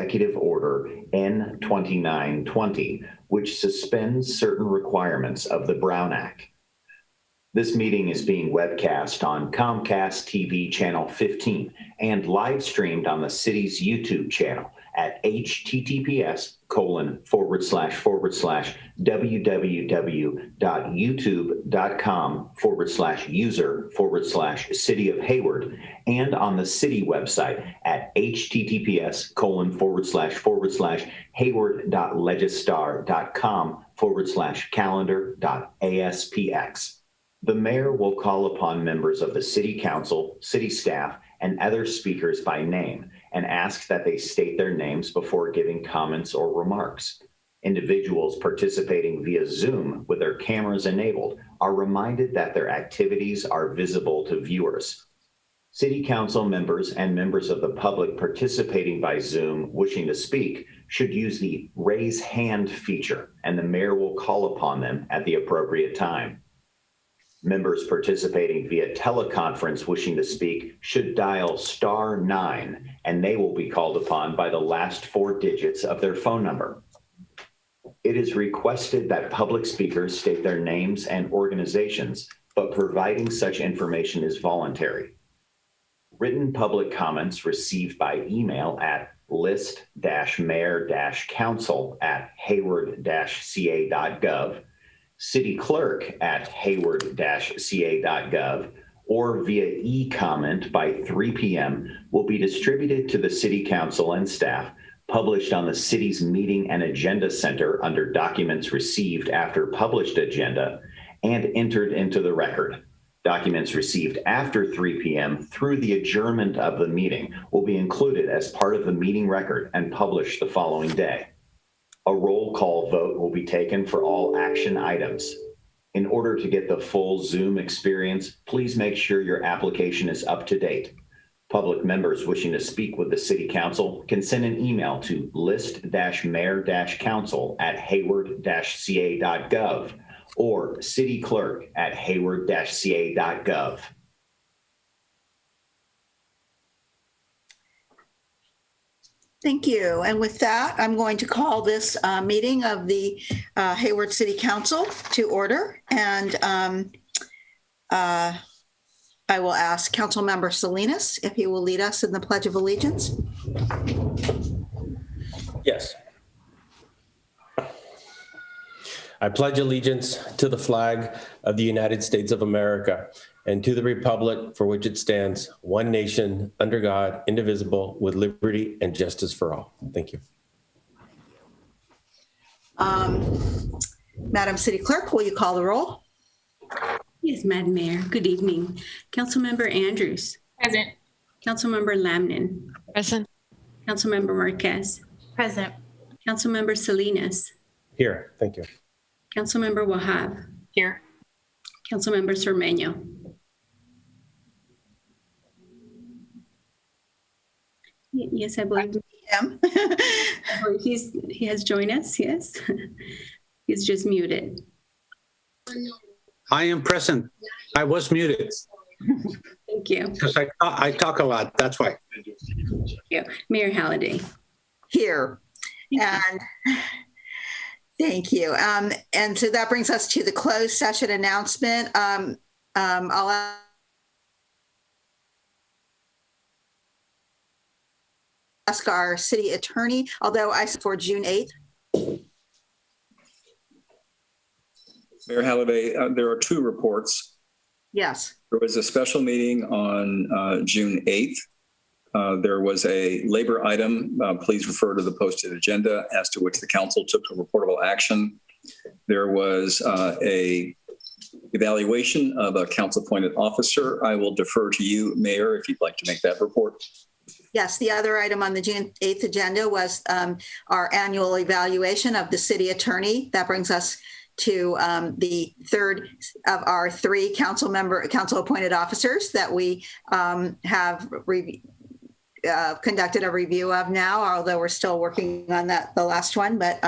Executive Order N-2920, which suspends certain requirements of the Brown Act. This meeting is being webcast on Comcast TV Channel 15 and live streamed on the city's YouTube channel at https://www.youtube.com/user/City of Hayward and on the city website at https://hayward.legistar.com/calendar.aspx. The mayor will call upon members of the city council, city staff, and other speakers by name and ask that they state their names before giving comments or remarks. Individuals participating via Zoom with their cameras enabled are reminded that their activities are visible to viewers. City council members and members of the public participating by Zoom wishing to speak should use the raise hand feature, and the mayor will call upon them at the appropriate time. Members participating via teleconference wishing to speak should dial *9, and they will be called upon by the last 4 digits of their phone number. It is requested that public speakers state their names and organizations, but providing such information is voluntary. Written public comments received by email at list-mayor-council@hayward-ca.gov, city clerk at hayward-ca.gov, or via e-comment by 3 p.m. will be distributed to the city council and staff, published on the city's meeting and agenda center under documents received after published agenda, and entered into the record. Documents received after 3 p.m. through the adjournment of the meeting will be included as part of the meeting record and published the following day. A roll call vote will be taken for all action items. In order to get the full Zoom experience, please make sure your application is up to date. Public members wishing to speak with the City Council can send an email to list-mayor-council@hayward-ca.gov or cityclerk@hayward-ca.gov. Thank you. And with that, I'm going to call this meeting of the Hayward City Council to order. And I will ask Councilmember Salinas if he will lead us in the Pledge of Allegiance. Yes. I pledge allegiance to the flag of the United States of America and to the republic for which it stands, one nation, under God, indivisible, with liberty and justice for all. Thank you. Madam City Clerk, will you call the roll? Yes, Madam Mayor. Good evening. Councilmember Andrews. Present. Councilmember Lamnin. Present. Councilmember Marquez. Present. Councilmember Salinas. Here. Thank you. Councilmember Wahab. Here. Councilmember Cermeño. Yes, I believe Him. he has joined us. Yes, he's just muted. I am present. I was muted Thank you. because I talk a lot. That's why. Thank you. Mayor Halliday. Here. And thank you. And so that brings us to the closed session announcement. I'll ask our city attorney, although I for June 8th. Mayor Halliday, there are 2 reports. Yes. There was a special meeting on June 8th. There was a labor item. Please refer to the posted agenda as to which the council took a reportable action. There was a evaluation of a council-appointed officer. I will defer to you, Mayor, if you'd like to make that report. Yes, the other item on the June 8th agenda was our annual evaluation of the city attorney. That brings us to the third of our 3 council-appointed officers that we have conducted a review of now, although we're still working on the last one. But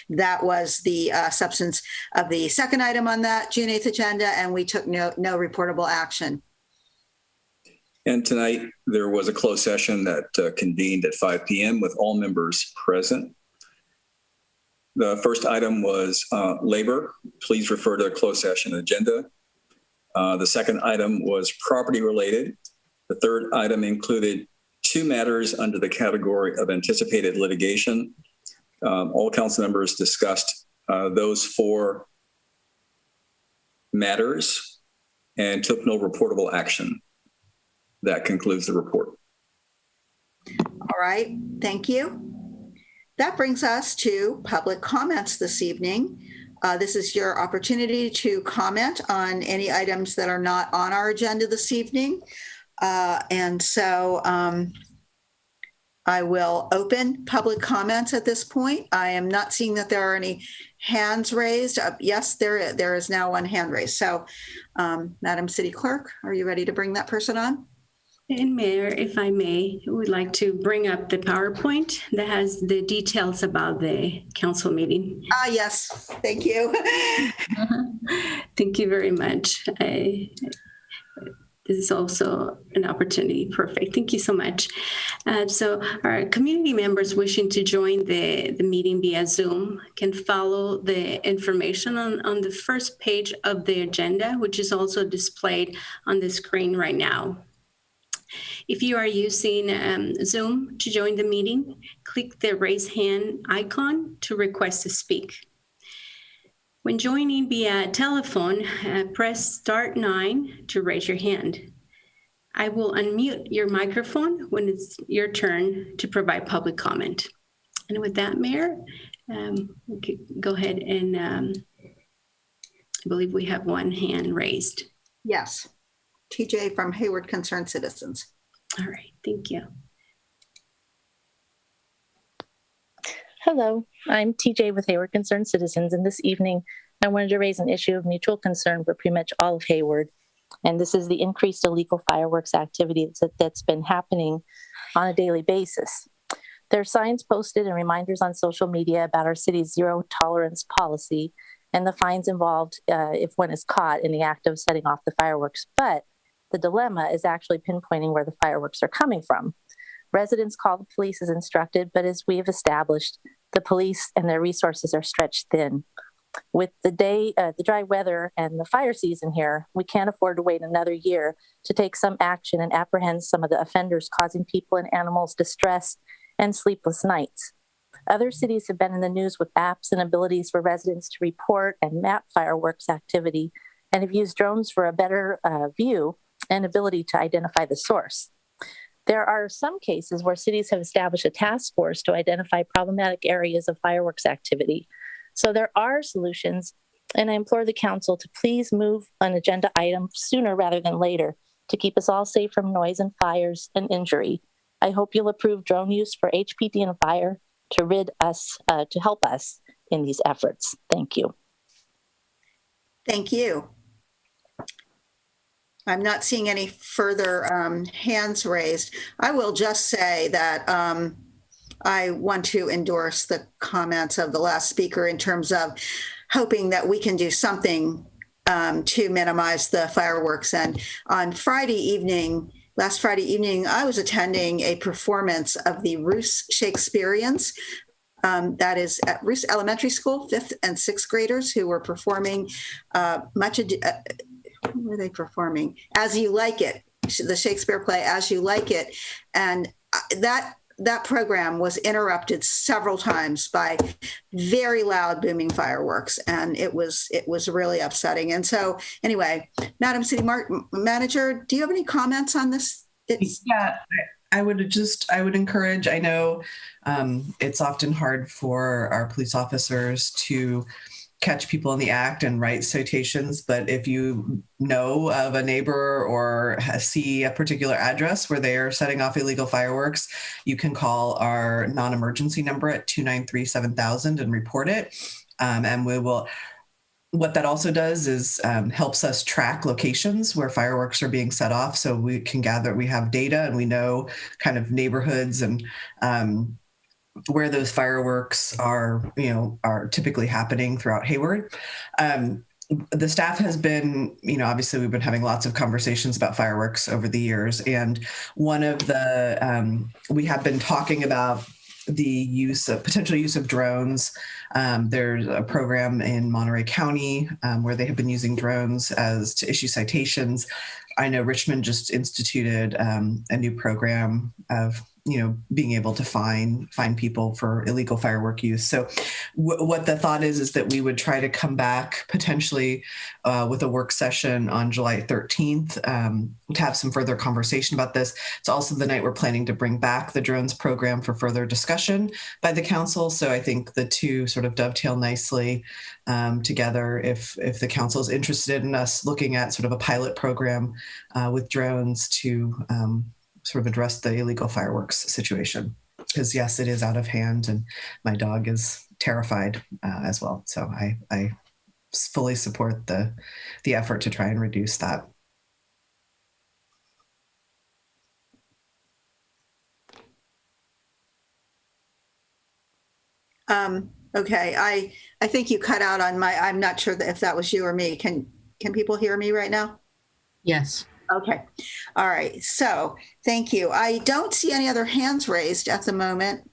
that was the substance of the second item on that June 8th agenda, and we took no reportable action. And tonight, there was a closed session that convened at 5 p.m. with all members present. The first item was labor. Please refer to the closed session agenda. The second item was property related. The third item included 2 matters under the category of anticipated litigation. All council members discussed those 4 matters and took no reportable action. That concludes the report. All right, thank you. That brings us to public comments this evening. This is your opportunity to comment on any items that are not on our agenda this evening. And so I will open public comments at this point. I am not seeing that there are any hands raised. Yes, there is now one hand raised. So Madam City Clerk, are you ready to bring that person on? And Mayor, if I may, I would like to bring up the PowerPoint that has the details about the council meeting. Yes, thank you. Thank you very much. This is also an opportunity. Perfect. Thank you so much. So our community members wishing to join the meeting via Zoom can follow the information on the first page of the agenda, which is also displayed on the screen right now. If you are using Zoom to join the meeting, click the raise hand icon to request to speak. When joining via telephone, press *9 to raise your hand. I will unmute your microphone when it's your turn to provide public comment. And with that, Mayor, we could go ahead and I believe we have one hand raised. Yes, TJ from Hayward Concerned Citizens. All right, thank you. Hello, I'm TJ with Hayward Concerned Citizens, and this evening I wanted to raise an issue of mutual concern for pretty much all of Hayward, and this is the increased illegal fireworks activity that's been happening on a daily basis. There are signs posted and reminders on social media about our city's zero tolerance policy and the fines involved if one is caught in the act of setting off the fireworks, but the dilemma is actually pinpointing where the fireworks are coming from. Residents call the police as instructed, but as we have established, the police and their resources are stretched thin. With the dry weather and the fire season here, we can't afford to wait another year to take some action and apprehend some of the offenders causing people and animals distress and sleepless nights. Other cities have been in the news with apps and abilities for residents to report and map fireworks activity and have used drones for a better view and ability to identify the source. There are some cases where cities have established a task force to identify problematic areas of fireworks activity. So there are solutions, and I implore the council to please move an agenda item sooner rather than later to keep us all safe from noise and fires and injury. I hope you'll approve drone use for HPD and fire to help us in these efforts. Thank you. Thank you. I'm not seeing any further hands raised. I will just say that I want to endorse the comments of the last speaker in terms of hoping that we can do something to minimize the fireworks. And on last Friday evening, I was attending a performance of the Roos Shakespeareans. That is at Roos Elementary School, 5th and 6th graders who were performing what were they performing? As You Like It, the Shakespeare play As You Like It. And that program was interrupted several times by very loud booming fireworks. And it was really upsetting. And so anyway, Madam City Manager, do you have any comments on this? Yeah, I would encourage, I know it's often hard for our police officers to catch people in the act and write citations, but if you know of a neighbor or see a particular address where they are setting off illegal fireworks, you can call our non-emergency number at 293-7000 and report it. And we will. What that also does is helps us track locations where fireworks are being set off, so we have data and we know kind of neighborhoods and where those fireworks are typically happening throughout Hayward. the staff has been, obviously we've been having lots of conversations about fireworks over the years. And one of the, we have been talking about the potential use of drones. There's a program in Monterey County where they have been using drones to issue citations. I know Richmond just instituted a new program of being able to fine people for illegal firework use. So what the thought is that we would try to come back potentially with a work session on July 13th to have some further conversation about this. It's also the night we're planning to bring back the drones program for further discussion by the council. So I think the two sort of dovetail nicely together if the council is interested in us looking at sort of a pilot program with drones to sort of address the illegal fireworks situation. Because yes, it is out of hand and my dog is terrified as well. So I fully support the effort to try and reduce that. Okay, I think you cut out on I'm not sure if that was you or me. Can people hear me right now? Yes. Okay. All right. So thank you. I don't see any other hands raised at the moment.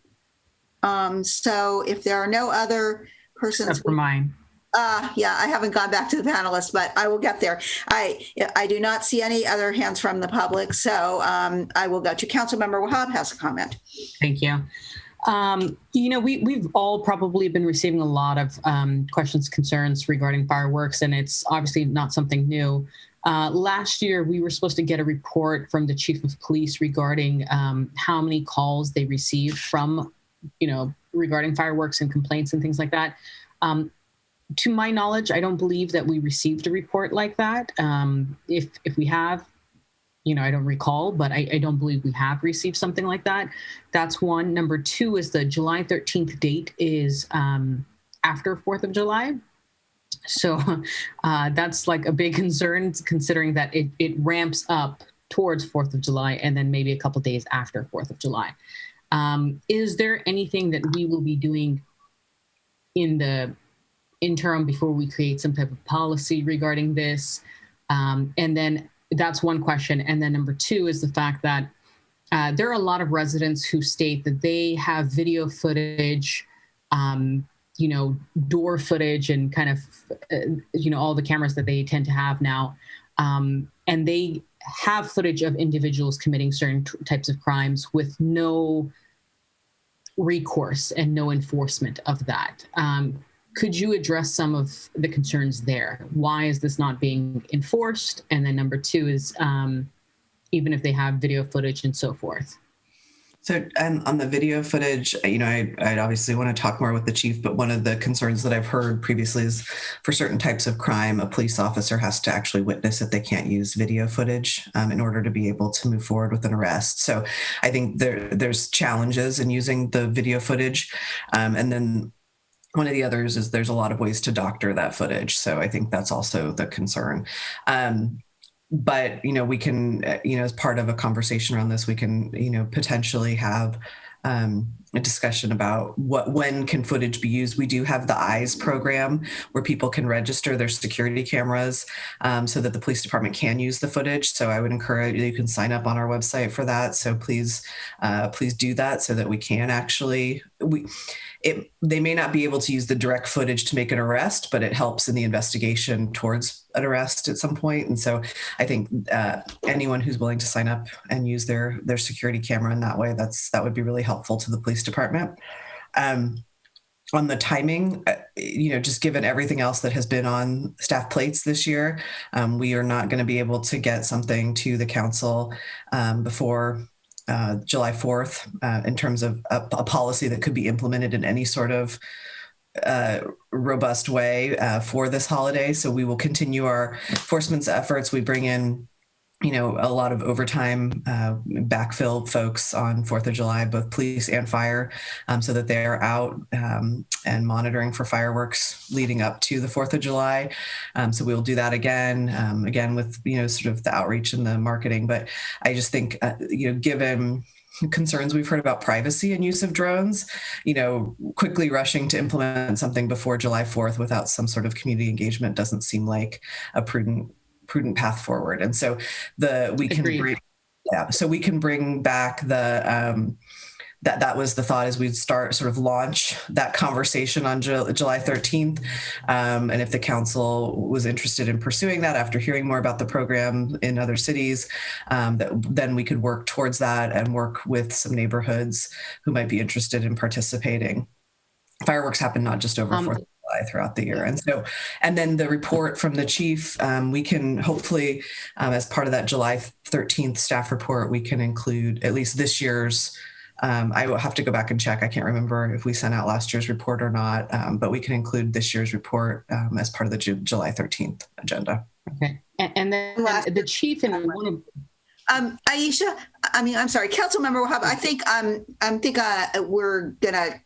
So if there are no other persons. Except for mine. Yeah, I haven't gone back to the panelists, but I will get there. I do not see any other hands from the public. So I will go to Councilmember Wahab has a comment. Thank you. We've all probably been receiving a lot of questions, concerns regarding fireworks, and it's obviously not something new. Last year, we were supposed to get a report from the chief of police regarding how many calls they received from, regarding fireworks and complaints and things like that. To my knowledge, I don't believe that we received a report like that. If we have, I don't recall, but I don't believe we have received something like that. That's one. Number two is the July 13th date is after 4th of July. So that's like a big concern, considering that it ramps up towards 4th of July and then maybe a couple of days after 4th of July. Is there anything that we will be doing in the interim before we create some type of policy regarding this? And then that's one question. And then number two is the fact that there are a lot of residents who state that they have video footage, door footage and kind of, all the cameras that they tend to have now. And they have footage of individuals committing certain types of crimes with no recourse and no enforcement of that. Could you address some of the concerns there? Why is this not being enforced? And then number two is even if they have video footage and so forth. So on the video footage, I'd obviously want to talk more with the chief, but one of the concerns that I've heard previously is for certain types of crime, a police officer has to actually witness that they can't use video footage in order to be able to move forward with an arrest. So I think there's challenges in using the video footage. And then one of the others is there's a lot of ways to doctor that footage. So I think that's also the concern. But, we can, as part of a conversation around this, we can, potentially have a discussion about when can footage be used. We do have the EYES program where people can register their security cameras so that the police department can use the footage. So I would encourage you can sign up on our website for that. So please do that so that we can actually, they may not be able to use the direct footage to make an arrest, but it helps in the investigation towards an arrest at some point. And so I think anyone who's willing to sign up and use their security camera in that way, that would be really helpful to the police department. On the timing, just given everything else that has been on staff plates this year, we are not going to be able to get something to the council before July 4th in terms of a policy that could be implemented in any sort of robust way for this holiday. So we will continue our enforcement efforts. We bring in a lot of overtime backfill folks on 4th of July, both police and fire, so that they are out and monitoring for fireworks leading up to the 4th of July. So we will do that again with, sort of the outreach and the marketing. But I just think, given concerns we've heard about privacy and use of drones, quickly rushing to implement something before July 4th without some sort of community engagement doesn't seem like a prudent path forward. And so we can bring back the that was the thought, as we'd sort of launch that conversation on July 13th. And if the council was interested in pursuing that after hearing more about the program in other cities, then we could work towards that and work with some neighborhoods who might be interested in participating. Fireworks happen not just over 4th of July, throughout the year. And then the report from the chief, we can hopefully, as part of that July 13th staff report, we can include at least this year's. I will have to go back and check. I can't remember if we sent out last year's report or not, but we can include this year's report as part of the July 13th agenda. Okay. And then the chief and one of Aisha, I'm sorry, Councilmember Wahab, I think we're gonna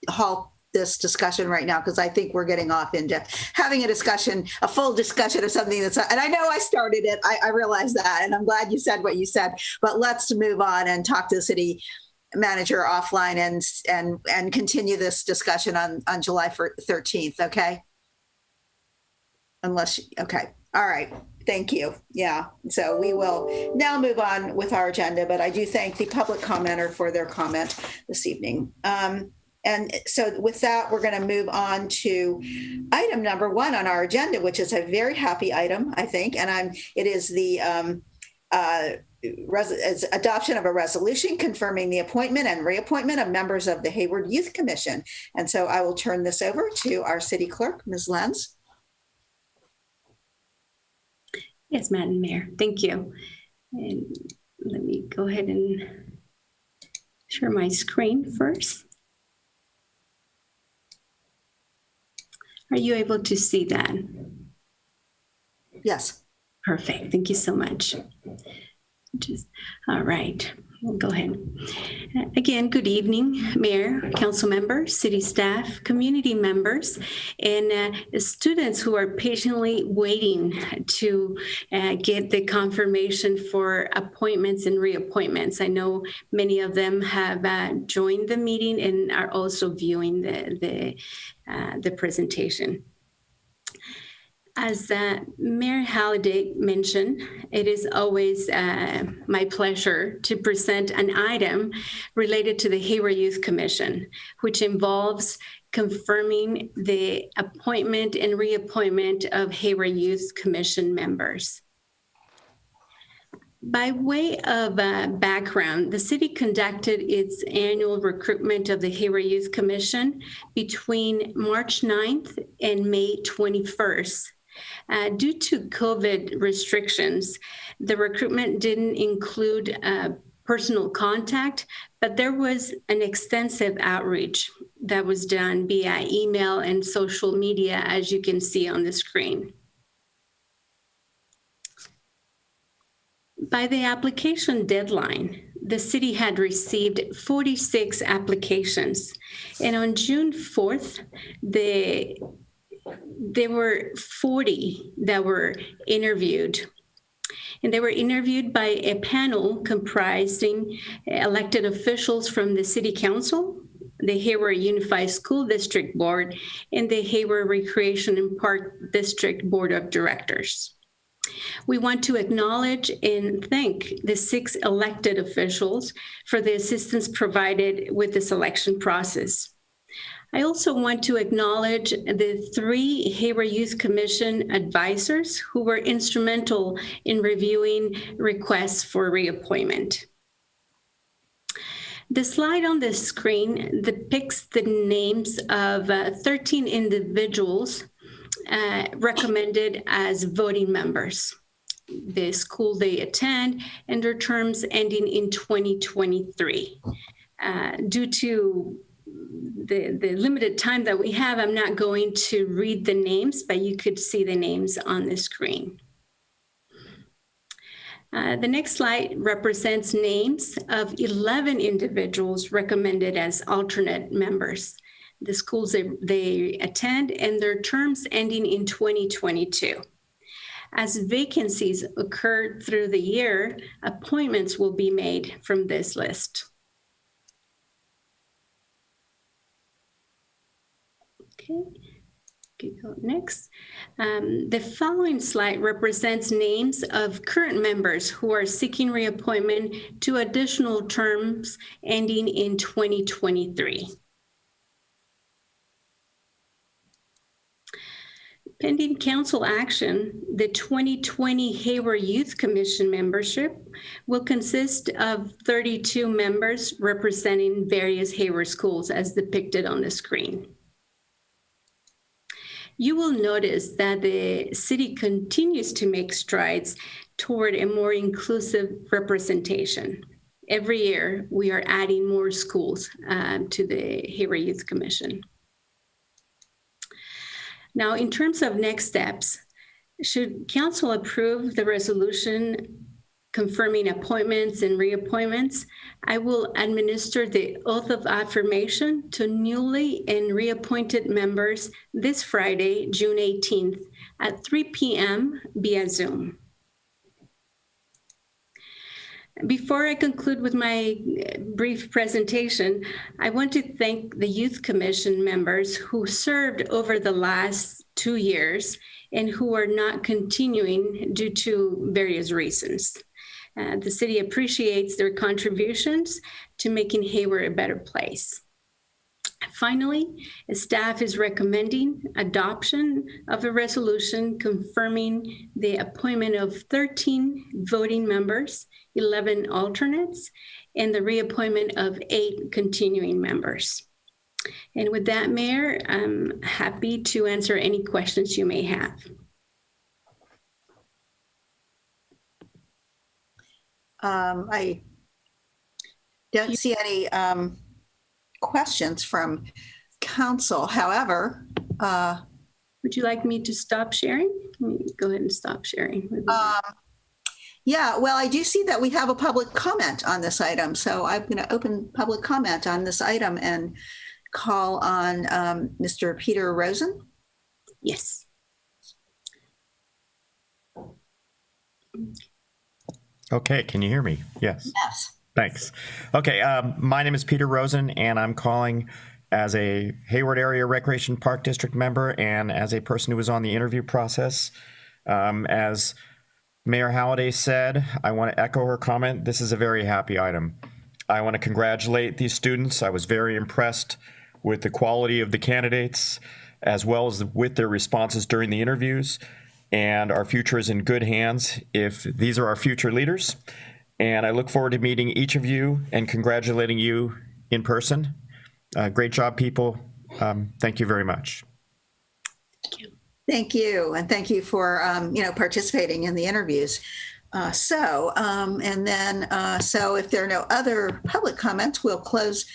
halt this discussion right now, because I think we're getting off into having a full discussion of something and I know I started it. I realize that, and I'm glad you said what you said, but let's move on and talk to the city manager offline and continue this discussion on July 13th. Okay. Okay. All right. Thank you. Yeah. So we will now move on with our agenda, but I do thank the public commenter for their comment this evening. And so with that, we're going to move on to item number 1 on our agenda, which is a very happy item, I think. And it is the adoption of a resolution confirming the appointment and reappointment of members of the Hayward Youth Commission. And so I will turn this over to our city clerk, Ms. Lenz. Yes, Madam Mayor, thank you. And let me go ahead and share my screen first. Are you able to see that? Yes. Perfect. Thank you so much. All right. We'll go ahead. Again, good evening, Mayor, council members, city staff, community members, and students who are patiently waiting to get the confirmation for appointments and reappointments. I know many of them have joined the meeting and are also viewing the presentation. As Mayor Halliday mentioned, it is always my pleasure to present an item related to the Hayward Youth Commission, which involves confirming the appointment and reappointment of Hayward Youth Commission members. By way of background, the city conducted its annual recruitment of the Hayward Youth Commission between March 9th and May 21st. Due to COVID restrictions, the recruitment didn't include personal contact, but there was an extensive outreach that was done via email and social media, as you can see on the screen. By the application deadline, the city had received 46 applications, and on June 4th, there were 40 that were interviewed. And they were interviewed by a panel comprising elected officials from the City Council, the Hayward Unified School District Board, and the Hayward Recreation and Park District Board of Directors. We want to acknowledge and thank the 6 elected officials for the assistance provided with the selection process. I also want to acknowledge the 3 Hayward Youth Commission advisors who were instrumental in reviewing requests for reappointment. The slide on the screen depicts the names of 13 individuals recommended as voting members, the school they attend, and their terms ending in 2023. Due to the limited time that we have, I'm not going to read the names, but you could see the names on the screen. The next slide represents names of 11 individuals recommended as alternate members, the schools they attend, and their terms ending in 2022. As vacancies occur through the year, appointments will be made from this list. Okay. Go next. The following slide represents names of current members who are seeking reappointment to additional terms ending in 2023. Pending council action, the 2020 Hayward Youth Commission membership will consist of 32 members representing various Hayward schools as depicted on the screen. You will notice that the city continues to make strides toward a more inclusive representation. Every year, we are adding more schools to the Hayward Youth Commission. Now, in terms of next steps, should council approve the resolution confirming appointments and reappointments, I will administer the oath of affirmation to newly and reappointed members this Friday, June 18th at 3 p.m. via Zoom. Before I conclude with my brief presentation, I want to thank the Youth Commission members who served over the last 2 years and who are not continuing due to various reasons. The city appreciates their contributions to making Hayward a better place. Finally, staff is recommending adoption of a resolution confirming the appointment of 13 voting members, 11 alternates, and the reappointment of 8 continuing members. And with that, Mayor, I'm happy to answer any questions you may have. I don't see any questions from council. However, would you like me to stop sharing? Let me go ahead and stop sharing. Yeah, well, I do see that we have a public comment on this item. So I'm going to open public comment on this item and call on Mr. Peter Rosen. Yes. Okay, can you hear me? Yes. Yes. Thanks. Okay, my name is Peter Rosen, and I'm calling as a Hayward Area Recreation Park District member and as a person who was on the interview process. As Mayor Halliday said, I want to echo her comment. This is a very happy item. I want to congratulate these students. I was very impressed with the quality of the candidates as well as with their responses during the interviews. And our future is in good hands if these are our future leaders. And I look forward to meeting each of you and congratulating you in person. Great job, people. Thank you very much. Thank you. And thank you for, participating in the interviews. So if there are no other public comments, we'll close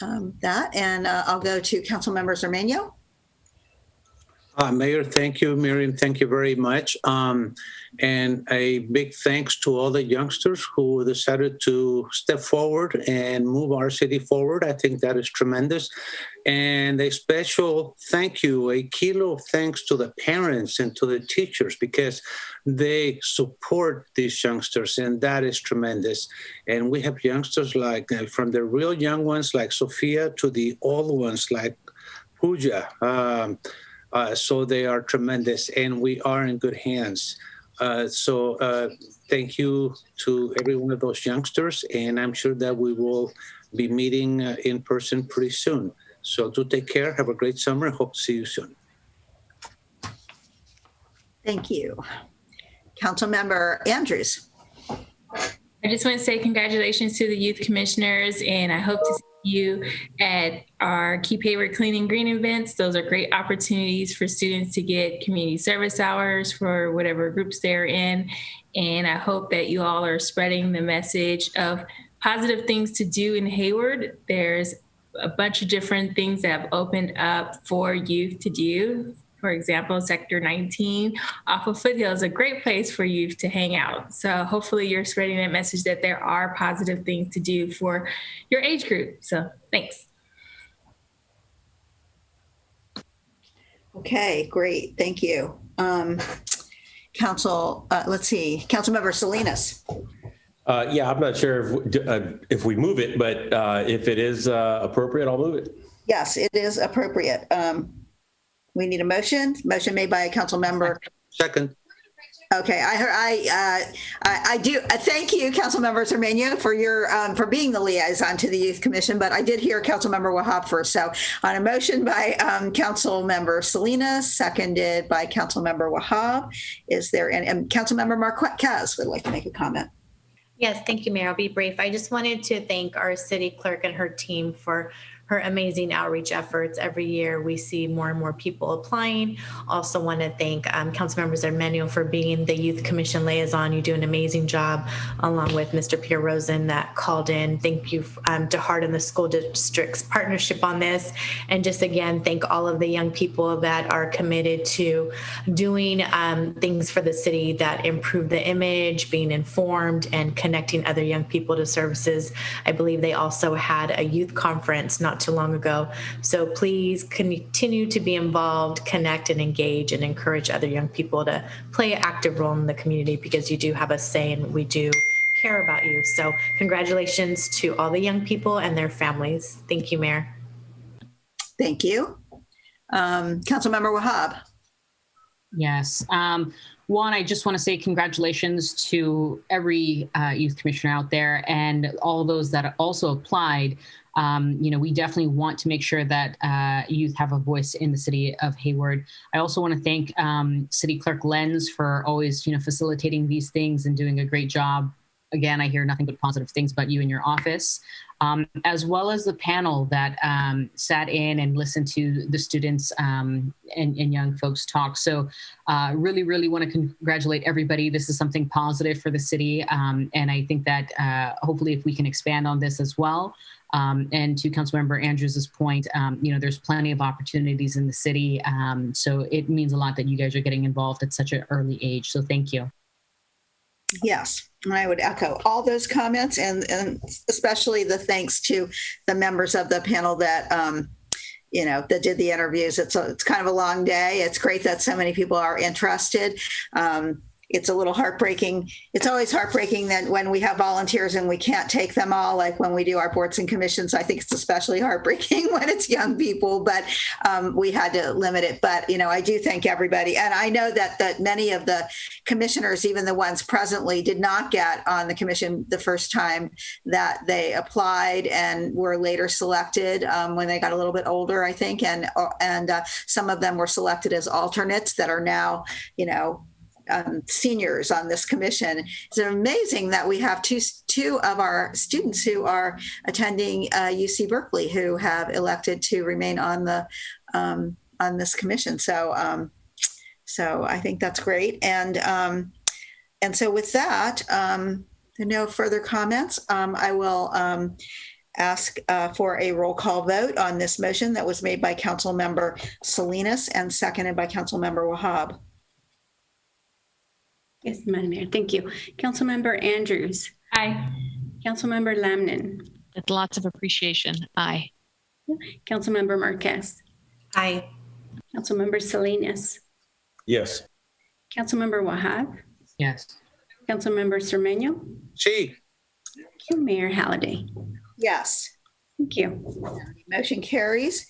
that. And I'll go to Councilmember Zermeño. Mayor, thank you. Miriam, thank you very much. And a big thanks to all the youngsters who decided to step forward and move our city forward. I think that is tremendous. And a special thank you, a kilo of thanks to the parents and to the teachers because they support these youngsters, and that is tremendous. And we have youngsters like from the real young ones like Sophia to the old ones like Pooja. So they are tremendous, and we are in good hands. So thank you to every one of those youngsters, and I'm sure that we will be meeting in person pretty soon. So do take care. Have a great summer. Hope to see you soon. Thank you. Councilmember Andrews. I just want to say congratulations to the youth commissioners, and I hope to see you at our Keep Hayward Clean and Green events. Those are great opportunities for students to get community service hours for whatever groups they're in. And I hope that you all are spreading the message of positive things to do in Hayward. There's a bunch of different things that have opened up for youth to do. For example, Sector 19 off of Foothill is a great place for youth to hang out. So hopefully you're spreading that message that there are positive things to do for your age group. So thanks. Okay, great. Thank you. Councilmember Salinas. Yeah, I'm not sure if we move it, but if it is appropriate, I'll move it. Yes, it is appropriate. We need a motion. Motion made by a council member. Second. Okay, I do. Thank you, Councilmember Cermeño, for being the liaison to the Youth Commission. But I did hear Councilmember Wahab first. So on a motion by Councilmember Salinas, seconded by Councilmember Wahab, is there and Councilmember Marquez would like to make a comment. Yes, thank you, Mayor. I'll be brief. I just wanted to thank our city clerk and her team for her amazing outreach efforts. Every year we see more and more people applying. Also want to thank Councilmember Cermeño for being the Youth Commission liaison. You do an amazing job, along with Mr. Peter Rosen that called in. Thank you to Hart and the school district's partnership on this. And just again, thank all of the young people that are committed to doing things for the city that improve the image, being informed, and connecting other young people to services. I believe they also had a youth conference not too long ago. So please continue to be involved, connect and engage, and encourage other young people to play an active role in the community, because you do have a say and we do care about you. So congratulations to all the young people and their families. Thank you, Mayor. Thank you. Councilmember Wahab. Yes. One, I just want to say congratulations to every youth commissioner out there and all those that also applied. We definitely want to make sure that youth have a voice in the city of Hayward. I also want to thank City Clerk Lenz for always, facilitating these things and doing a great job. Again, I hear nothing but positive things about you and your office, as well as the panel that sat in and listened to the students and young folks talk. So really, really want to congratulate everybody. This is something positive for the city. And I think that hopefully if we can expand on this as well. And to Councilmember Andrews' point, there's plenty of opportunities in the city. So it means a lot that you guys are getting involved at such an early age. So thank you. Yes, I would echo all those comments, and especially the thanks to the members of the panel that that did the interviews. It's kind of a long day. It's great that so many people are interested. It's a little heartbreaking. It's always heartbreaking that when we have volunteers and we can't take them all, like when we do our boards and commissions. I think it's especially heartbreaking when it's young people, but we had to limit it. But, I do thank everybody. And I know that many of the commissioners, even the ones presently, did not get on the commission the first time that they applied and were later selected when they got a little bit older, I think. And some of them were selected as alternates that are now, seniors on this commission. It's amazing that we have two of our students who are attending UC Berkeley who have elected to remain on this commission. So I think that's great. And so with that, no further comments. I will ask for a roll call vote on this motion that was made by Councilmember Salinas and seconded by Councilmember Wahab. Yes, Madam Mayor, thank you. Councilmember Andrews. Aye. Councilmember Lamnin. With lots of appreciation. Aye. Councilmember Marquez. Aye. Councilmember Salinas. Yes. Councilmember Wahab. Yes. Councilmember Cermeño. See. Thank you, Mayor Halliday. Yes. Thank you. Motion carries.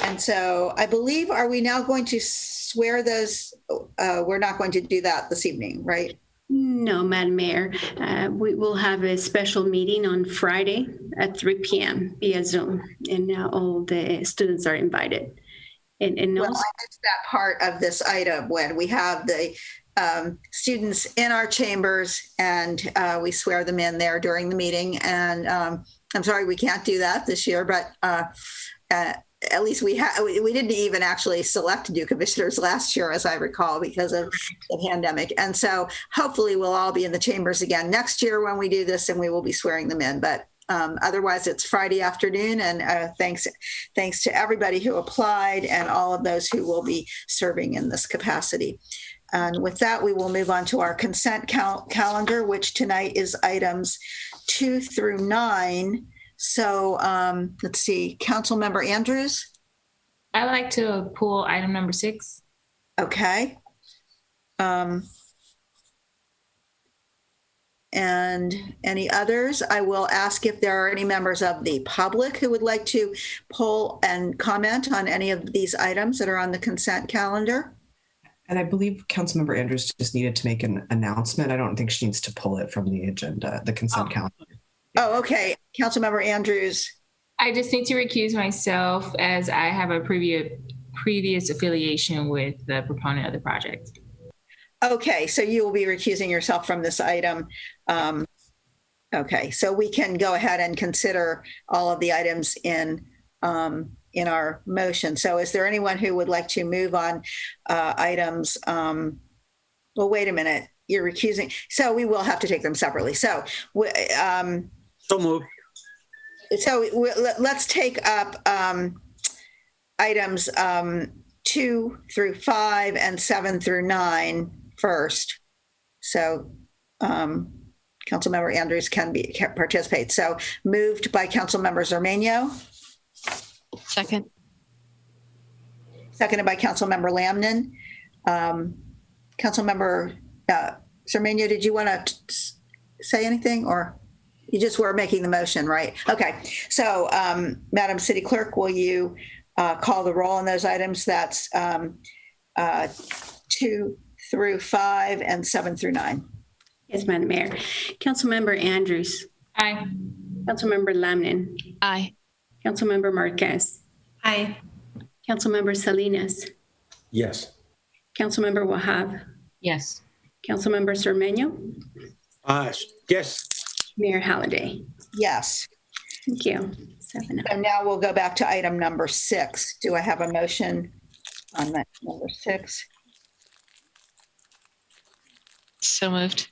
And so I believe, are we now going to swear those? We're not going to do that this evening, right? No, Madam Mayor. We will have a special meeting on Friday at 3 p.m. via Zoom, and all the students are invited. And Well, also, I missed that part of this item when we have the students in our chambers and we swear them in there during the meeting. And I'm sorry we can't do that this year, but at least we didn't even actually select new commissioners last year, as I recall, because of the pandemic. And so hopefully we'll all be in the chambers again next year when we do this, and we will be swearing them in. But otherwise, it's Friday afternoon. And thanks to everybody who applied and all of those who will be serving in this capacity. And with that, we will move on to our consent calendar, which tonight is items 2 through 9. So let's see, Councilmember Andrews. I'd like to pull item number 6. Okay. And any others? I will ask if there are any members of the public who would like to poll and comment on any of these items that are on the consent calendar. And I believe Councilmember Andrews just needed to make an announcement. I don't think she needs to pull it from the agenda, the consent calendar. Oh, okay. Councilmember Andrews. I just need to recuse myself as I have a previous affiliation with the proponent of the project. Okay, so you will be recusing yourself from this item. Okay, so we can go ahead and consider all of the items in our motion. So is there anyone who would like to move on items? Well, wait a minute, you're recusing. So we will have to take them separately. So, So moved. let's take up items 2 through 5 and 7 through 9 first. So Councilmember Andrews can participate. So moved by Councilmember Zermano. Second. Seconded by Councilmember Lamnin. Councilmember Zermano, did you want to say anything, or you just were making the motion, right? Okay. So Madam City Clerk, will you call the roll on those items? That's 2 through 5 and 7 through 9. Yes, Madam Mayor. Councilmember Andrews. Aye. Councilmember Lamnin. Aye. Councilmember Marquez. Aye. Councilmember Salinas. Yes. Councilmember Wahab. Yes. Councilmember Zermano. Yes. Mayor Halliday. Yes. Thank you. 7. And now we'll go back to item number 6. Do I have a motion on that number 6? So moved.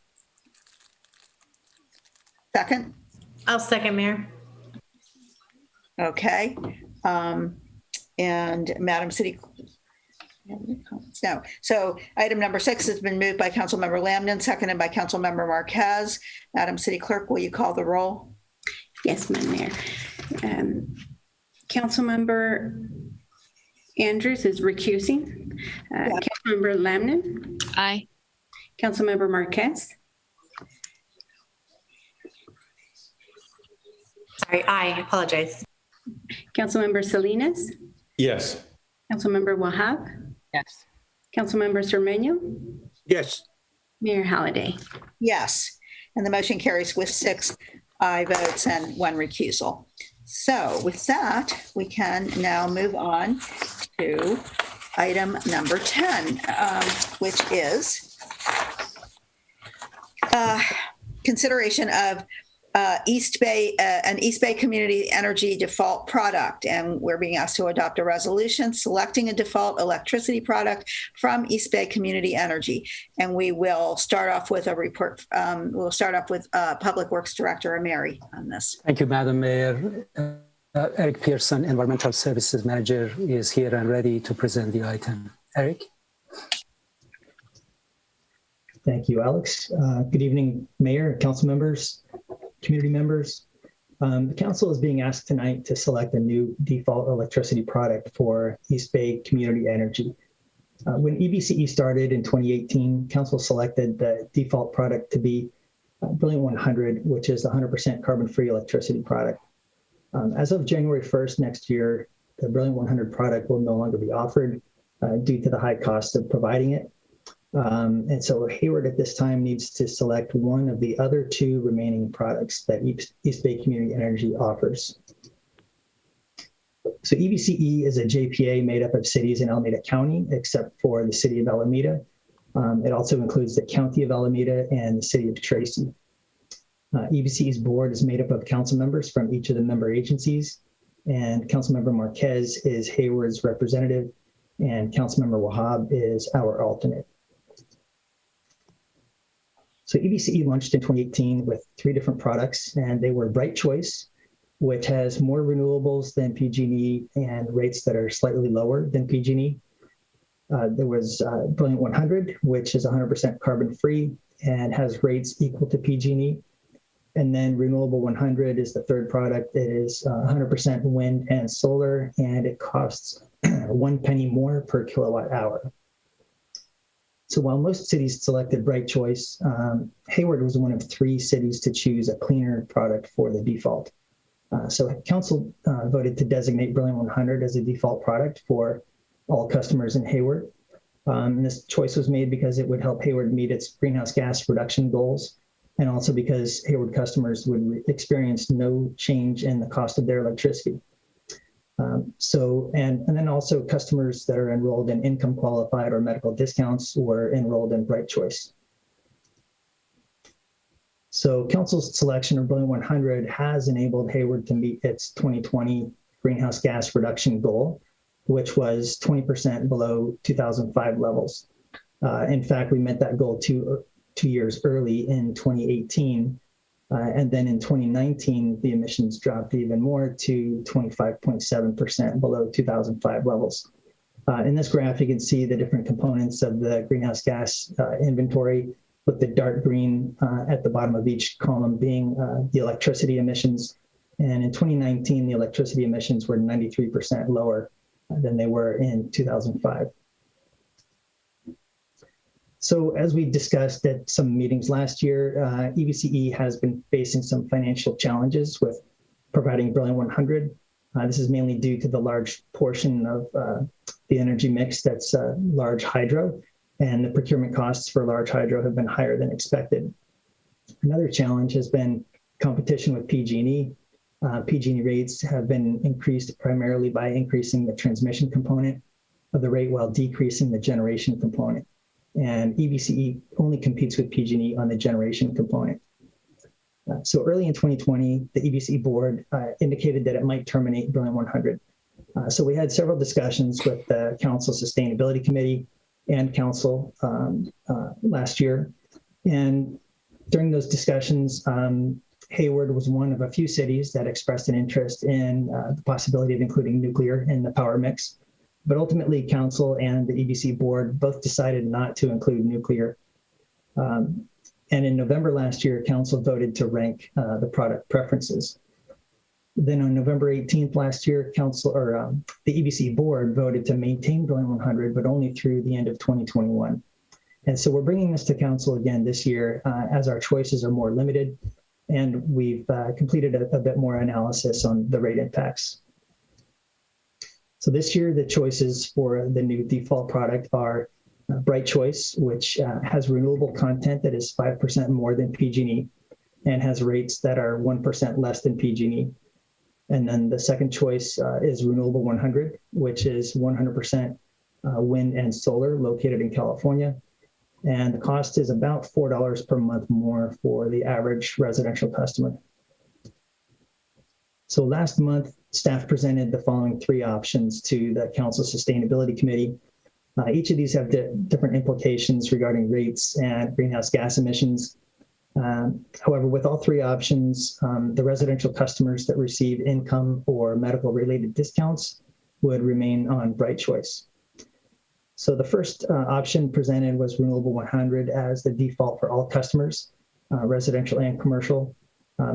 Second? I'll second, Mayor. Okay. And Madam City. No. So item number 6 has been moved by Councilmember Lamnin, seconded by Councilmember Marquez. Madam City Clerk, will you call the roll? Yes, Madam Mayor. Councilmember Andrews is recusing. Councilmember Lamnin. Aye. Councilmember Marquez. Sorry, I apologize. Councilmember Salinas. Yes. Councilmember Wahab. Yes. Councilmember Zermano. Yes. Mayor Halliday. Yes. And the motion carries with 6 aye votes and 1 recusal. So with that, we can now move on to item number 10, which is consideration of an East Bay Community Energy default product. And we're being asked to adopt a resolution selecting a default electricity product from East Bay Community Energy. And we will start off with a report. We'll start off with Public Works Director Mary on this. Thank you, Madam Mayor. Eric Pearson, Environmental Services Manager, is here and ready to present the item. Eric? Thank you, Alex. Good evening, Mayor, council members, community members. The council is being asked tonight to select a new default electricity product for East Bay Community Energy. When EBCE started in 2018, council selected the default product to be Brilliant 100, which is the 100% carbon-free electricity product. As of January 1st next year, the Brilliant 100 product will no longer be offered due to the high cost of providing it. And so Hayward at this time needs to select one of the other 2 remaining products that East Bay Community Energy offers. So EBCE is a JPA made up of cities in Alameda County, except for the city of Alameda. It also includes the county of Alameda and the city of Tracy. EBCE's board is made up of council members from each of the member agencies, and Councilmember Marquez is Hayward's representative, and Councilmember Wahab is our alternate. So EBCE launched in 2018 with 3 different products, and they were Bright Choice, which has more renewables than PG&E and rates that are slightly lower than PG&E. There was Brilliant 100, which is 100% carbon-free and has rates equal to PG&E. And then Renewable 100 is the 3rd product. It is 100% wind and solar, and it costs 1 penny more per kilowatt hour. So while most cities selected Bright Choice, Hayward was one of 3 cities to choose a cleaner product for the default. So council voted to designate Brilliant 100 as a default product for all customers in Hayward. This choice was made because it would help Hayward meet its greenhouse gas reduction goals, and also because Hayward customers would experience no change in the cost of their electricity. And then also customers that are enrolled in income qualified or medical discounts were enrolled in Bright Choice. So council's selection of Brilliant 100 has enabled Hayward to meet its 2020 greenhouse gas reduction goal, which was 20% below 2005 levels. In fact, we met that goal two years early in 2018. And then in 2019, the emissions dropped even more to 25.7% below 2005 levels. In this graph, you can see the different components of the greenhouse gas inventory, with the dark green at the bottom of each column being the electricity emissions. And in 2019, the electricity emissions were 93% lower than they were in 2005. So as we discussed at some meetings last year, EVCE has been facing some financial challenges with providing Brilliant 100. This is mainly due to the large portion of the energy mix that's large hydro, and the procurement costs for large hydro have been higher than expected. Another challenge has been competition with PG&E. PG&E rates have been increased primarily by increasing the transmission component of the rate while decreasing the generation component. And EVCE only competes with PG&E on the generation component. So early in 2020, the EVCE board indicated that it might terminate Brilliant 100. So we had several discussions with the Council Sustainability Committee and Council last year. And during those discussions, Hayward was one of a few cities that expressed an interest in the possibility of including nuclear in the power mix. But ultimately, Council and the EVC board both decided not to include nuclear. And in November last year, Council voted to rank the product preferences. Then on November 18th last year, the EVC board voted to maintain Brilliant 100, but only through the end of 2021. And so we're bringing this to Council again this year as our choices are more limited, and we've completed a bit more analysis on the rate impacts. So this year, the choices for the new default product are Bright Choice, which has renewable content that is 5% more than PG&E and has rates that are 1% less than PG&E. And then the second choice is Renewable 100, which is 100% wind and solar located in California. And the cost is about $4 per month more for the average residential customer. So last month, staff presented the following 3 options to the Council Sustainability Committee. Each of these have different implications regarding rates and greenhouse gas emissions. However, with all 3 options, the residential customers that receive income or medical related discounts would remain on Bright Choice. So the first option presented was Renewable 100 as the default for all customers, residential and commercial.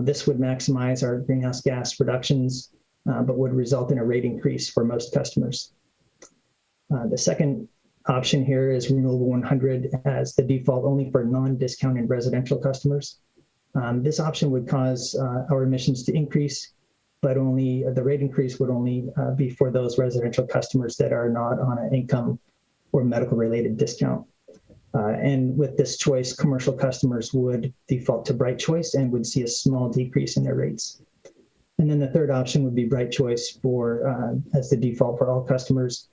This would maximize our greenhouse gas reductions, but would result in a rate increase for most customers. The second option here is Renewable 100 as the default only for non-discounted residential customers. This option would cause our emissions to increase, but only the rate increase would only be for those residential customers that are not on an income or medical related discount. And with this choice, commercial customers would default to Bright Choice and would see a small decrease in their rates. And then the third option would be Bright Choice as the default for all customers.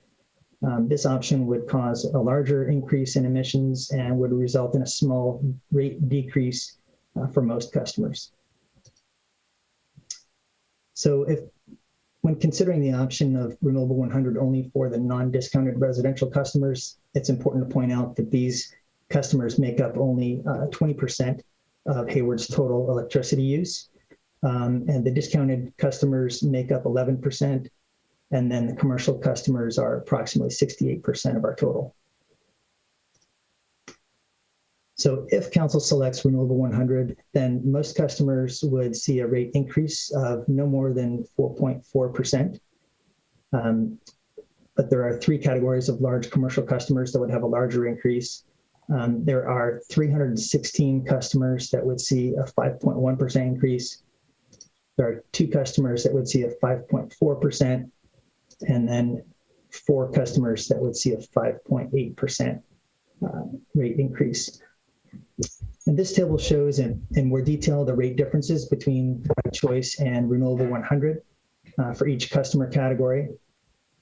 This option would cause a larger increase in emissions and would result in a small rate decrease for most customers. So when considering the option of Renewable 100 only for the non-discounted residential customers, it's important to point out that these customers make up only 20% of Hayward's total electricity use. And the discounted customers make up 11%. And then the commercial customers are approximately 68% of our total. So if Council selects Renewable 100, then most customers would see a rate increase of no more than 4.4%. But there are 3 categories of large commercial customers that would have a larger increase. There are 316 customers that would see a 5.1% increase. There are 2 customers that would see a 5.4%, and then 4 customers that would see a 5.8% rate increase. And this table shows in more detail the rate differences between Bright Choice and Renewable 100 for each customer category.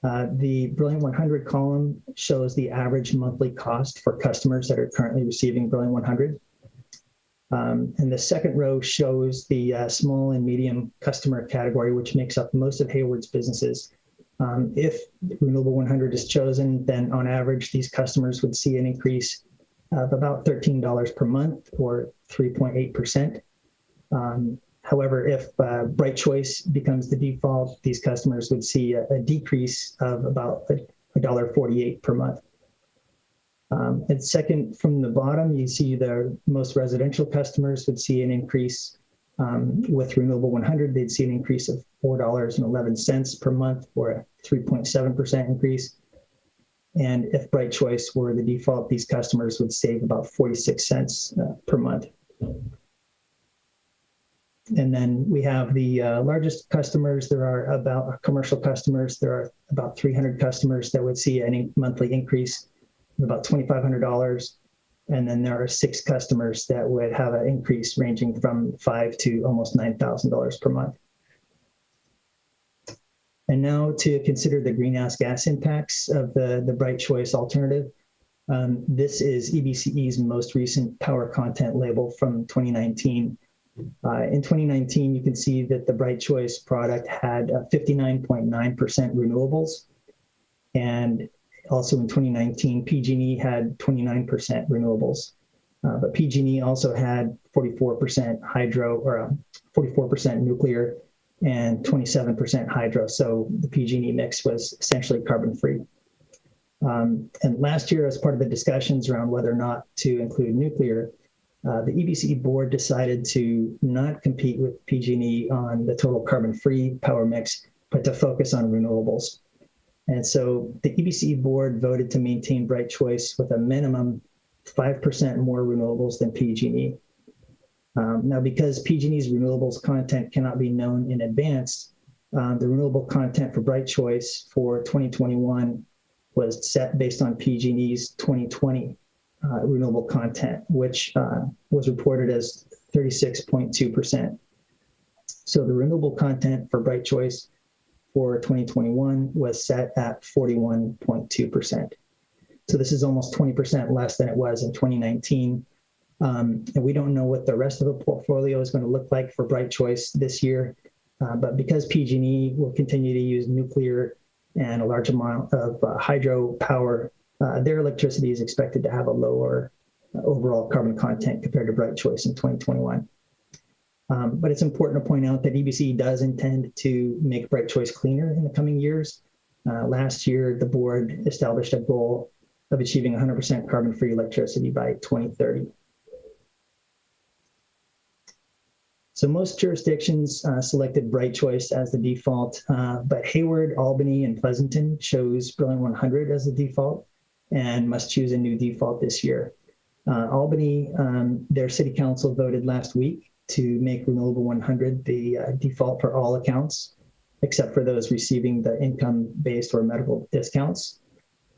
The Brilliant 100 column shows the average monthly cost for customers that are currently receiving Brilliant 100. And the second row shows the small and medium customer category, which makes up most of Hayward's businesses. If Renewable 100 is chosen, then on average, these customers would see an increase of about $13 per month, or 3.8%. However, if Bright Choice becomes the default, these customers would see a decrease of about $1.48 per month. And second, from the bottom, you see the most residential customers would see an increase. With Renewable 100, they'd see an increase of $4.11 per month, or a 3.7% increase. And if Bright Choice were the default, these customers would save about 46 cents per month. And then we have the largest customers. There are about commercial customers. There are about 300 customers that would see any monthly increase of about $2,500. And then there are 6 customers that would have an increase ranging from $5,000 to almost $9,000 per month. And now to consider the greenhouse gas impacts of the Bright Choice alternative. This is EBCE's most recent power content label from 2019. In 2019, you can see that the Bright Choice product had 59.9% renewables. And also in 2019, PG&E had 29% renewables. But PG&E also had 44% hydro, or 44% nuclear, and 27% hydro. So the PG&E mix was essentially carbon-free. And last year, as part of the discussions around whether or not to include nuclear, the EBCE board decided to not compete with PG&E on the total carbon-free power mix, but to focus on renewables. And so the EBCE board voted to maintain Bright Choice with a minimum 5% more renewables than PG&E. Now, because PG&E's renewables content cannot be known in advance, the renewable content for Bright Choice for 2021 was set based on PG&E's 2020 renewable content, which was reported as 36.2%. So the renewable content for Bright Choice for 2021 was set at 41.2%. So this is almost 20% less than it was in 2019. And we don't know what the rest of the portfolio is going to look like for Bright Choice this year. But because PG&E will continue to use nuclear and a large amount of hydro power, their electricity is expected to have a lower overall carbon content compared to Bright Choice in 2021. But it's important to point out that EBC does intend to make Bright Choice cleaner in the coming years. Last year, the board established a goal of achieving 100% carbon-free electricity by 2030. So most jurisdictions selected Bright Choice as the default, but Hayward, Albany, and Pleasanton chose Brilliant 100 as the default and must choose a new default this year. Albany, their city council voted last week to make Renewable 100 the default for all accounts, except for those receiving the income-based or medical discounts.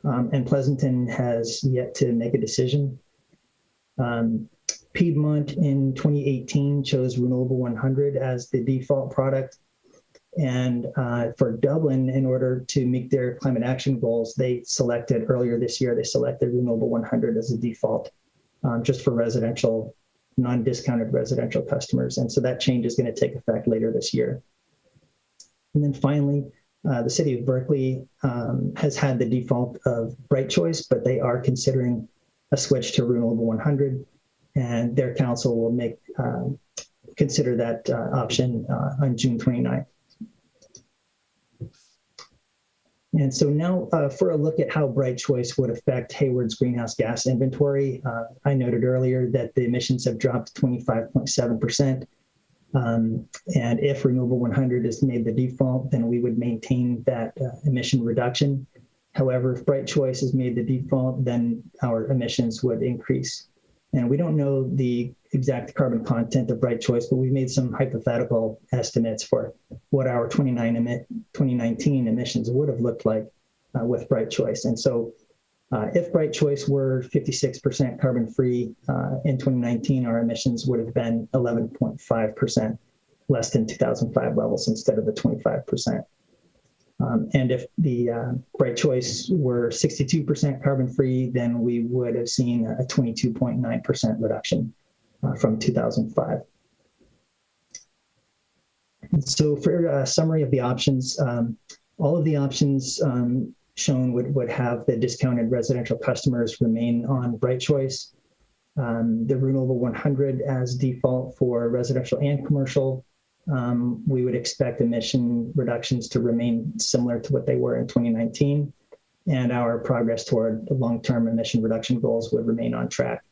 And Pleasanton has yet to make a decision. Piedmont in 2018 chose Renewable 100 as the default product. And for Dublin, in order to meet their climate action goals, earlier this year, they selected Renewable 100 as a default just for residential, non-discounted residential customers. And so that change is going to take effect later this year. And then finally, the city of Berkeley has had the default of Bright Choice, but they are considering a switch to Renewable 100. And their council will consider that option on June 29th. And so now for a look at how Bright Choice would affect Hayward's greenhouse gas inventory. I noted earlier that the emissions have dropped 25.7%. And if Renewable 100 is made the default, then we would maintain that emission reduction. However, if Bright Choice is made the default, then our emissions would increase. And we don't know the exact carbon content of Bright Choice, but we've made some hypothetical estimates for what our 2019 emissions would have looked like with Bright Choice. And so if Bright Choice were 56% carbon free in 2019, our emissions would have been 11.5% less than 2005 levels instead of the 25%. And if the Bright Choice were 62% carbon free, then we would have seen a 22.9% reduction from 2005. And so for a summary of the options, all of the options shown would have the discounted residential customers remain on Bright Choice. The Renewable 100 as default for residential and commercial. We would expect emission reductions to remain similar to what they were in 2019, and our progress toward the long-term emission reduction goals would remain on track.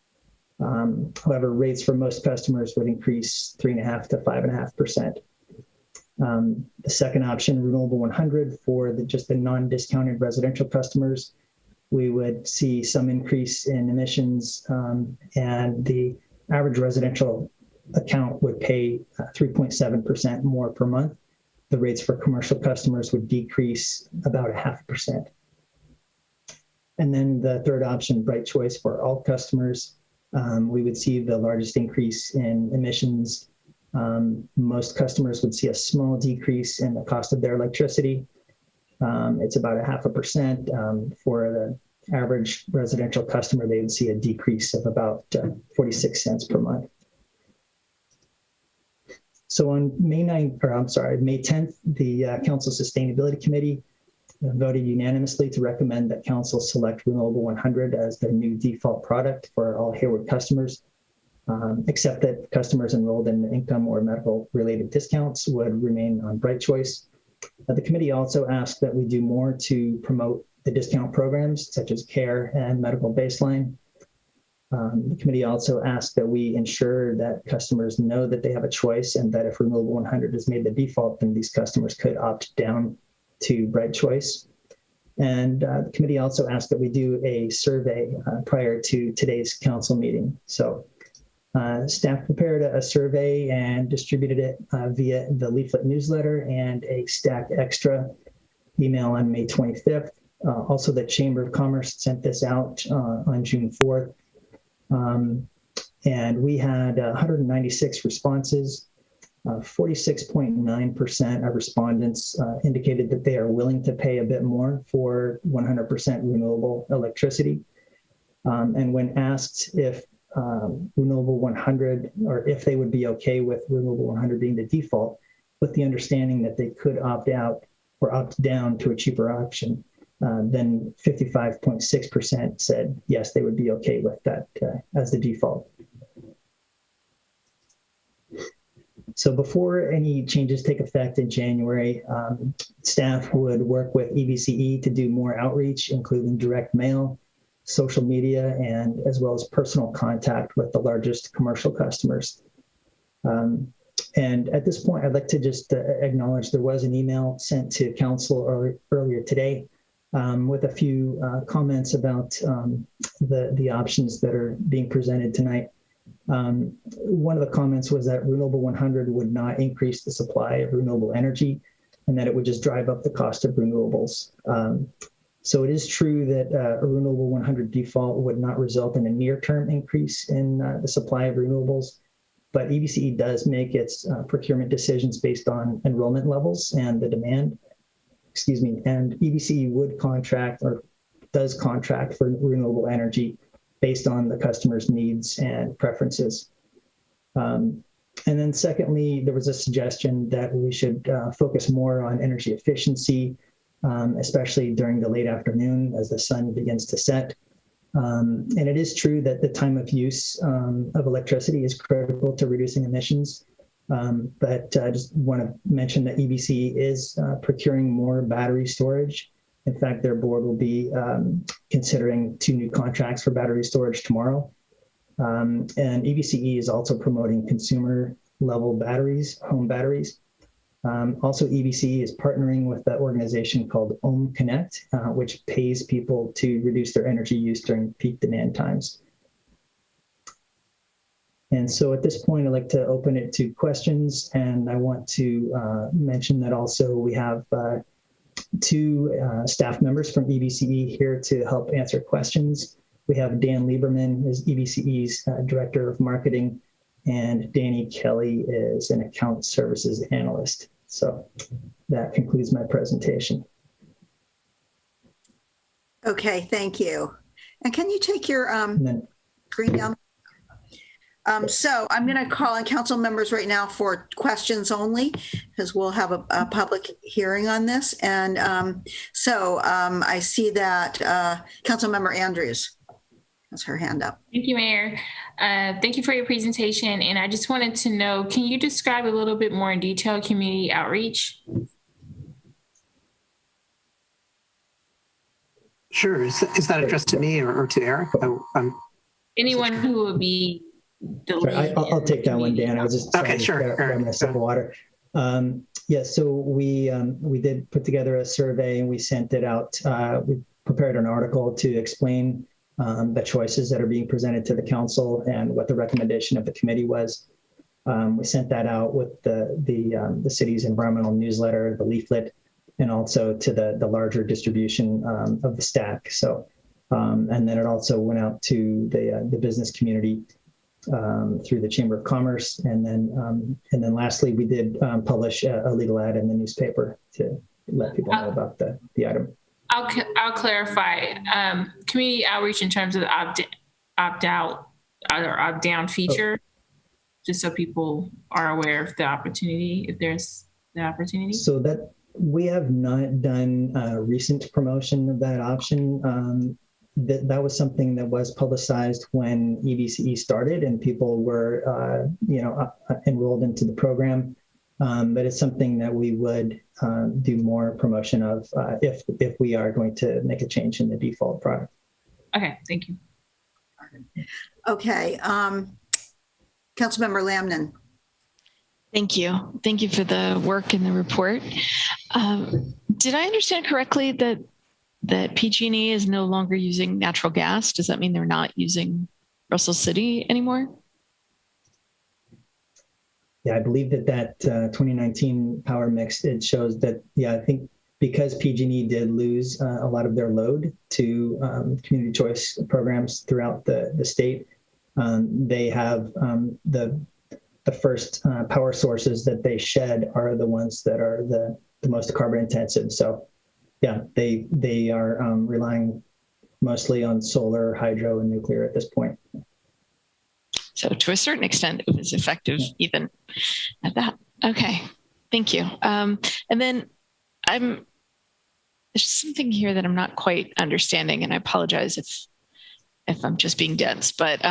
However, rates for most customers would increase 3.5% to 5.5%. The second option, Renewable 100, for just the non-discounted residential customers, we would see some increase in emissions, and the average residential account would pay 3.7% more per month. The rates for commercial customers would decrease about 0.5%. And then the third option, Bright Choice for all customers, we would see the largest increase in emissions. Most customers would see a small decrease in the cost of their electricity. It's about 0.5%. For the average residential customer, they would see a decrease of about 46 cents per month. So on May 10th, the Council Sustainability Committee voted unanimously to recommend that Council select Renewable 100 as the new default product for all Hayward customers, except that customers enrolled in income or medical related discounts would remain on Bright Choice. The committee also asked that we do more to promote the discount programs such as care and medical baseline. The committee also asked that we ensure that customers know that they have a choice, and that if Renewable 100 is made the default, then these customers could opt down to Bright Choice. And the committee also asked that we do a survey prior to today's council meeting. So staff prepared a survey and distributed it via the leaflet newsletter and a Stack Extra email on May 25th. Also, the Chamber of Commerce sent this out on June 4th. And we had 196 responses. 46.9% of respondents indicated that they are willing to pay a bit more for 100% renewable electricity. And when asked if Renewable 100, or if they would be okay with Renewable 100 being the default, with the understanding that they could opt out or opt down to a cheaper option, then 55.6% said yes, they would be okay with that as the default. So before any changes take effect in January, staff would work with EVCE to do more outreach, including direct mail, social media, and as well as personal contact with the largest commercial customers. And at this point, I'd like to just acknowledge there was an email sent to council earlier today with a few comments about the options that are being presented tonight. One of the comments was that Renewable 100 would not increase the supply of renewable energy, and that it would just drive up the cost of renewables. So it is true that a Renewable 100 default would not result in a near-term increase in the supply of renewables, but EVCE does make its procurement decisions based on enrollment levels and the demand. And EVCE would contract, or does contract, for renewable energy based on the customer's needs and preferences. And then secondly, there was a suggestion that we should focus more on energy efficiency, especially during the late afternoon as the sun begins to set. And it is true that the time of use of electricity is critical to reducing emissions. But I just want to mention that EVCE is procuring more battery storage. In fact, their board will be considering 2 new contracts for battery storage tomorrow. And EVCE is also promoting consumer level batteries, home batteries. Also, EBCE is partnering with an organization called Ohm Connect, which pays people to reduce their energy use during peak demand times. And so at this point, I'd like to open it to questions. And I want to mention that also we have two staff members from EBCE here to help answer questions. We have Dan Lieberman, who's EBCE's Director of Marketing, and Danny Kelly is an Account Services Analyst. So that concludes my presentation. Okay, thank you. And can you take your screen down? So I'm going to call on council members right now for questions only, because we'll have a public hearing on this. And I see that Council Member Andrews has her hand up. Thank you, Mayor. Thank you for your presentation. And I just wanted to know, can you describe a little bit more in detail community outreach? Sure. Is that addressed to me or to Eric? Anyone who would be the Sorry, I'll take that one, Dan. I was just okay. Sure. I'm gonna sip of water. Yeah. So we did put together a survey and we sent it out. We prepared an article to explain the choices that are being presented to the council and what the recommendation of the committee was. We sent that out with the city's environmental newsletter, the leaflet, and also to the larger distribution of the stack. So, and then it also went out to the business community through the Chamber of Commerce, and then lastly, we did publish a legal ad in the newspaper to let people know about the item. I'll clarify. Community outreach in terms of the opt out or opt down feature, just so people are aware of the opportunity, if there's the opportunity. So that we have not done recent promotion of that option. That was something that was publicized when EBCE started and people were, enrolled into the program. But it's something that we would do more promotion of if we are going to make a change in the default product. Okay, thank you. Okay, Councilmember Lamnon. Thank you. Thank you for the work in the report. Did I understand correctly that PG&E is no longer using natural gas? Does that mean they're not using Russell City anymore? Yeah, I believe that 2019 power mix, it shows that, I think because PG&E did lose a lot of their load to community choice programs throughout the state, they have the first power sources that they shed are the ones that are the most carbon intensive. So yeah, they are relying mostly on solar, hydro, and nuclear at this point. So to a certain extent, it was effective even at that. Okay, thank you. And then there's something here that I'm not quite understanding, and I apologize if I'm just being dense, but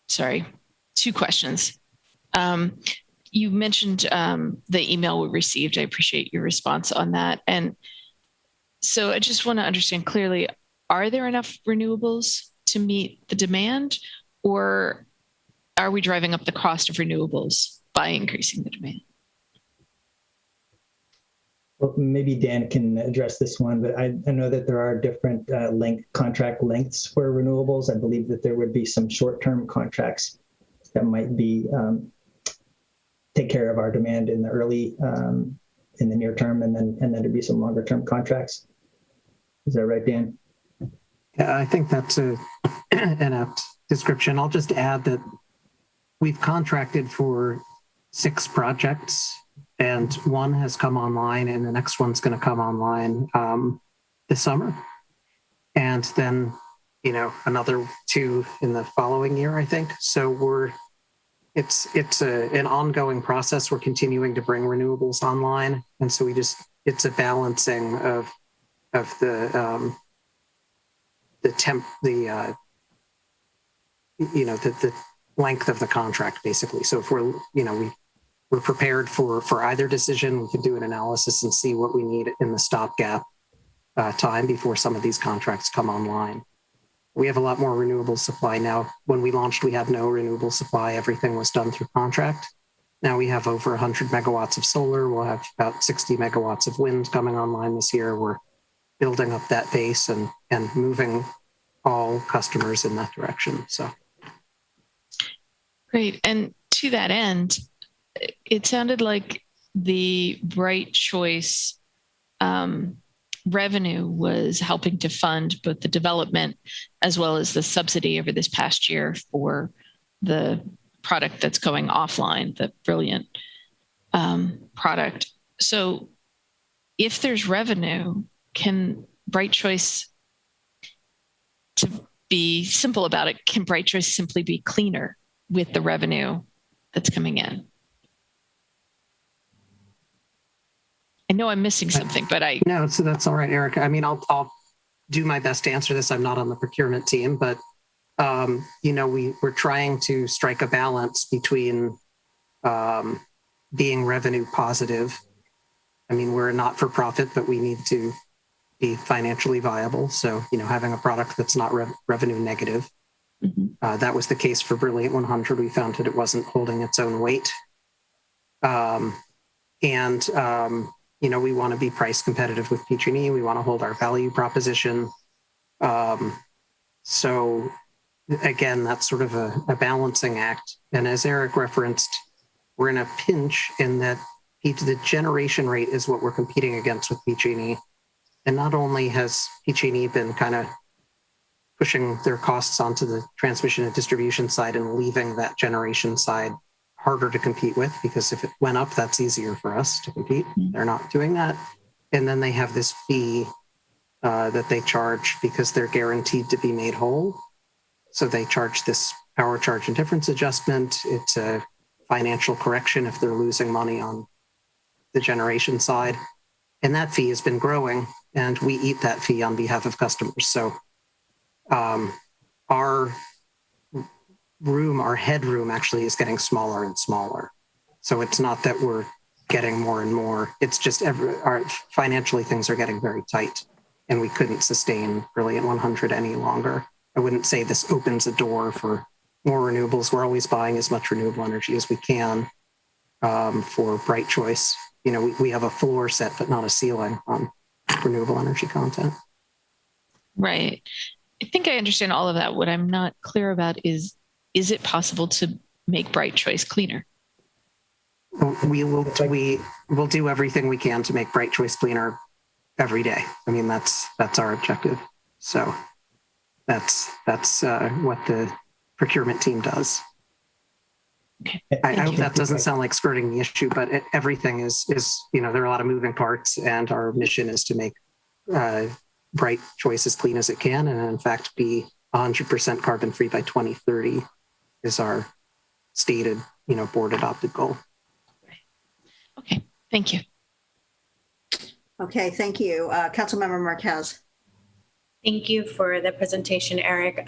sorry, two questions. You mentioned the email we received. I appreciate your response on that. And so I just want to understand clearly, are there enough renewables to meet the demand, or are we driving up the cost of renewables by increasing the demand? Well, maybe Dan can address this one, but I know that there are different contract lengths for renewables. I believe that there would be some short-term contracts that might be take care of our demand in the early, in the near term, and then there'd be some longer-term contracts. Is that right, Dan? Yeah, I think that's an apt description. I'll just add that we've contracted for 6 projects, and 1 has come online, and the next one's going to come online this summer, and then another 2 in the following year, I think. So it's an ongoing process. We're continuing to bring renewables online, and so it's a balancing of the length of the contract, basically. So if we're prepared for either decision, we can do an analysis and see what we need in the stopgap time before some of these contracts come online. We have a lot more renewable supply now. When we launched, we had no renewable supply. Everything was done through contract. Now we have over 100 megawatts of solar. We'll have about 60 megawatts of wind coming online this year. We're building up that base and moving all customers in that direction. So Great. And to that end, it sounded like the Bright Choice revenue was helping to fund both the development as well as the subsidy over this past year for the product that's going offline, the Brilliant product. So if there's revenue, can Bright Choice, to be simple about it, can Bright Choice simply be cleaner with the revenue that's coming in? I know I'm missing something, but No, so that's all right, Erica. I mean, I'll do my best to answer this. I'm not on the procurement team, but we're trying to strike a balance between being revenue positive. I mean, we're a not-for-profit, but we need to be financially viable. So, having a product that's not revenue negative. Mm-hmm. That was the case for Brilliant 100. We found that it wasn't holding its own weight. We want to be price competitive with PG&E. We want to hold our value proposition. So again, that's sort of a balancing act. And as Eric referenced, we're in a pinch in that the generation rate is what we're competing against with PG&E. And not only has PG&E been kind of pushing their costs onto the transmission and distribution side and leaving that generation side harder to compete with, because if it went up, that's easier for us to compete. They're not doing that. And then they have this fee that they charge because they're guaranteed to be made whole. So they charge this power charge and difference adjustment. It's a financial correction if they're losing money on the generation side. And that fee has been growing, and we eat that fee on behalf of customers. So our headroom actually is getting smaller and smaller. So it's not that we're getting more and more. It's just financially things are getting very tight, and we couldn't sustain Brilliant 100 any longer. I wouldn't say this opens a door for more renewables. We're always buying as much renewable energy as we can for Bright Choice. We have a floor set, but not a ceiling on renewable energy content. right. I think I understand all of that. What I'm not clear about is it possible to make Bright Choice cleaner? We will do everything we can to make Bright Choice cleaner every day. I mean, that's our objective. So that's what the procurement team does. Okay. I hope that doesn't sound like skirting the issue, but everything is there are a lot of moving parts, and our mission is to make Bright Choice as clean as it can, and in fact be 100% carbon free by 2030 is our stated, board adopted goal. Okay, thank you. Okay, thank you. Councilmember Marquez. Thank you for the presentation, Eric.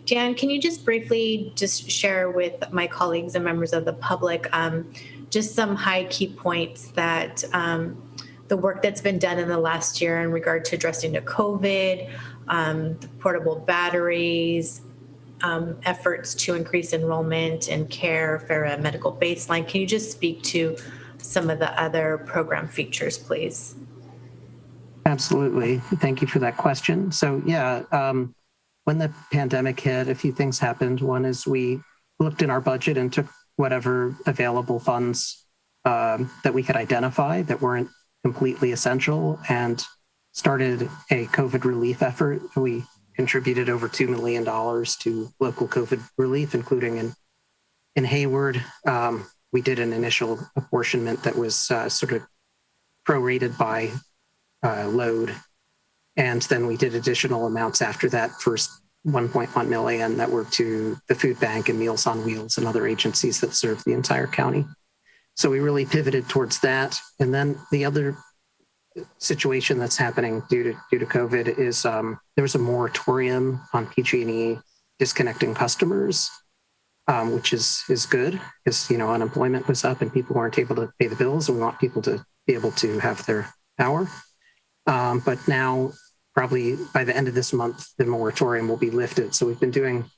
Dan, can you just briefly share with my colleagues and members of the public just some high key points that the work that's been done in the last year in regard to addressing the COVID, the portable batteries, efforts to increase enrollment and care for a medical baseline. Can you just speak to some of the other program features, please? Absolutely. Thank you for that question. So when the pandemic hit, a few things happened. One is we looked in our budget and took whatever available funds that we could identify that weren't completely essential and started a COVID relief effort. We contributed over $2 million to local COVID relief, including in Hayward. We did an initial apportionment that was sort of prorated by load. And then we did additional amounts after that, first 1.1 million that were to the food bank and Meals on Wheels and other agencies that serve the entire county. So we really pivoted towards that. And then the other situation that's happening due to COVID is there was a moratorium on PG&E disconnecting customers, which is good because unemployment was up and people weren't able to pay the bills, and we want people to be able to have their power. But now probably by the end of this month, the moratorium will be lifted. So we've been doing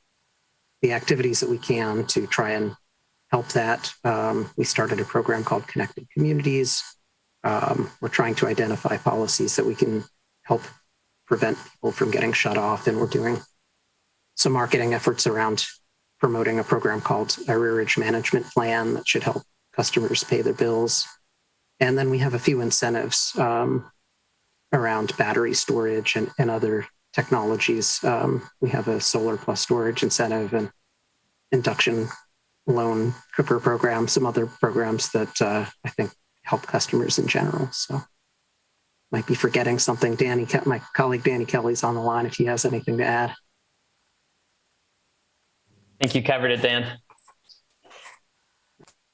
the activities that we can to try and help that. We started a program called Connected Communities. We're trying to identify policies that we can help prevent people from getting shut off. And we're doing some marketing efforts around promoting a program called Arrearage Management Plan that should help customers pay their bills. And then we have a few incentives around battery storage and other technologies. We have a solar plus storage incentive and induction loan cooker program, some other programs that I think help customers in general. So might be forgetting something. My colleague Danny Kelly's on the line if he has anything to add. I think you covered it, Dan.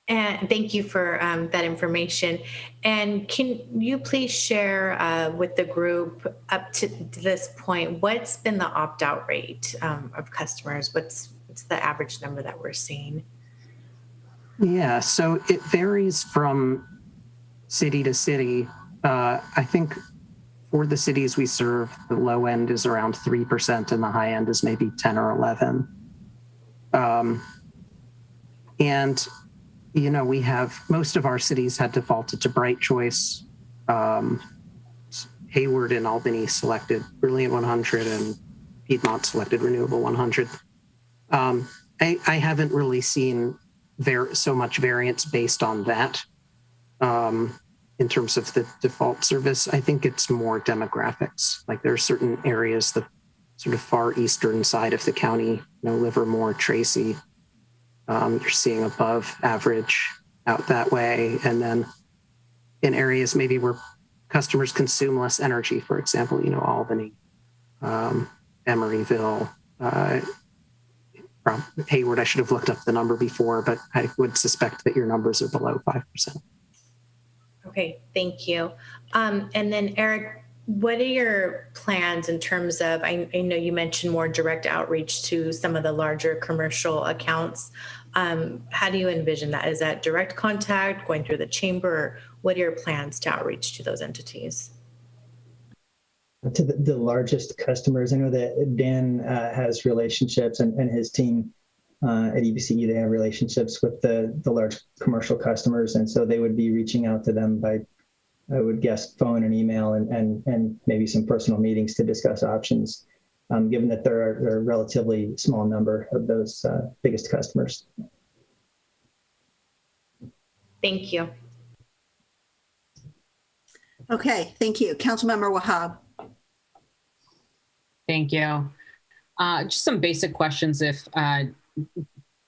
And thank you for that information. And can you please share with the group up to this point, what's been the opt-out rate of customers? What's the average number that we're seeing? Yeah, so it varies from city to city. I think for the cities we serve, the low end is around 3% and the high end is maybe 10 or 11. And you know, we have most of our cities had defaulted to Bright Choice. Hayward and Albany selected Brilliant 100 and Piedmont selected Renewable 100. I haven't really seen so much variance based on that in terms of the default service. I think it's more demographics. Like there are certain areas, the sort of far eastern side of the county, you know, Livermore, Tracy, you're seeing above average out that way. And then in areas maybe where customers consume less energy, for example, you know, Albany, Emeryville, Hayward, I should have looked up the number before, but I would suspect that your numbers are below 5%. Okay, thank you. And then Eric, what are your plans in terms of, I know you mentioned more direct outreach to some of the larger commercial accounts. How do you envision that? Is that direct contact, going through the chamber? Or what are your plans to outreach to those entities? To the largest customers, I know that Dan has relationships and his team at EBCE, they have relationships with the large commercial customers. And so they would be reaching out to them by, I would guess, phone and email and maybe some personal meetings to discuss options, given that there are a relatively small number of those biggest customers. Thank you. Okay, thank you. Councilmember Wahab. Thank you. Just some basic questions if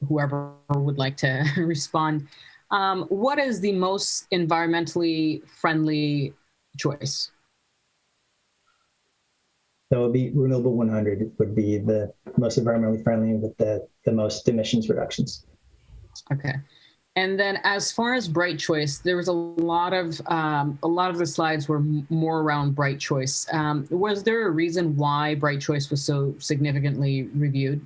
whoever would like to respond. What is the most environmentally friendly choice? That would be Renewable 100. It would be the most environmentally friendly with the most emissions reductions. Okay. And then as far as Bright Choice, there was a lot of the slides were more around Bright Choice. Was there a reason why Bright Choice was so significantly reviewed?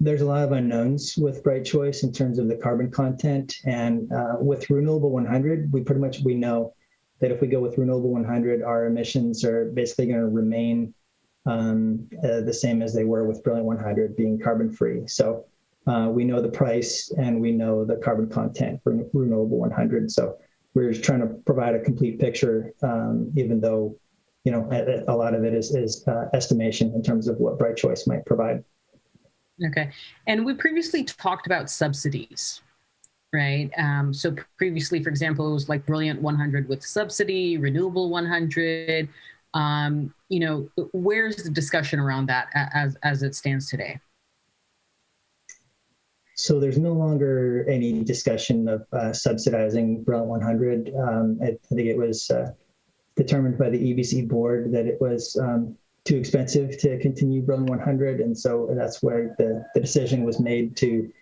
There's a lot of unknowns with Bright Choice in terms of the carbon content. And with Renewable 100, we know that if we go with Renewable 100, our emissions are basically going to remain the same as they were with Brilliant 100 being carbon free. So we know the price and we know the carbon content for Renewable 100. So we're just trying to provide a complete picture, even though, you know, a lot of it is estimation in terms of what Bright Choice might provide. Okay. And we previously talked about subsidies, right? So previously, for example, it was like Brilliant 100 with subsidy, Renewable 100. You know, where's the discussion around that as it stands today? So there's no longer any discussion of subsidizing Brilliant 100. I think it was determined by the EBC board that it was too expensive to continue Brilliant 100. And so that's where the decision was made to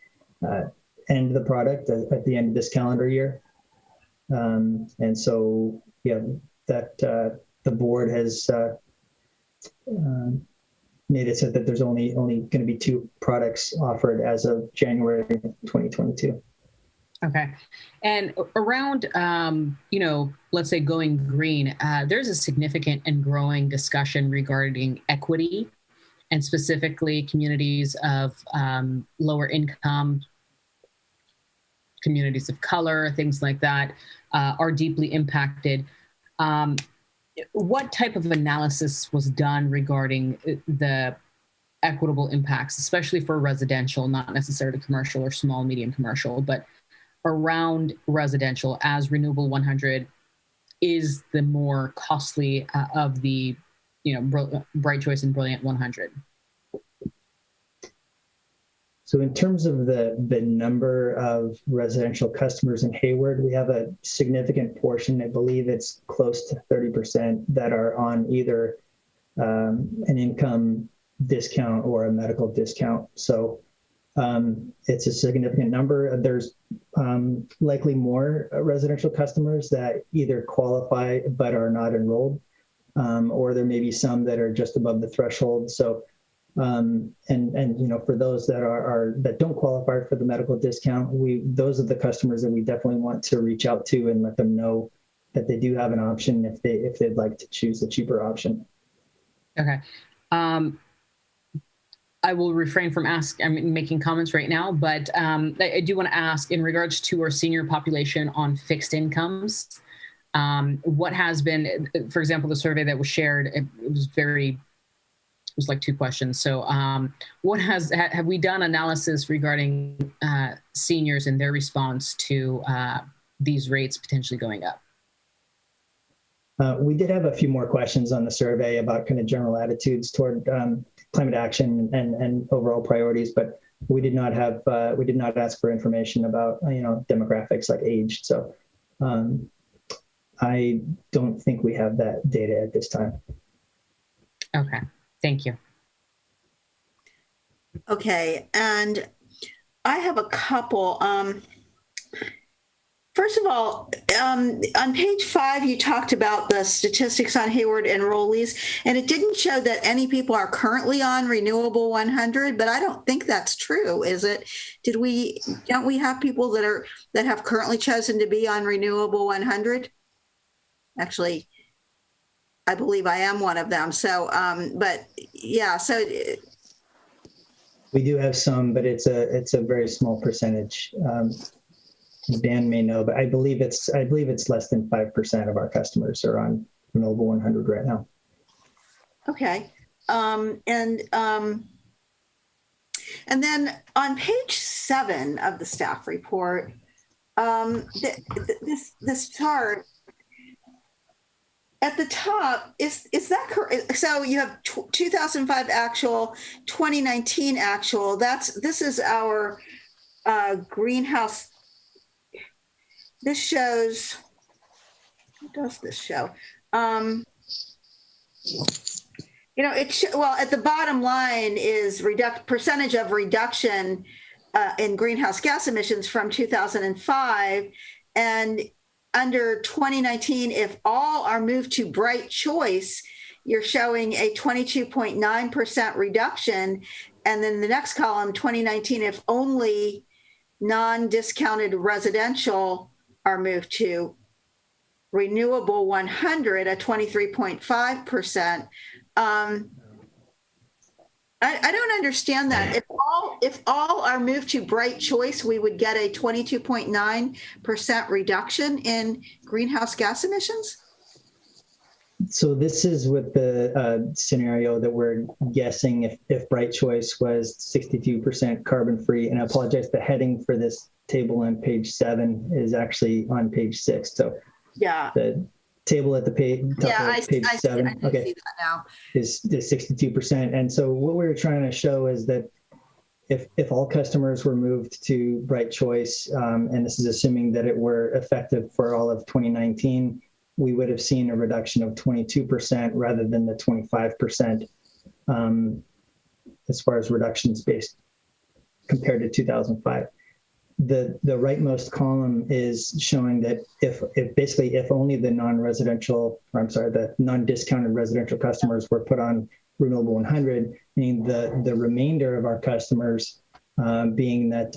end the product at the end of this calendar year. And so, yeah, that the board has made it so that there's only going to be 2 products offered as of January 2022. Okay. And around, let's say going green, there's a significant and growing discussion regarding equity and specifically communities of lower income, communities of color, things like that are deeply impacted. What type of analysis was done regarding the equitable impacts, especially for residential, not necessarily commercial or small, medium commercial, but around residential, as Renewable 100 is the more costly of the, Bright Choice and Brilliant 100? So in terms of the number of residential customers in Hayward, we have a significant portion, I believe it's close to 30%, that are on either an income discount or a medical discount. So it's a significant number. There's likely more residential customers that either qualify but are not enrolled, or there may be some that are just above the threshold. So, for those that don't qualify for the medical discount, those are the customers that we definitely want to reach out to and let them know that they do have an option if they'd like to choose the cheaper option. Okay. I will refrain from making comments right now, but I do want to ask in regards to our senior population on fixed incomes, what has been, for example, the survey that was shared, it was like 2 questions. So have we done analysis regarding seniors and their response to these rates potentially going up? We did have a few more questions on the survey about kind of general attitudes toward climate action and overall priorities, but we did not ask for information about demographics like age. So I don't think we have that data at this time. Okay, thank you. Okay, and I have a couple. First of all, on page 5, you talked about the statistics on Hayward enrollees, and it didn't show that any people are currently on Renewable 100, but I don't think that's true, is it? Don't we have people that have currently chosen to be on Renewable 100? Actually, I believe I am one of them. So, but yeah, so. We do have some, but it's a very small percentage. Dan may know, but I believe it's less than 5% of our customers are on Renewable 100 right now. Okay, and then on page 7 of the staff report, this chart at the top is that correct? So you have 2005 actual, 2019 actual. This is our greenhouse. This shows, what does this show? Well, at the bottom line is percentage of reduction in greenhouse gas emissions from 2005. And under 2019, if all are moved to Bright Choice, you're showing a 22.9% reduction. And then the next column, 2019, if only non-discounted residential are moved to Renewable 100 at 23.5%. I don't understand that. If all are moved to Bright Choice, we would get a 22.9% reduction in greenhouse gas emissions? So this is with the scenario that we're guessing if Bright Choice was 62% carbon free, and I apologize, the heading for this table on page 7 is actually on page 6. So yeah, the table at the page, page 7, okay, see that now. is 62%. And so what we were trying to show is that if all customers were moved to Bright Choice, and this is assuming that it were effective for all of 2019, we would have seen a reduction of 22% rather than the 25% as far as reductions based compared to 2005. The rightmost column is showing that if only the the non-discounted residential customers were put on Renewable 100, meaning the remainder of our customers being that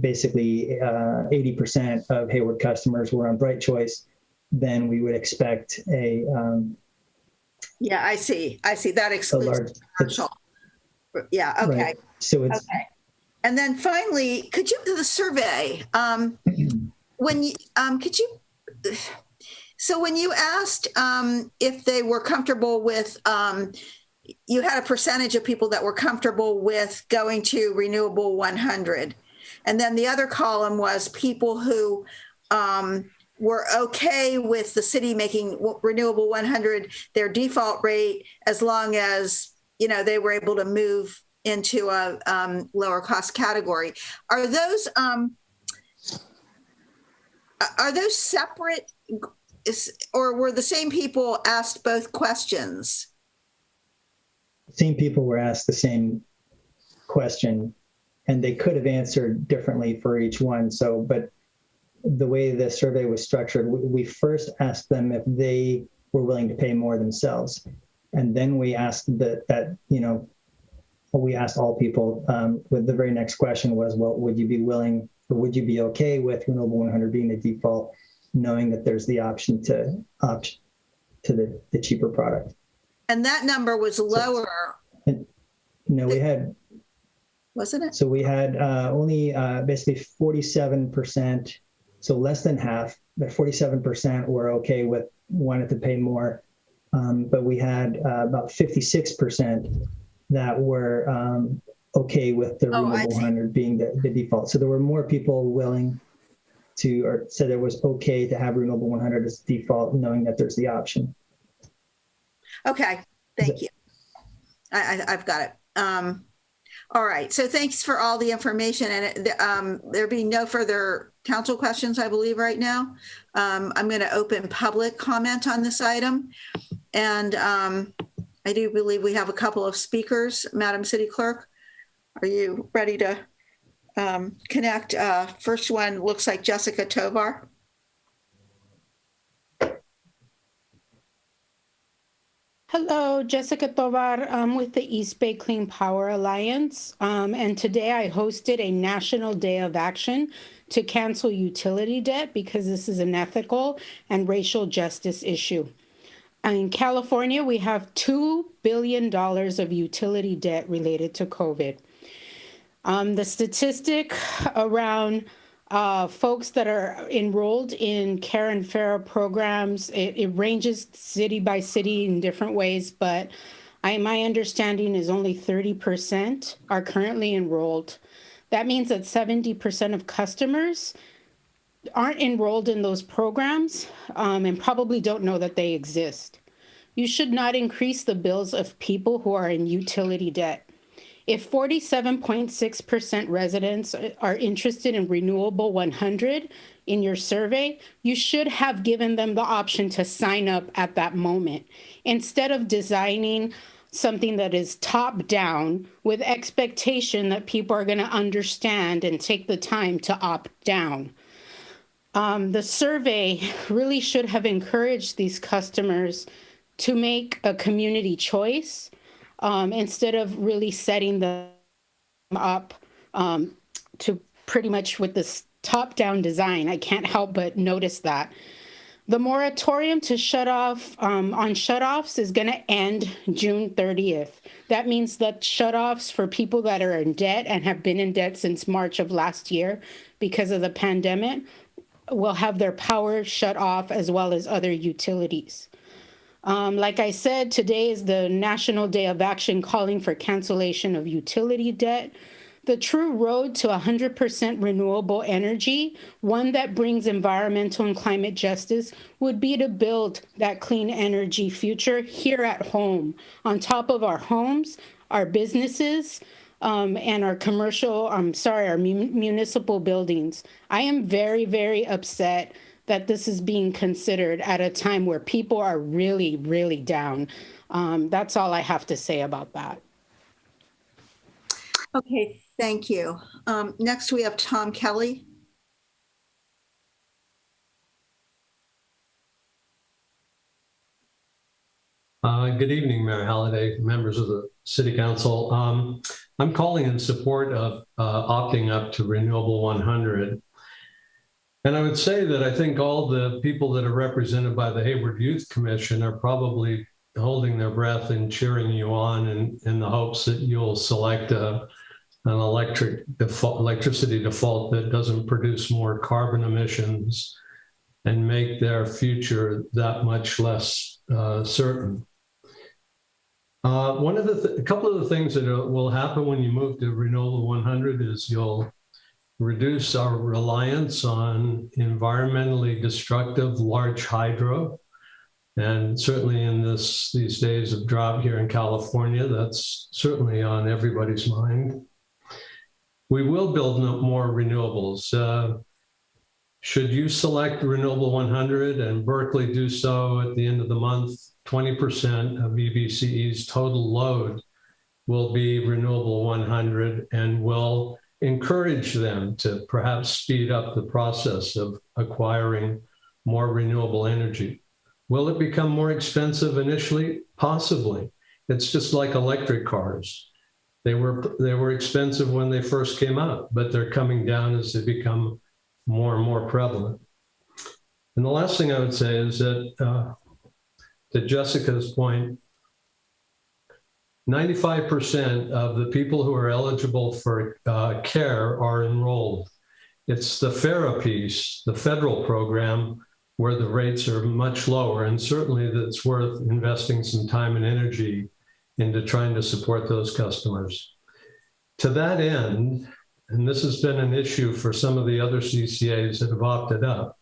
basically 80% of Hayward customers were on Bright Choice, then we would expect a Yeah, I see. That excludes large commercial. Yeah, okay. Right. So it's Okay. And then finally, could you do the survey? When you when you asked if they were comfortable with, you had a percentage of people that were comfortable with going to Renewable 100. And then the other column was people who were okay with the city making Renewable 100 their default rate as long as, they were able to move into a lower cost category. Are those separate, or were the same people asked both questions? same people were asked the same question, and they could have answered differently for each one. So, but the way the survey was structured, we first asked them if they were willing to pay more themselves. And then we asked we asked all people, with the very next question was, well, would you be willing, or would you be okay with Renewable 100 being the default, knowing that there's the option to opt to the cheaper product? And that number was lower. No, we had, wasn't it? So we had only basically 47%, so less than half, but 47% were okay with, wanted to pay more. But we had about 56% that were okay with the Renewable 100 being the default. So there were more people willing to, or said it was okay to have Renewable 100 as default, knowing that there's the option. Okay, thank you. I've got it. All right, so thanks for all the information, and there being no further council questions, I believe, right now. I'm going to open public comment on this item, and I do believe we have a couple of speakers. Madam City Clerk, are you ready to connect? First one looks like Jessica Tovar. Hello, Jessica Tovar. I'm with the East Bay Clean Power Alliance, and today I hosted a national day of action to cancel utility debt because this is an ethical and racial justice issue. In California, we have $2 billion of utility debt related to COVID. The statistic around folks that are enrolled in care and fair programs, it ranges city by city in different ways, but my understanding is only 30% are currently enrolled. That means that 70% of customers aren't enrolled in those programs and probably don't know that they exist. You should not increase the bills of people who are in utility debt. If 47.6% residents are interested in Renewable 100 in your survey, you should have given them the option to sign up at that moment, instead of designing something that is top down with expectation that people are going to understand and take the time to opt down. The survey really should have encouraged these customers to make a community choice instead of really setting them up to pretty much with this top-down design. I can't help but notice that. The moratorium to shut off on shutoffs is going to end June 30th. That means that shutoffs for people that are in debt and have been in debt since March of last year because of the pandemic will have their power shut off, as well as other utilities. Like I said, today is the National Day of Action calling for cancellation of utility debt. The true road to 100% renewable energy, one that brings environmental and climate justice, would be to build that clean energy future here at home, on top of our homes, our businesses, and our our municipal buildings. I am very, very upset that this is being considered at a time where people are really, really down. That's all I have to say about that. Okay, thank you. Next, we have Tom Kelly. Good evening, Mayor Halliday, members of the City Council. I'm calling in support of opting up to Renewable 100. And I would say that I think all the people that are represented by the Hayward Youth Commission are probably holding their breath and cheering you on in the hopes that you'll select an electricity default that doesn't produce more carbon emissions and make their future that much less certain. A couple of the things that will happen when you move to Renewable 100 is you'll reduce our reliance on environmentally destructive large hydro. And certainly in these days of drought here in California, that's certainly on everybody's mind. We will build more renewables. Should you select Renewable 100 and Berkeley do so at the end of the month, 20% of EVCE's total load will be Renewable 100 and will encourage them to perhaps speed up the process of acquiring more renewable energy. Will it become more expensive initially? Possibly. It's just like electric cars. They were expensive when they first came out, but they're coming down as they become more and more prevalent. And the last thing I would say is that to Jessica's point, 95% of the people who are eligible for care are enrolled. It's the FARA piece, the federal program, where the rates are much lower, and certainly that's worth investing some time and energy into trying to support those customers. To that end, and this has been an issue for some of the other CCAs that have opted up,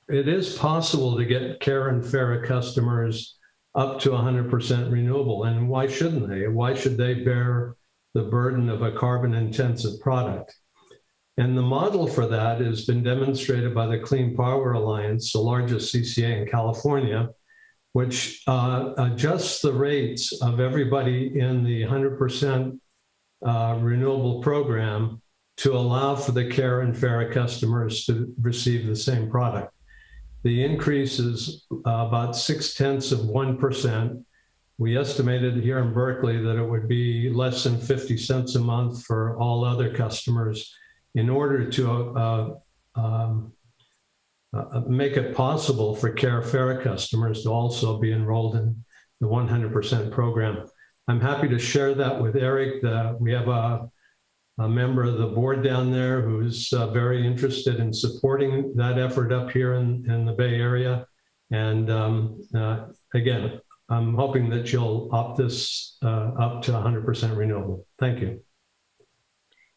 it is possible to get care and FARA customers up to 100% renewable. And why shouldn't they? Why should they bear the burden of a carbon-intensive product? And the model for that has been demonstrated by the Clean Power Alliance, the largest CCA in California, which adjusts the rates of everybody in the 100% renewable program to allow for the care and FARA customers to receive the same product. The increase is about 0.6%. We estimated here in Berkeley that it would be less than 50 cents a month for all other customers in order to make it possible for care FARA customers to also be enrolled in the 100% program. I'm happy to share that with Eric. We have a member of the board down there who's very interested in supporting that effort up here in the Bay Area. And again, I'm hoping that you'll opt this up to 100% renewable. Thank you.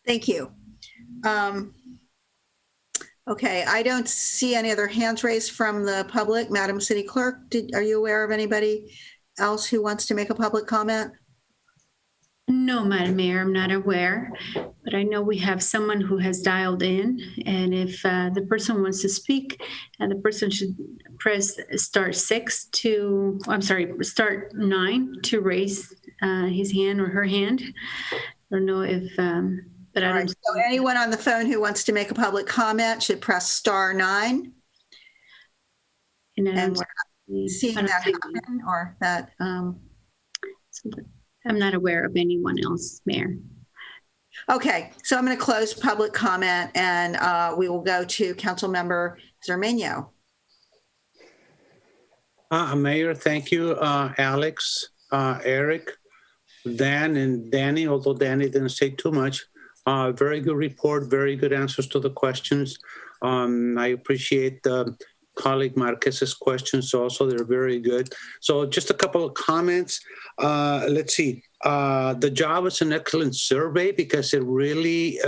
Thank you. Okay, I don't see any other hands raised from the public. Madam City Clerk, are you aware of anybody else who wants to make a public comment? No, Madam Mayor, I'm not aware, but I know we have someone who has dialed in, and if the person wants to speak, the person should press star 9 to raise his hand or her hand. I don't know if, but I don't. Right, so anyone on the phone who wants to make a public comment should press star 9. And seeing that happen or that. I'm not aware of anyone else, Mayor. Okay, so I'm going to close public comment and we will go to Councilmember Zermeño. Mayor, thank you, Alex, Eric, Dan, and Danny, although Danny didn't say too much. Very good report, very good answers to the questions. I appreciate colleague Marquez's questions also. They're very good. So just a couple of comments. Let's see. The job was an excellent survey because it really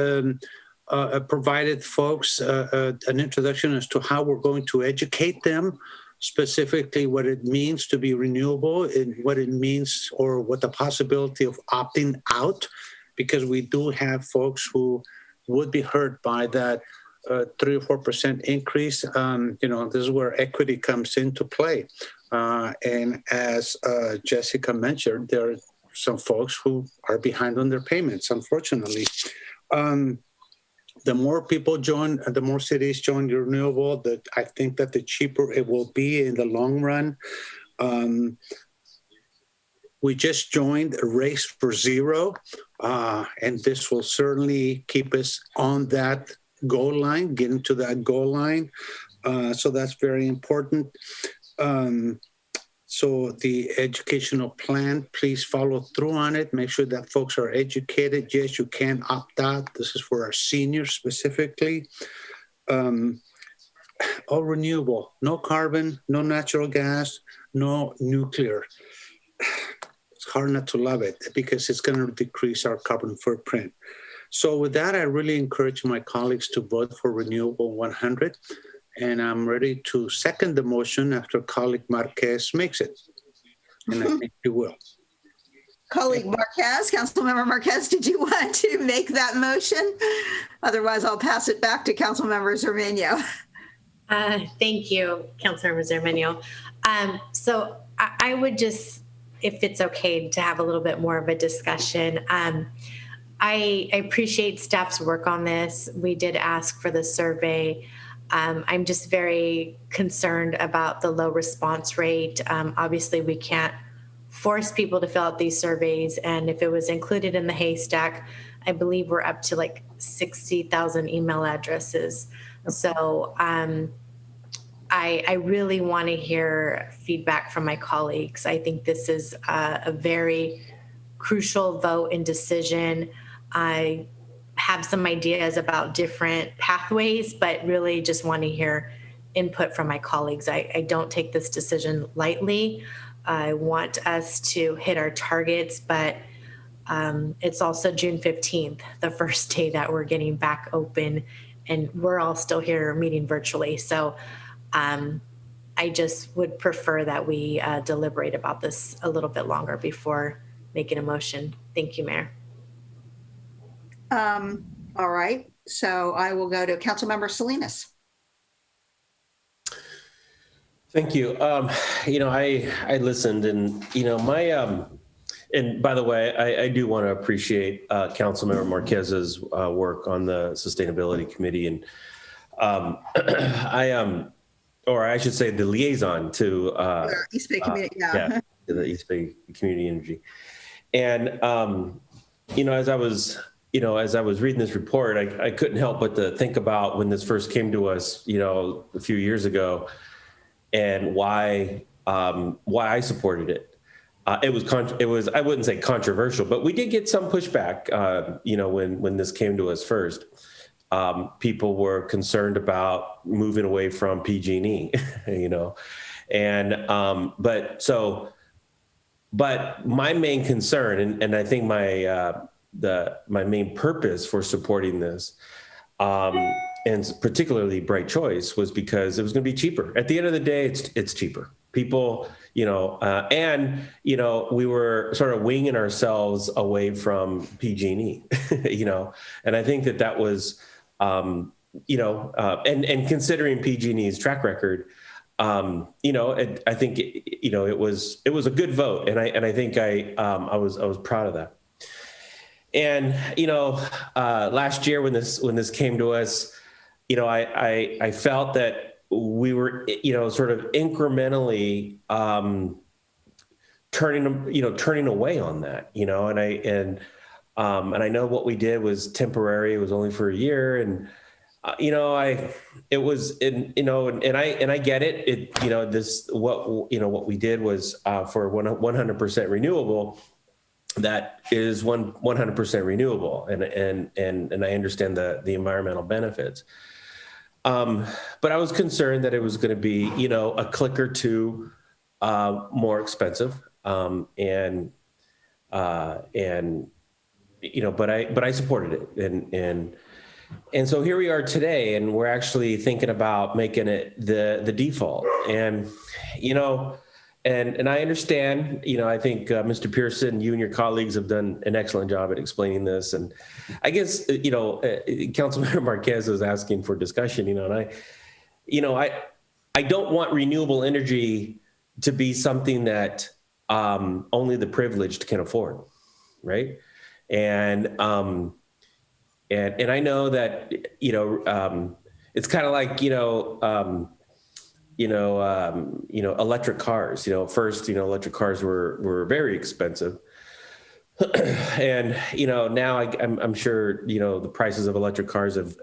provided folks an introduction as to how we're going to educate them, specifically what it means to be renewable and what it means or what the possibility of opting out, because we do have folks who would be hurt by that 3 or 4% increase. This is where equity comes into play. And as Jessica mentioned, there are some folks who are behind on their payments, unfortunately. The more people join, the more cities join renewable, I think that the cheaper it will be in the long run. We just joined a Race for Zero, and this will certainly keep us on that goal line, getting to that goal line. So that's very important. So the educational plan, please follow through on it. Make sure that folks are educated. Yes, you can opt out. This is for our seniors specifically. All renewable, no carbon, no natural gas, no nuclear. It's hard not to love it because it's going to decrease our carbon footprint. So with that, I really encourage my colleagues to vote for Renewable 100. And I'm ready to second the motion after colleague Marquez makes it. And I think you will. Colleague Marquez, Councilmember Marquez, did you want to make that motion? Otherwise, I'll pass it back to Councilmember Zermeño. Thank you, Councilmember Zermeño. So I would just, if it's okay to have a little bit more of a discussion. I appreciate staff's work on this. We did ask for the survey. I'm just very concerned about the low response rate. Obviously, we can't force people to fill out these surveys. And if it was included in the haystack, I believe we're up to like 60,000 email addresses. So I really want to hear feedback from my colleagues. I think this is a very crucial vote and decision. I have some ideas about different pathways, but really just want to hear input from my colleagues. I don't take this decision lightly. I want us to hit our targets, but it's also June 15th, the first day that we're getting back open, and we're all still here meeting virtually. So I just would prefer that we deliberate about this a little bit longer before making a motion. Thank you, Mayor. All right, so I will go to Councilmember Salinas. Thank you. I listened, and and by the way, I do want to appreciate Councilmember Marquez's work on the Sustainability Committee, and or I should say, the liaison to East Bay Community, to the East Bay Community Energy, and as I was reading this report, I couldn't help but to think about when this first came to us, a few years ago, and why I supported it. It was I wouldn't say controversial, but we did get some pushback. When this came to us first, people were concerned about moving away from PG&E, but my main concern, and I think my main purpose for supporting this, and particularly Bright Choice, was because it was going to be cheaper. At the end of the day, it's cheaper. People, we were sort of winging ourselves away from PG&E, and I think that was, and considering PG&E's track record, I think it was a good vote, and I think I was proud of that. And last year when this came to us, I felt that we were sort of incrementally turning away on that, and I know what we did was temporary. It was only for a year, and I get it. What we did was for 100% renewable. That is 100% renewable, and I understand the environmental benefits. But I was concerned that it was going to be, a click or two more expensive, but I supported it, and so here we are today, and we're actually thinking about making it the default, and And I understand, I think Mr. Pearson, you and your colleagues have done an excellent job at explaining this. And I guess, Councilmember Marquez is asking for discussion, and I don't want renewable energy to be something that only the privileged can afford, right? And I know that, it's kind of like, electric cars. First, electric cars were very expensive. And, now I'm sure, the prices of electric cars have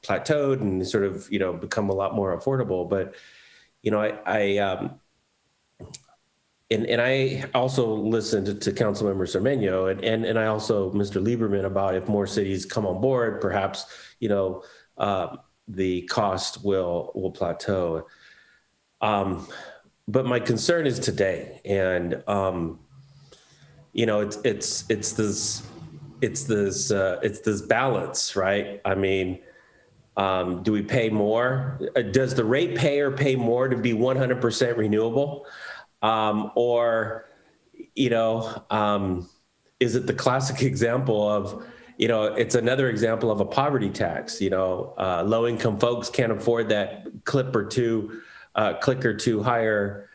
plateaued and sort of, become a lot more affordable. But, and I also listened to Councilmember Cermeño and I also Mr. Lieberman about if more cities come on board, perhaps, the cost will plateau. But my concern is today, and it's this balance, right? I mean, do we pay more? Does the ratepayer pay more to be 100% renewable? Or, is it the classic example of, it's another example of a poverty tax? Low-income folks can't afford that click or two higher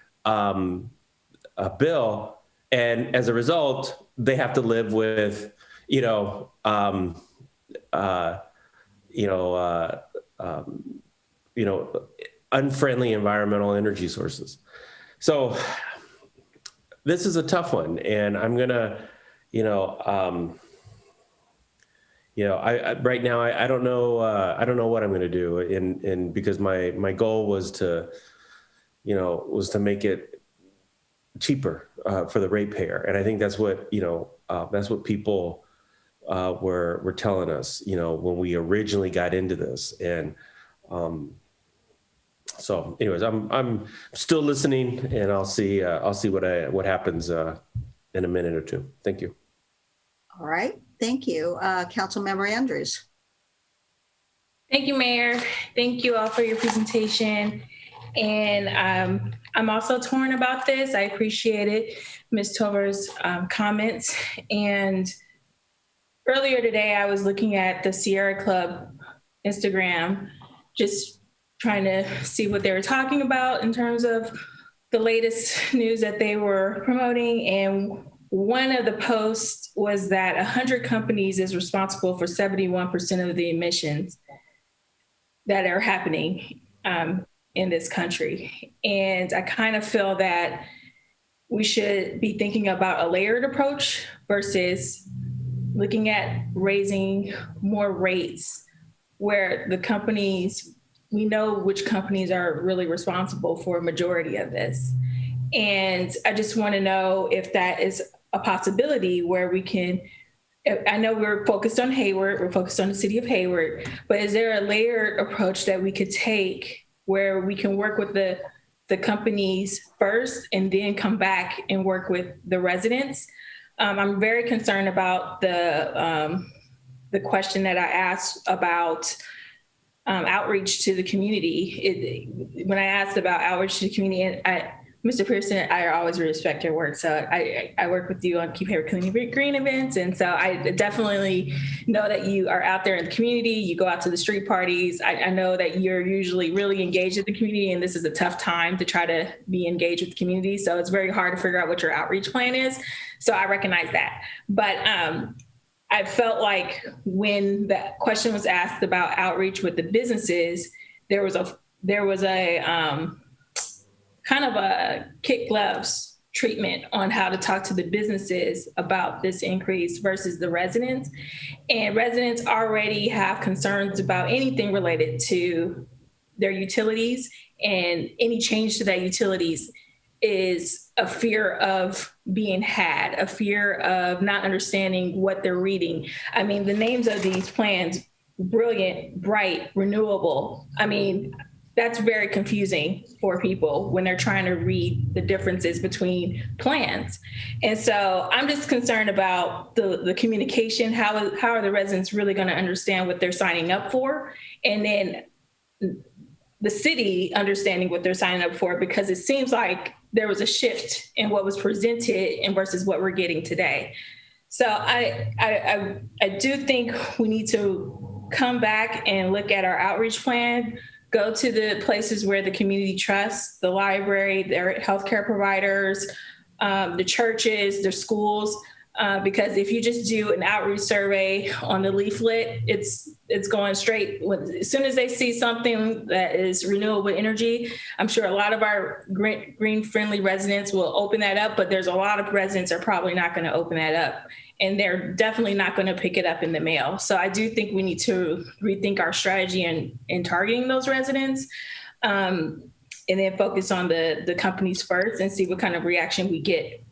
bill, and as a result, they have to live with, unfriendly environmental energy sources. So this is a tough one, and I'm gonna, right now I don't know what I'm gonna do, and because my goal was to make it cheaper for the ratepayer, and I think that's what people were telling us, when we originally got into this, and so anyways, I'm still listening, and I'll see what happens in a minute or two. Thank you. All right. Thank you. Councilmember Andrews. Thank you, Mayor. Thank you all for your presentation. And I'm also torn about this. I appreciated Ms. Tover's comments. And earlier today, I was looking at the Sierra Club Instagram, just trying to see what they were talking about in terms of the latest news that they were promoting. And one of the posts was that 100 companies is responsible for 71% of the emissions that are happening in this country. And I kind of feel that we should be thinking about a layered approach versus looking at raising more rates where the companies, we know which companies are really responsible for a majority of this. And I just want to know if that is a possibility where we can, I know we're focused on Hayward, we're focused on the city of Hayward, but is there a layered approach that we could take where we can work with the companies first and then come back and work with the residents? I'm very concerned about the question that I asked about outreach to the community. When I asked about outreach to the community, Mr. Pearson, I always respect your work. So I work with you on Keep Hayward Clean and Green events. And so I definitely know that you are out there in the community. You go out to the street parties. I know that you're usually really engaged with the community, and this is a tough time to try to be engaged with the community. So it's very hard to figure out what your outreach plan is. So I recognize that. But I felt like when that question was asked about outreach with the businesses, there was a kind of a kid gloves treatment on how to talk to the businesses about this increase versus the residents. And residents already have concerns about anything related to their utilities, and any change to that utilities is a fear of being had, a fear of not understanding what they're reading. I mean, the names of these plans, brilliant, bright, renewable. I mean, that's very confusing for people when they're trying to read the differences between plans. And so I'm just concerned about the communication. How are the residents really going to understand what they're signing up for? And then the city understanding what they're signing up for, because it seems like there was a shift in what was presented and versus what we're getting today. So I do think we need to come back and look at our outreach plan, go to the places where the community trusts, the library, their healthcare providers, the churches, their schools, Because if you just do an outreach survey on the leaflet, it's going straight. As soon as they see something that is renewable energy, I'm sure a lot of our green-friendly residents will open that up, but there's a lot of residents are probably not going to open that up. And they're definitely not going to pick it up in the mail. So I do think we need to rethink our strategy in targeting those residents, and then focus on the companies first and see what kind of reaction we get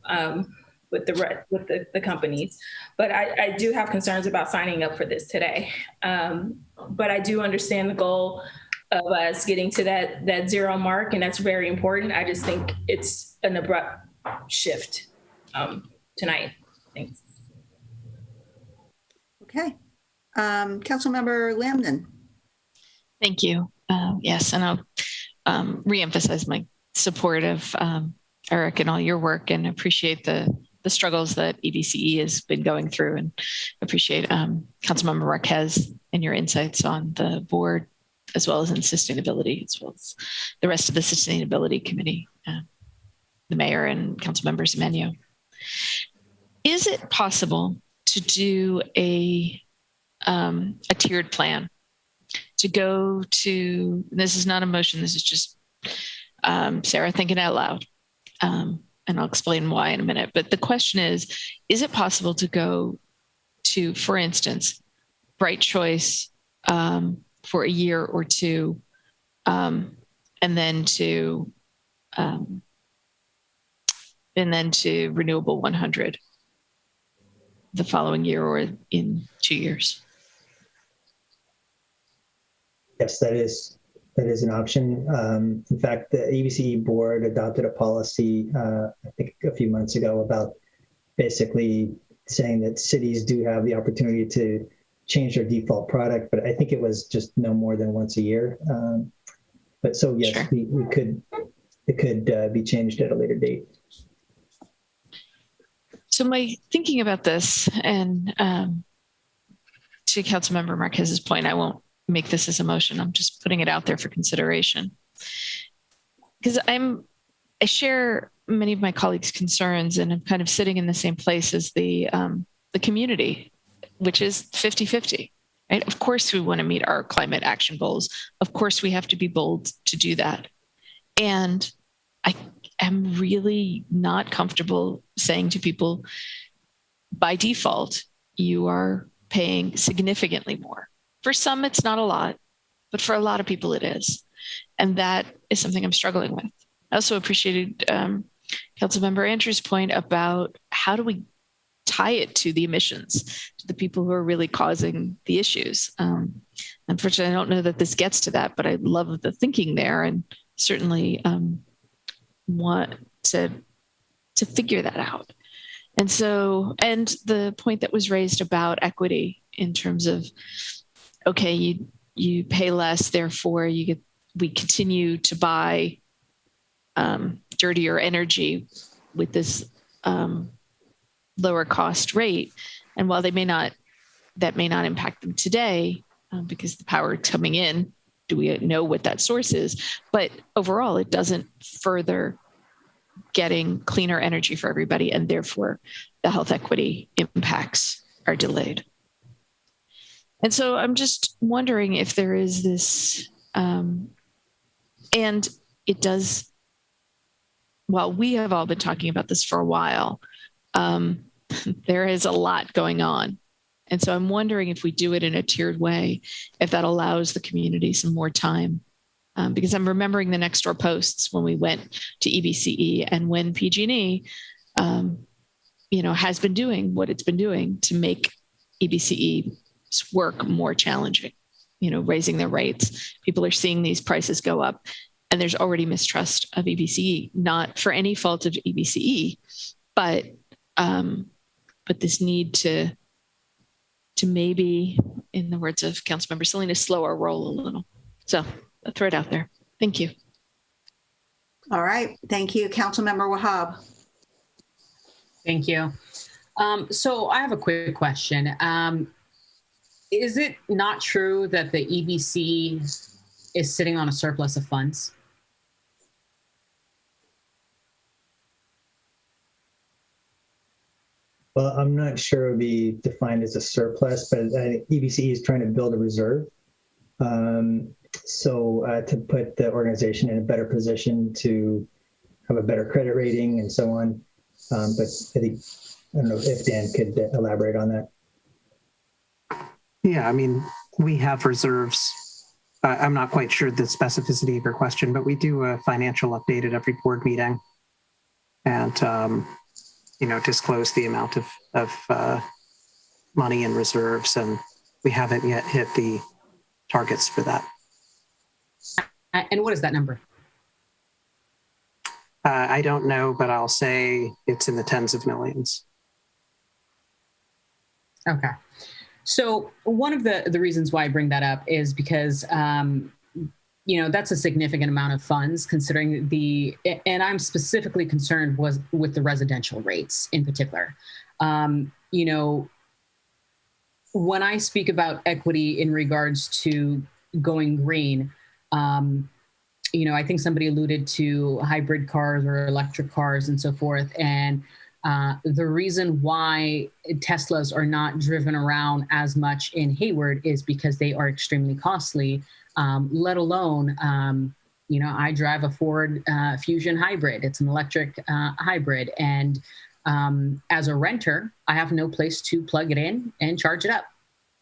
with the companies. But I do have concerns about signing up for this today. But I do understand the goal of us getting to that zero mark, and that's very important. I just think it's an abrupt shift tonight. Thanks. Okay. Councilmember Lambden. Thank you. Yes, and I'll reemphasize my support of Eric and all your work, and appreciate the struggles that EBCE has been going through, and appreciate Councilmember Marquez and your insights on the board, as well as in sustainability, as well as the rest of the sustainability committee, the mayor and Councilmember Semenyo. Is it possible to do a tiered plan, to go to, this is not a motion, this is just Sarah thinking out loud, and I'll explain why in a minute. But the question is it possible to go to, for instance, Bright Choice for a year or two, and then to Renewable 100 the following year or in 2 years? Yes, that is an option. In fact, the ABC board adopted a policy, I think a few months ago, about basically saying that cities do have the opportunity to change their default product, but I think it was just no more than once a year. But so yes, sure. It could be changed at a later date. So my thinking about this, and to Councilmember Marquez's point, I won't make this as a motion. I'm just putting it out there for consideration, because I share many of my colleagues' concerns, and I'm kind of sitting in the same place as the community, which is 50-50. Right? Of course, we want to meet our climate action goals. Of course, we have to be bold to do that. And I am really not comfortable saying to people, by default, you are paying significantly more. For some, it's not a lot, but for a lot of people, it is. And that is something I'm struggling with. I also appreciated Councilmember Andrews' point about how do we tie it to the emissions, to the people who are really causing the issues. Unfortunately, I don't know that this gets to that, but I love the thinking there, and certainly want to figure that out. And so, and the point that was raised about equity in terms of, okay, you pay less, therefore we continue to buy dirtier energy with this lower cost rate. And while that may not impact them today, because the power coming in, do we know what that source is? But overall, it doesn't further getting cleaner energy for everybody, and therefore the health equity impacts are delayed. And so I'm just wondering if there is this, and it does, while we have all been talking about this for a while, there is a lot going on. And so I'm wondering if we do it in a tiered way, if that allows the community some more time. Because I'm remembering the next door posts when we went to EBCE, and when PG&E, has been doing what it's been doing to make EBCE's work more challenging, raising their rates. People are seeing these prices go up, and there's already mistrust of EBCE, not for any fault of EBCE, but this need to maybe, in the words of Councilmember Salinas, slow our roll a little. So I'll throw it out there. Thank you. All right. Thank you, Councilmember Wahab. Thank you. So I have a quick question. Is it not true that the EBC is sitting on a surplus of funds? Well, I'm not sure it would be defined as a surplus, but EBCE is trying to build a reserve. To put the organization in a better position to have a better credit rating and so on. But I don't know if Dan could elaborate on that. Yeah, I mean, we have reserves. I'm not quite sure the specificity of your question, but we do a financial update at every board meeting and, disclose the amount of money in reserves, and we haven't yet hit the targets for that. And what is that number? I don't know, but I'll say it's in the tens of millions. Okay. So one of the reasons why I bring that up is because, that's a significant amount of funds considering and I'm specifically concerned with the residential rates in particular. When I speak about equity in regards to going green, I think somebody alluded to hybrid cars or electric cars and so forth. And the reason why Teslas are not driven around as much in Hayward is because they are extremely costly, let alone, I drive a Ford Fusion hybrid. It's an electric hybrid. And as a renter, I have no place to plug it in and charge it up.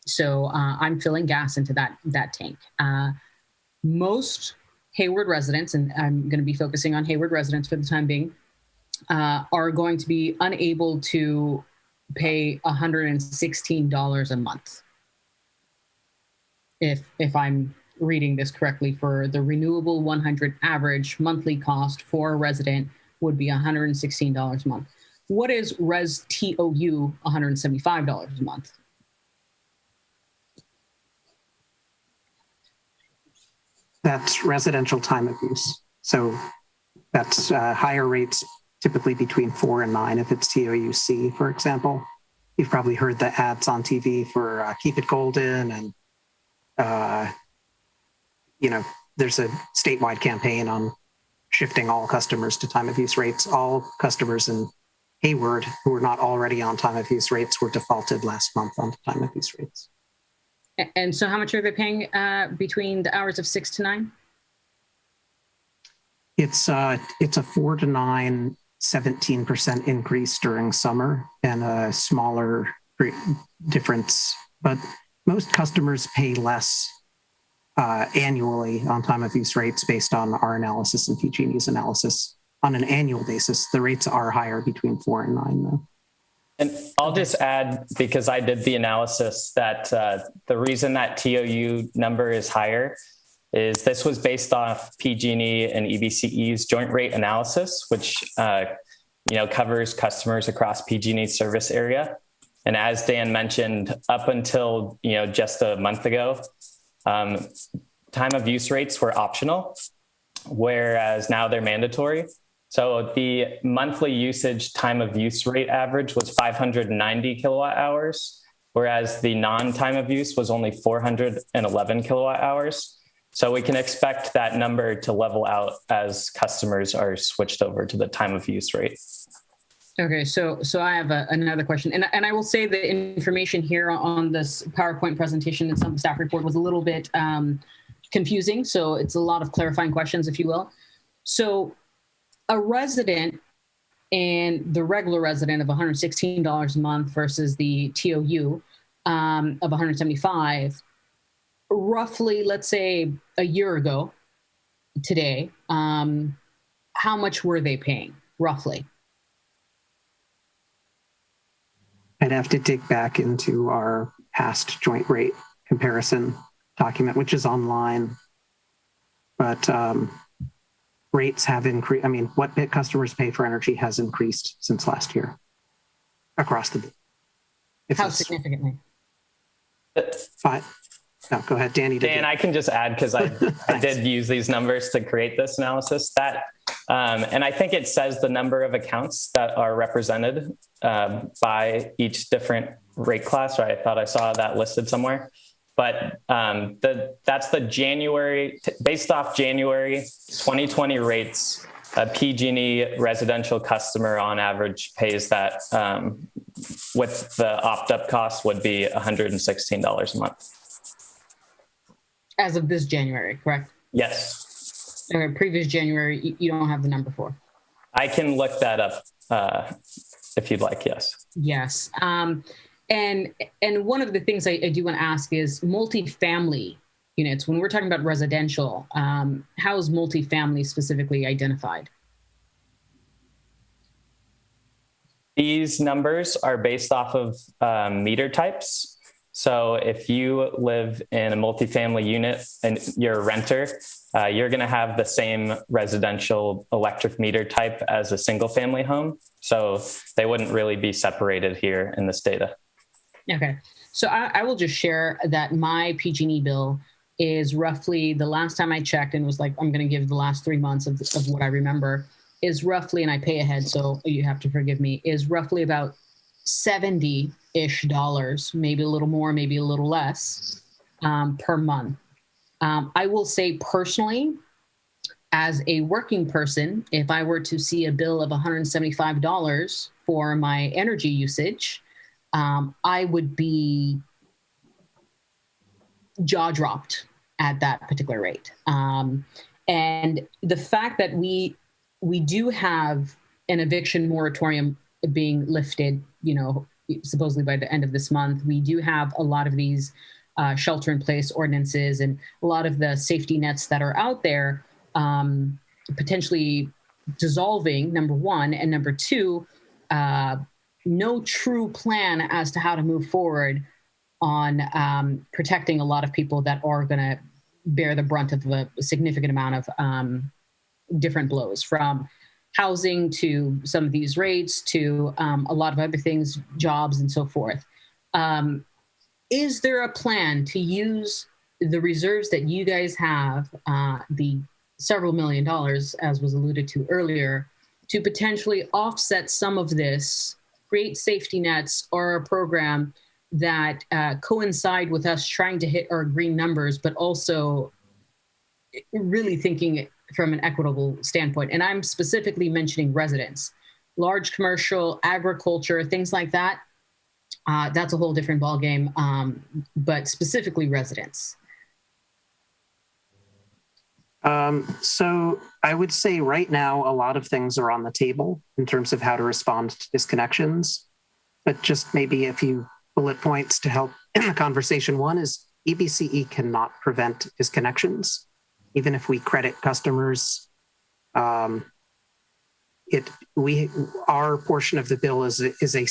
So I'm filling gas into that tank. Most Hayward residents, and I'm going to be focusing on Hayward residents for the time being, are going to be unable to pay $116 a month. If I'm reading this correctly, for the renewable 100 average monthly cost for a resident would be $116 a month. What is Res TOU $175 a month? That's residential time of use. So that's higher rates, typically between 4 and 9 if it's TOUC, for example. You've probably heard the ads on TV for Keep It Golden, and there's a statewide campaign on shifting all customers to time of use rates. All customers in Hayward who were not already on time of use rates were defaulted last month on time of use rates. And so how much are they paying between the hours of 6 to 9? It's a 4 to 9, 17% increase during summer, and a smaller difference. But most customers pay less annually on time of use rates based on our analysis and PG&E's analysis. On an annual basis, the rates are higher between 4 and 9, though. And I'll just add, because I did the analysis, that the reason that TOU number is higher is this was based off PG&E and EBCE's joint rate analysis, which covers customers across PG&E's service area. And as Dan mentioned, up until just a month ago, time of use rates were optional, whereas now they're mandatory. So the monthly usage time of use rate average was 590 kilowatt hours, whereas the non-time of use was only 411 kilowatt hours. So we can expect that number to level out as customers are switched over to the time of use rate. Okay, so I have another question, and I will say the information here on this PowerPoint presentation and some staff report was a little bit confusing. So it's a lot of clarifying questions, if you will. So a resident and the regular resident of $116 a month versus the TOU of $175, roughly, let's say a year ago today, how much were they paying, roughly? I'd have to dig back into our past joint rate comparison document, which is online. But rates have increased. I mean, what customers pay for energy has increased since last year across the board. How significantly? No, go ahead, Danny. Dan, I can just add, because I did use these numbers to create this analysis, and I think it says the number of accounts that are represented by each different rate class, or I thought I saw that listed somewhere. But that's the January, based off January 2020 rates a PG&E residential customer on average pays that with the opt-up cost would be $116 a month. As of this January, correct? Yes. Or previous January, you don't have the number for? I can look that up if you'd like, yes. Yes. And one of the things I do want to ask is multifamily units. When we're talking about residential, how is multifamily specifically identified? These numbers are based off of meter types. So if you live in a multifamily unit and you're a renter, you're going to have the same residential electric meter type as a single family home. So they wouldn't really be separated here in this data. Okay. So I will just share that my PG&E bill is roughly, the last time I checked, and was like, I'm going to give the last 3 months of what I remember, is roughly, and I pay ahead, so you have to forgive me, is roughly about $70-ish, maybe a little more, maybe a little less per month. I will say personally, as a working person, if I were to see a bill of $175 for my energy usage, I would be jaw dropped at that particular rate. And the fact that we do have an eviction moratorium being lifted, supposedly by the end of this month, we do have a lot of these shelter in place ordinances and a lot of the safety nets that are out there potentially dissolving, number one, and number two, no true plan as to how to move forward on protecting a lot of people that are going to bear the brunt of a significant amount of different blows, from housing to some of these rates to a lot of other things, jobs and so forth. Is there a plan to use the reserves that you guys have, the several $1 million, as was alluded to earlier, to potentially offset some of this, create safety nets or a program that coincide with us trying to hit our green numbers, but also really thinking from an equitable standpoint? And I'm specifically mentioning residents, large commercial, agriculture, things like that. That's a whole different ballgame, but specifically residents. So I would say right now, a lot of things are on the table in terms of how to respond to disconnections, but just maybe a few bullet points to help in the conversation. One is EBCE cannot prevent disconnections. Even if we credit customers, our portion of the bill is a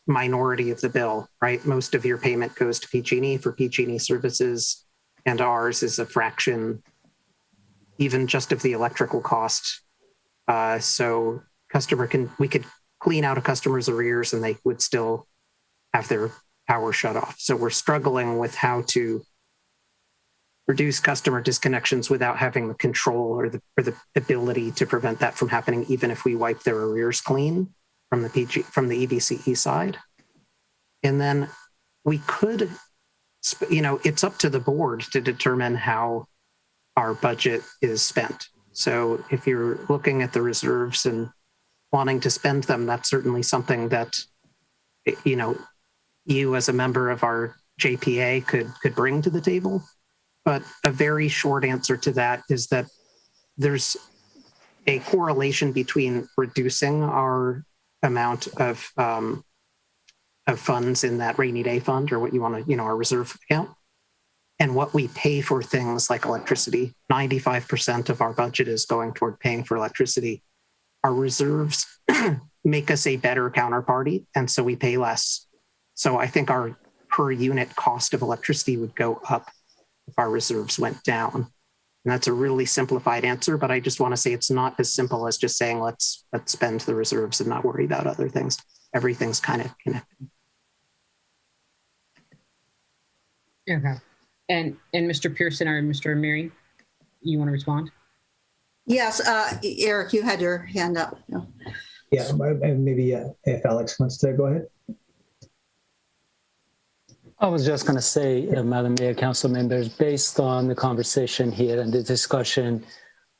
minority of the bill, right? Most of your payment goes to PG&E for PG&E services, and ours is a fraction, even just of the electrical cost. So we could clean out a customer's arrears and they would still have their power shut off. So we're struggling with how to reduce customer disconnections without having the control or the ability to prevent that from happening, even if we wipe their arrears clean from the EBCE side. And then we could, it's up to the board to determine how our budget is spent. So if you're looking at the reserves and wanting to spend them, that's certainly something that, you as a member of our JPA could bring to the table. But a very short answer to that is that there's a correlation between reducing our amount of funds in that rainy day fund, or what you want to, our reserve account, and what we pay for things like electricity. 95% of our budget is going toward paying for electricity. Our reserves make us a better counterparty, and so we pay less. So I think our per unit cost of electricity would go up if our reserves went down. And that's a really simplified answer, but I just want to say it's not as simple as just saying, let's spend the reserves and not worry about other things. Everything's kind of connected. Okay. And Mr. Pearson or Mr. Amiri, you want to respond? Yes, Eric, you had your hand up. No. Yeah, maybe if Alex wants to go ahead. I was just going to say, Madam Mayor, council members, based on the conversation here and the discussion,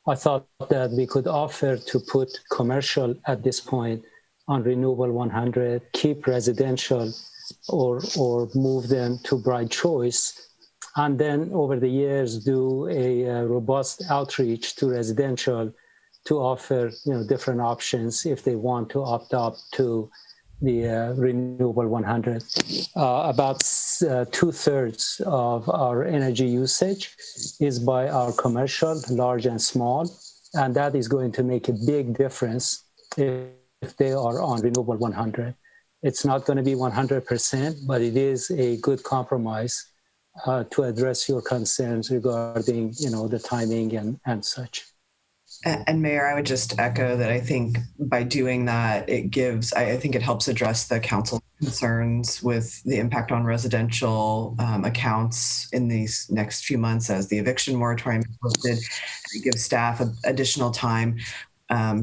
I thought that we could offer to put commercial at this point on Renewable 100, keep residential or move them to Bright Choice, and then over the years do a robust outreach to residential to offer different options if they want to opt up to the Renewable 100. About 2/3 of our energy usage is by our commercial, large and small, and that is going to make a big difference if they are on Renewable 100. It's not going to be 100%, but it is a good compromise to address your concerns regarding, the timing and such. And Mayor, I would just echo that I think by doing that, I think it helps address the council concerns with the impact on residential accounts in these next few months as the eviction moratorium is lifted. It gives staff additional time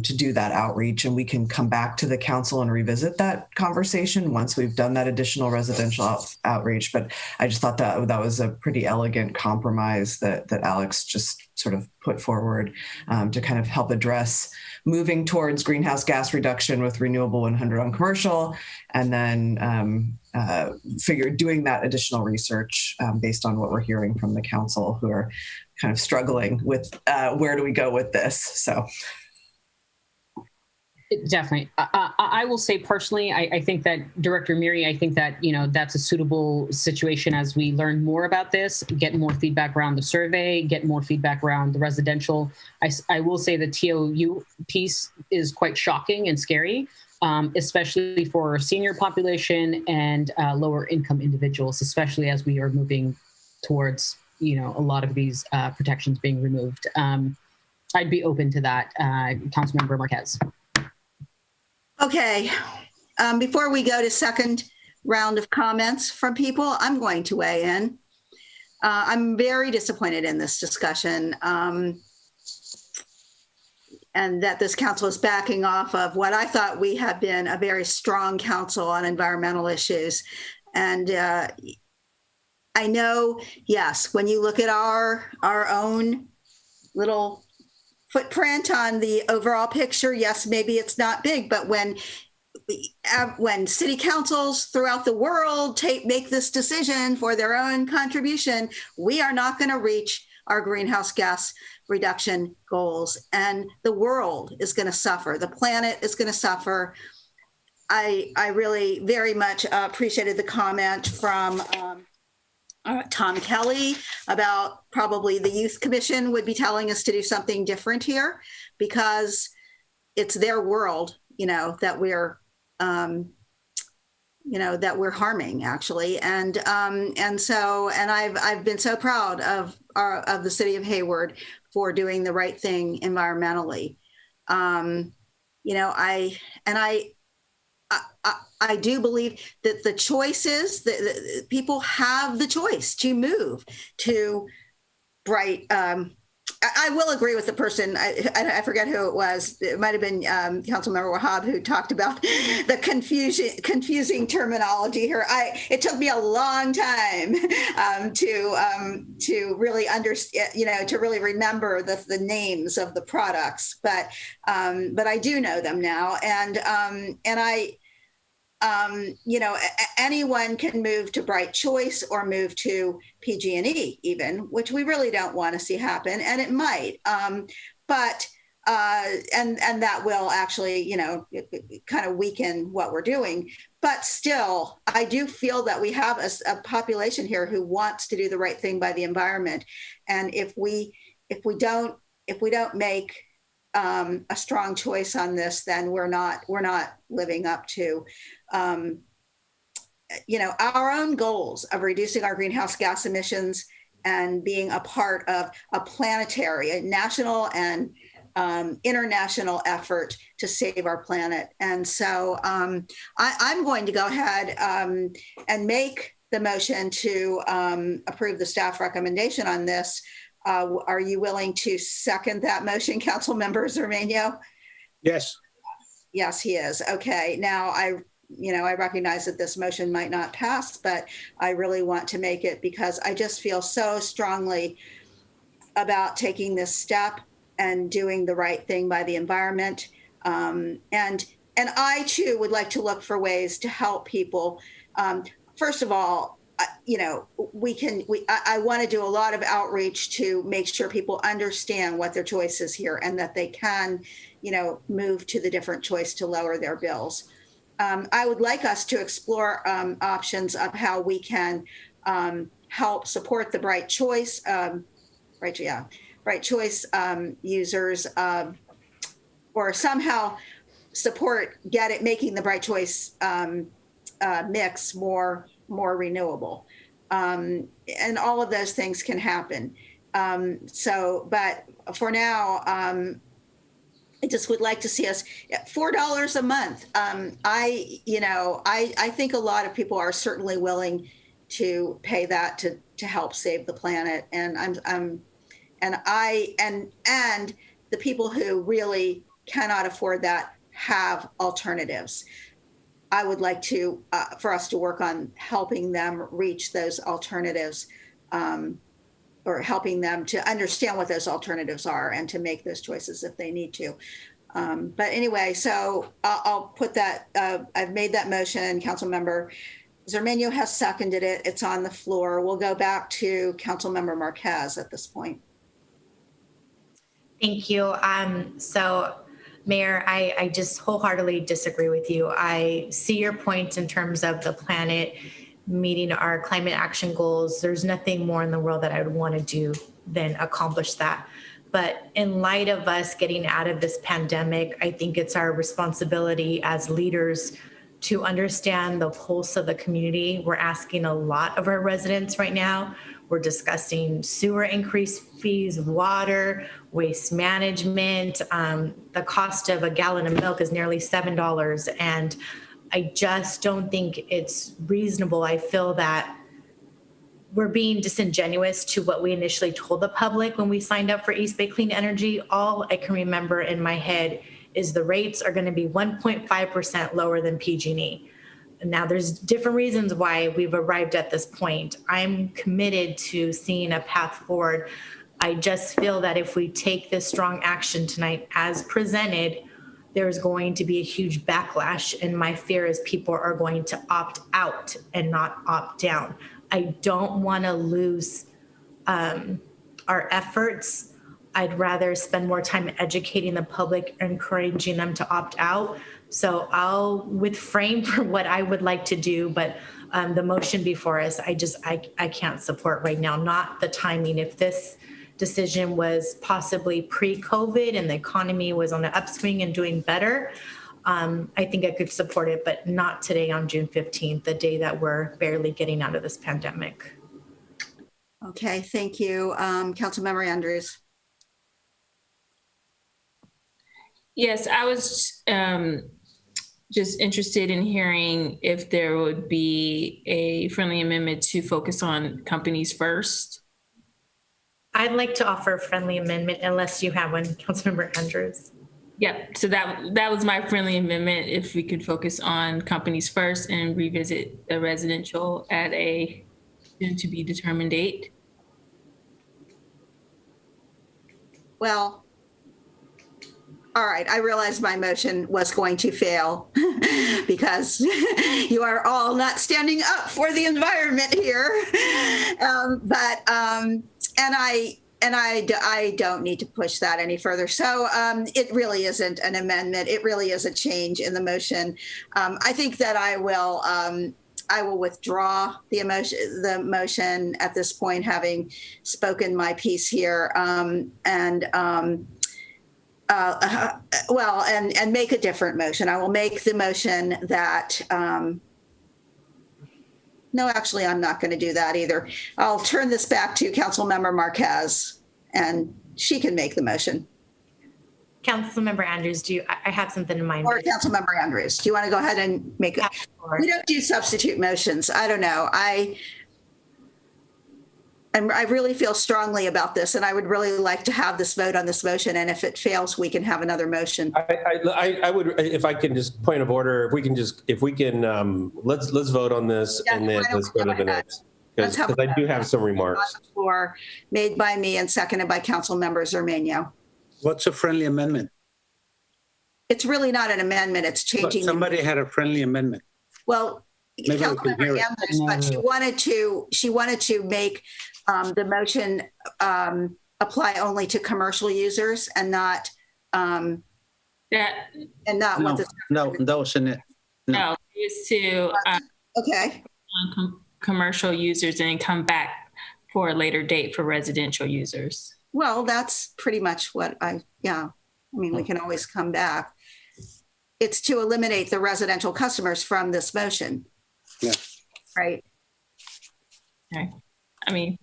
to do that outreach, and we can come back to the council and revisit that conversation once we've done that additional residential outreach. But I just thought that was a pretty elegant compromise that Alex just sort of put forward to kind of help address moving towards greenhouse gas reduction with Renewable 100 on commercial, and then doing that additional research based on what we're hearing from the council, who are kind of struggling with where do we go with this. So. Definitely. I will say personally, I think that Director Miri, I think that, that's a suitable situation as we learn more about this, get more feedback around the survey, get more feedback around the residential. I will say the TOU piece is quite shocking and scary, especially for senior population and lower income individuals, especially as we are moving towards, a lot of these protections being removed. I'd be open to that, Councilmember Marquez. Okay, before we go to second round of comments from people, I'm going to weigh in. I'm very disappointed in this discussion and that this council is backing off of what I thought we have been a very strong council on environmental issues. And I know, yes, when you look at our own little footprint on the overall picture, yes, maybe it's not big, but when city councils throughout the world make this decision for their own contribution, we are not going to reach our greenhouse gas reduction goals, and the world is going to suffer. The planet is going to suffer. I really very much appreciated the comment from Tom Kelly about probably the Youth Commission would be telling us to do something different here, because it's their world, that we're, that we're harming actually. And I've been so proud of the city of Hayward for doing the right thing environmentally. I do believe that the choices that people have the choice to move to bright. I will agree with the person. I forget who it was. It might have been Councilmember Wahab, who talked about the confusing terminology here. It took me a long time to really understand, to really remember the names of the products. But I do know them now, and anyone can move to Bright Choice or move to PG&E even, which we really don't want to see happen, and it might. But that will actually, kind of weaken what we're doing. But still, I do feel that we have a population here who wants to do the right thing by the environment, and if we don't make a strong choice on this, then we're not living up to our own goals of reducing our greenhouse gas emissions and being a part of a national and international effort to save our planet. And so I'm going to go ahead and make the motion to approve the staff recommendation on this. Are you willing to second that motion, Councilmember Zermano? Yes. Yes, he is. Okay. Now I recognize that this motion might not pass, but I really want to make it because I just feel so strongly about taking this step and doing the right thing by the environment. And I too would like to look for ways to help people. First of all, you know, I want to do a lot of outreach to make sure people understand what their choice is here and that they can, you know, move to the different choice to lower their bills. I would like us to explore options of how we can help support the Bright Choice, Bright Choice users, or somehow support making the Bright Choice mix more renewable. And all of those things can happen. But for now, I just would like to see us at $4 a month. I think a lot of people are certainly willing to pay that to help save the planet. And and the people who really cannot afford that have alternatives. I would like to for us to work on helping them reach those alternatives, or helping them to understand what those alternatives are and to make those choices if they need to. But anyway, so I'll put that. I've made that motion. Councilmember Zermeño has seconded it. It's on the floor. We'll go back to Councilmember Marquez at this point. Thank you. So, Mayor, I just wholeheartedly disagree with you. I see your point in terms of the planet meeting our climate action goals. There's nothing more in the world that I would want to do than accomplish that. But in light of us getting out of this pandemic, I think it's our responsibility as leaders to understand the pulse of the community. We're asking a lot of our residents right now. We're discussing sewer increase fees, water, waste management. The cost of a gallon of milk is nearly $7. And I just don't think it's reasonable. I feel that we're being disingenuous to what we initially told the public when we signed up for East Bay Clean Energy. All I can remember in my head is the rates are going to be 1.5% lower than PG&E. Now, there's different reasons why we've arrived at this point. I'm committed to seeing a path forward. I just feel that if we take this strong action tonight as presented, there's going to be a huge backlash. And my fear is people are going to opt out and not opt down. I don't want to lose our efforts. I'd rather spend more time educating the public, encouraging them to opt out. So I'll refrain from what I would like to do, but the motion before us, I can't support right now, not the timing. If this decision was possibly pre-COVID and the economy was on the upswing and doing better, I think I could support it, but not today on June 15th, the day that we're barely getting out of this pandemic. Okay, thank you. Councilmember Andrews. Yes, I was just interested in hearing if there would be a friendly amendment to focus on companies first. I'd like to offer a friendly amendment unless you have one, Councilmember Andrews. Yep, so that was my friendly amendment, if we could focus on companies first and revisit the residential at a soon to be determined date. Well, all right, I realized my motion was going to fail because you are all not standing up for the environment here. I don't need to push that any further. So it really isn't an amendment. It really is a change in the motion. I think that I will withdraw the motion at this point, having spoken my piece here, and make a different motion. I will make the motion that, no, actually, I'm not going to do that either. I'll turn this back to Councilmember Marquez, and she can make the motion. Councilmember Andrews, I have something in mind. Or Councilmember Andrews, do you want to go ahead and make it? We don't do substitute motions. I don't know. I really feel strongly about this, and I would really like to have this vote on this motion. And if it fails, we can have another motion. I would, if I can just point of order, if we can, let's vote on this, and then let's go to the next. Because I do have some remarks. Made by me and seconded by Councilmember Zermeño. What's a friendly amendment? It's really not an amendment. It's But changing. somebody had a friendly amendment. Well, Maybe we can hear Councilmember it. Amherst, but she wanted to make the motion apply only to commercial users and not what the. No, that wasn't it. No, it's to okay. Commercial users and come back for a later date for residential users. Well, that's pretty much what we can always come back. It's to eliminate the residential customers from this motion. Yeah. Right. Okay. I mean,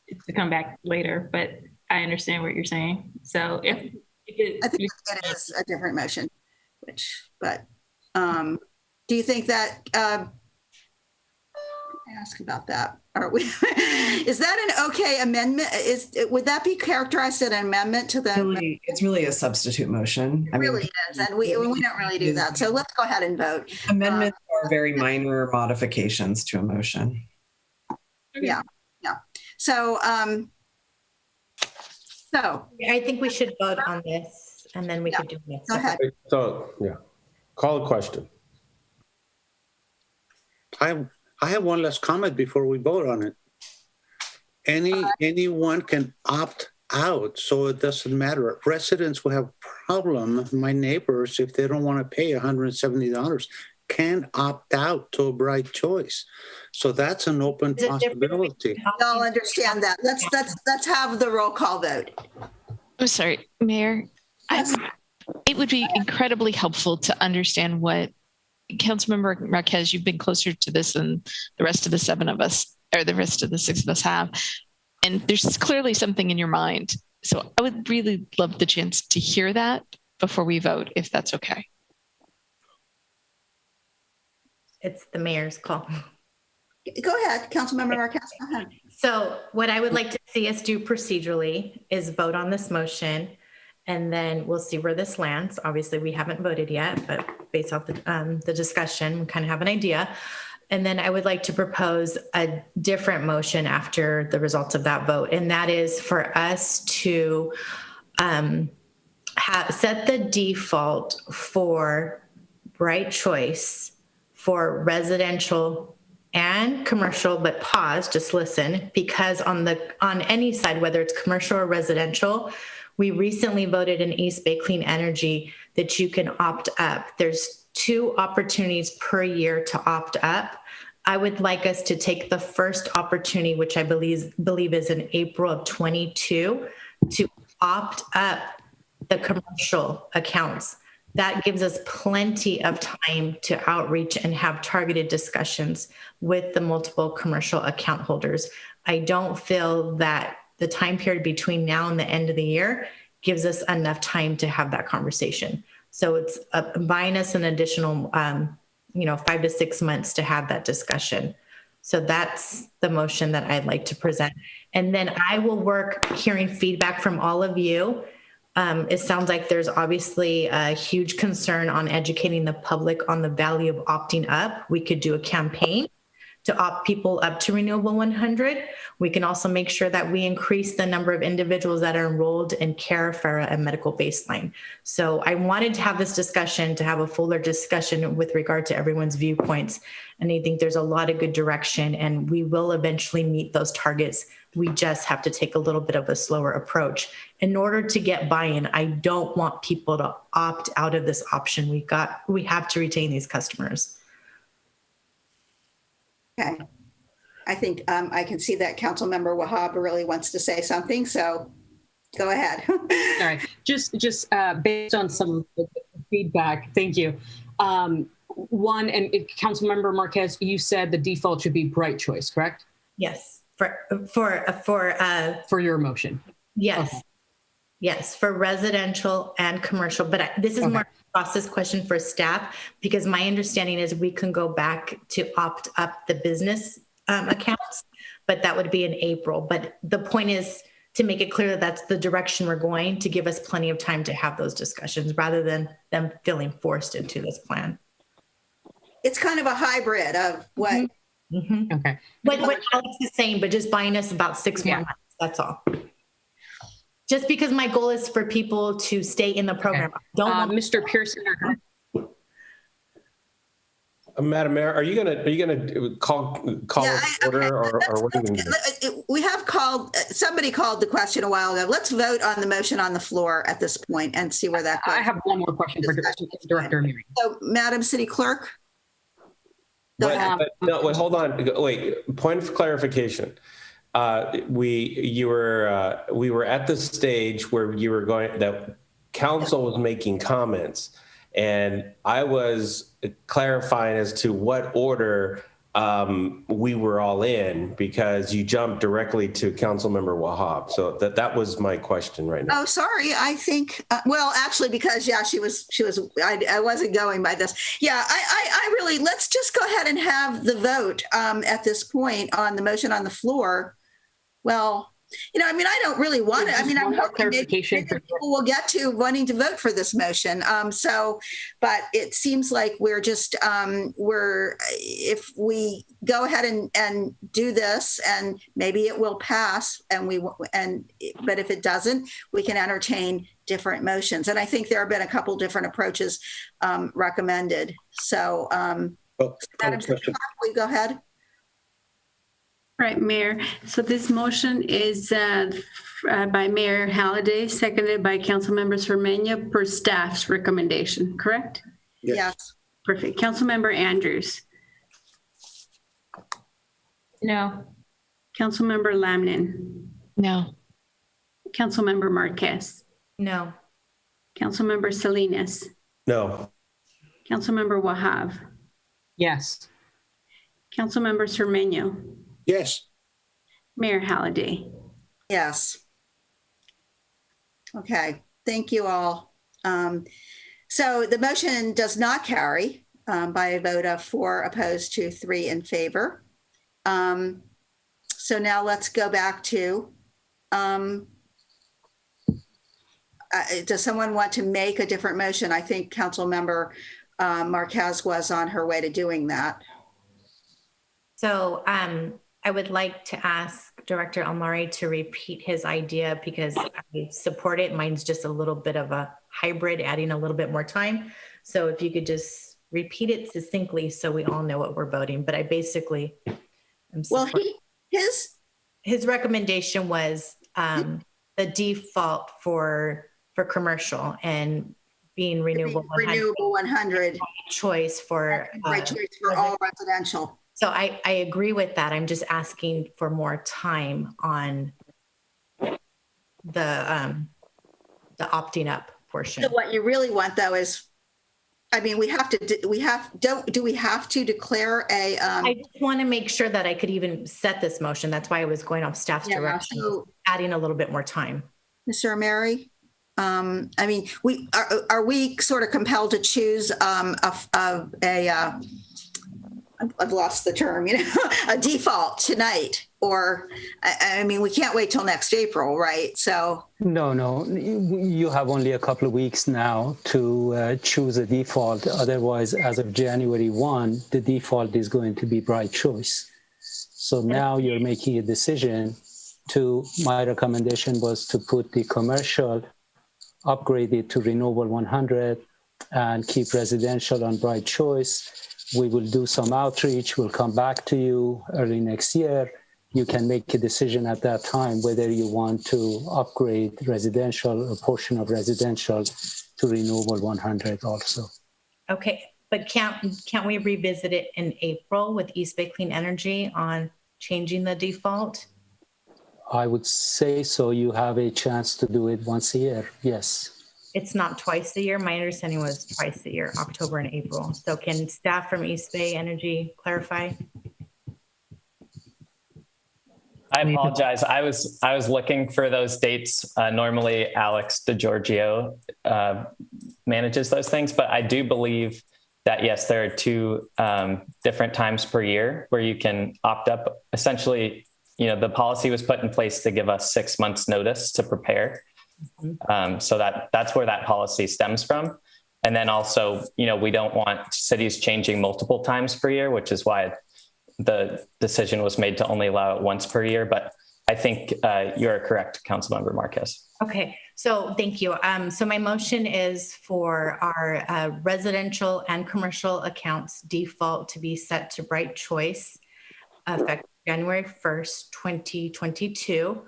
it's to come back later, but I understand what you're saying. So I think it is a different motion, but do you think that, ask about that. Is that an okay amendment? Would that be characterized as an amendment to the? It's really a substitute motion. It really is, and we don't really do that. So let's go ahead and vote. Amendments are very minor modifications to a motion. Yeah. So, I think we should vote on this, and then we could do next. Go ahead. So, call a question. I have one last comment before we vote on it. Anyone can opt out, so it doesn't matter. Residents will have problem. My neighbors, if they don't want to pay $170, can opt out to a bright choice. So that's an open possibility. Y'all understand that. Let's have the roll call vote. I'm sorry, Mayor. It would be incredibly helpful to understand what Councilmember Marquez, you've been closer to this than the rest of the seven of us, or the rest of the six of us have. And there's clearly something in your mind. So I would really love the chance to hear that before we vote, if that's okay. It's the mayor's call. Go ahead, Councilmember Marquez. Go ahead. So what I would like to see us do procedurally is vote on this motion, and then we'll see where this lands. Obviously, we haven't voted yet, but based off the discussion, we kind of have an idea. And then I would like to propose a different motion after the results of that vote. And that is for us to set the default for right choice for residential and commercial, but pause, just listen, because on any side, whether it's commercial or residential, we recently voted in East Bay Clean Energy that you can opt up. There's 2 opportunities per year to opt up. I would like us to take the first opportunity, which I believe is in April of 22, to opt up the commercial accounts. That gives us plenty of time to outreach and have targeted discussions with the multiple commercial account holders. I don't feel that the time period between now and the end of the year gives us enough time to have that conversation. So it's buying us an additional, 5 to 6 months to have that discussion. So that's the motion that I'd like to present. And then I will work hearing feedback from all of you. It sounds like there's obviously a huge concern on educating the public on the value of opting up. We could do a campaign to opt people up to Renewable 100. We can also make sure that we increase the number of individuals that are enrolled in CARE, FARA, and medical baseline. So I wanted to have this discussion, to have a fuller discussion with regard to everyone's viewpoints. And I think there's a lot of good direction, and we will eventually meet those targets. We just have to take a little bit of a slower approach. In order to get buy-in, I don't want people to opt out of this option. We have to retain these customers. Okay. I think I can see that Councilmember Wahab really wants to say something, so go ahead. All right, just based on some feedback, thank you. One, and Councilmember Marquez, you said the default should be bright choice, correct? Yes, for your motion. Yes, okay. Yes, for residential and commercial. But this is more a process question for staff, because my understanding is we can go back to opt up the business accounts, but that would be in April. But the point is to make it clear that that's the direction we're going, to give us plenty of time to have those discussions rather than them feeling forced into this plan. It's kind of a hybrid of what. Mm-hmm. Okay. What Alex is saying, but just buying us about 6 more months. That's all. just because my goal is for people to stay in the program. Okay. Don't want Mr. Pearson. Madam Mayor, are you gonna call Yeah, order or what are you gonna do? We have called, somebody called the question a while ago. Let's vote on the motion on the floor at this point and see where that goes. I have one more question for Director Amiri. So, Madam City Clerk? Wait, hold on. Wait, point of clarification. We were at the stage where that council was making comments, and I was clarifying as to what order we were all in, because you jumped directly to Councilmember Wahab. So that was my question right now. Oh, sorry. I think, well, actually, because I wasn't going by this. Yeah, I really, let's just go ahead and have the vote at this point on the motion on the floor. Well, I mean, I don't really want it. I mean, I'm hoping maybe people will get to wanting to vote for this motion. But it seems like we're just, if we go ahead and do this, and maybe it will pass, but if it doesn't, we can entertain different motions. And I think there have been a couple different approaches recommended. So, Madam Secretary, will you go ahead? Right, Mayor. So this motion is by Mayor Halliday, seconded by Councilmember Cermeño per staff's recommendation, correct? Yes. Perfect. Councilmember Andrews. No. Councilmember Lamnin. No. Councilmember Marquez. No. Councilmember Salinas. No. Councilmember Wahab. Yes. Councilmember Cermeño. Yes. Mayor Halliday. Yes. Okay, thank you all. So the motion does not carry by a vote of 4 opposed to 3 in favor. So now let's go back to, does someone want to make a different motion? I think Councilmember Marquez was on her way to doing that. So I would like to ask Director Almari to repeat his idea, because I support it. Mine's just a little bit of a hybrid, adding a little bit more time. So if you could just repeat it succinctly so we all know what we're voting. But I basically am supporting. Well, his recommendation was the default for commercial and being renewable 100 choice for all residential. So I agree with that. I'm just asking for more time on the opting up portion. So what you really want, though, is, I mean, do we have to declare a? I just want to make sure that I could even set this motion. That's why I was going off staff's direction, so, adding a little bit more time. Mr. Ameri, I mean, are we sort of compelled to choose I've lost the term, a default tonight, or, I mean, we can't wait till next April, right? So. No, you have only a couple of weeks now to choose a default. Otherwise, as of January 1, the default is going to be Bright Choice. So now you're making a decision my recommendation was to put the commercial, upgrade it to Renewable 100, and keep residential on Bright Choice. We will do some outreach. We'll come back to you early next year. You can make a decision at that time whether you want to upgrade residential, a portion of residential, to Renewable 100 also. Okay, but can't we revisit it in April with East Bay Clean Energy on changing the default? I would say so. You have a chance to do it once a year. Yes. It's not twice a year. My understanding was twice a year, October and April. So can staff from East Bay Energy clarify? I apologize. I was looking for those dates. Normally, Alex DeGiorgio manages those things, but I do believe that, yes, there are 2 different times per year where you can opt up. Essentially, the policy was put in place to give us 6 months notice to prepare. So that's where that policy stems from. And then also, we don't want cities changing multiple times per year, which is why the decision was made to only allow it once per year. But I think you are correct, Councilmember Marquez. Okay, so thank you. So my motion is for our residential and commercial accounts default to be set to Bright Choice effective January 1st, 2022,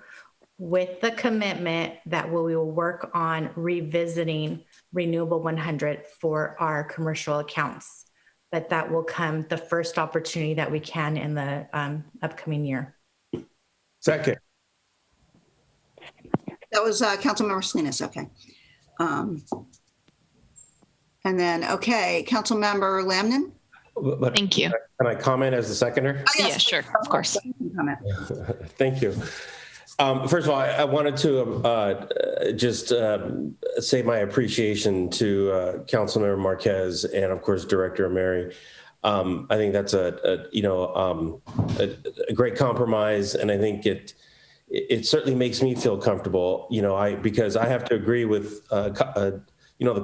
with the commitment that we will work on revisiting Renewable 100 for our commercial accounts. But that will come the first opportunity that we can in the upcoming year. Second. That was Councilmember Salinas. Okay. And then, okay, Councilmember Lamnon. But Thank you. Can I comment as the seconder? Oh, yes, Yeah, sure, of course. Comment. Thank you. First of all, I wanted to just say my appreciation to Councilmember Marquez and, of course, Director Ameri. I think that's a great compromise, and I think it certainly makes me feel comfortable. Because I have to agree with the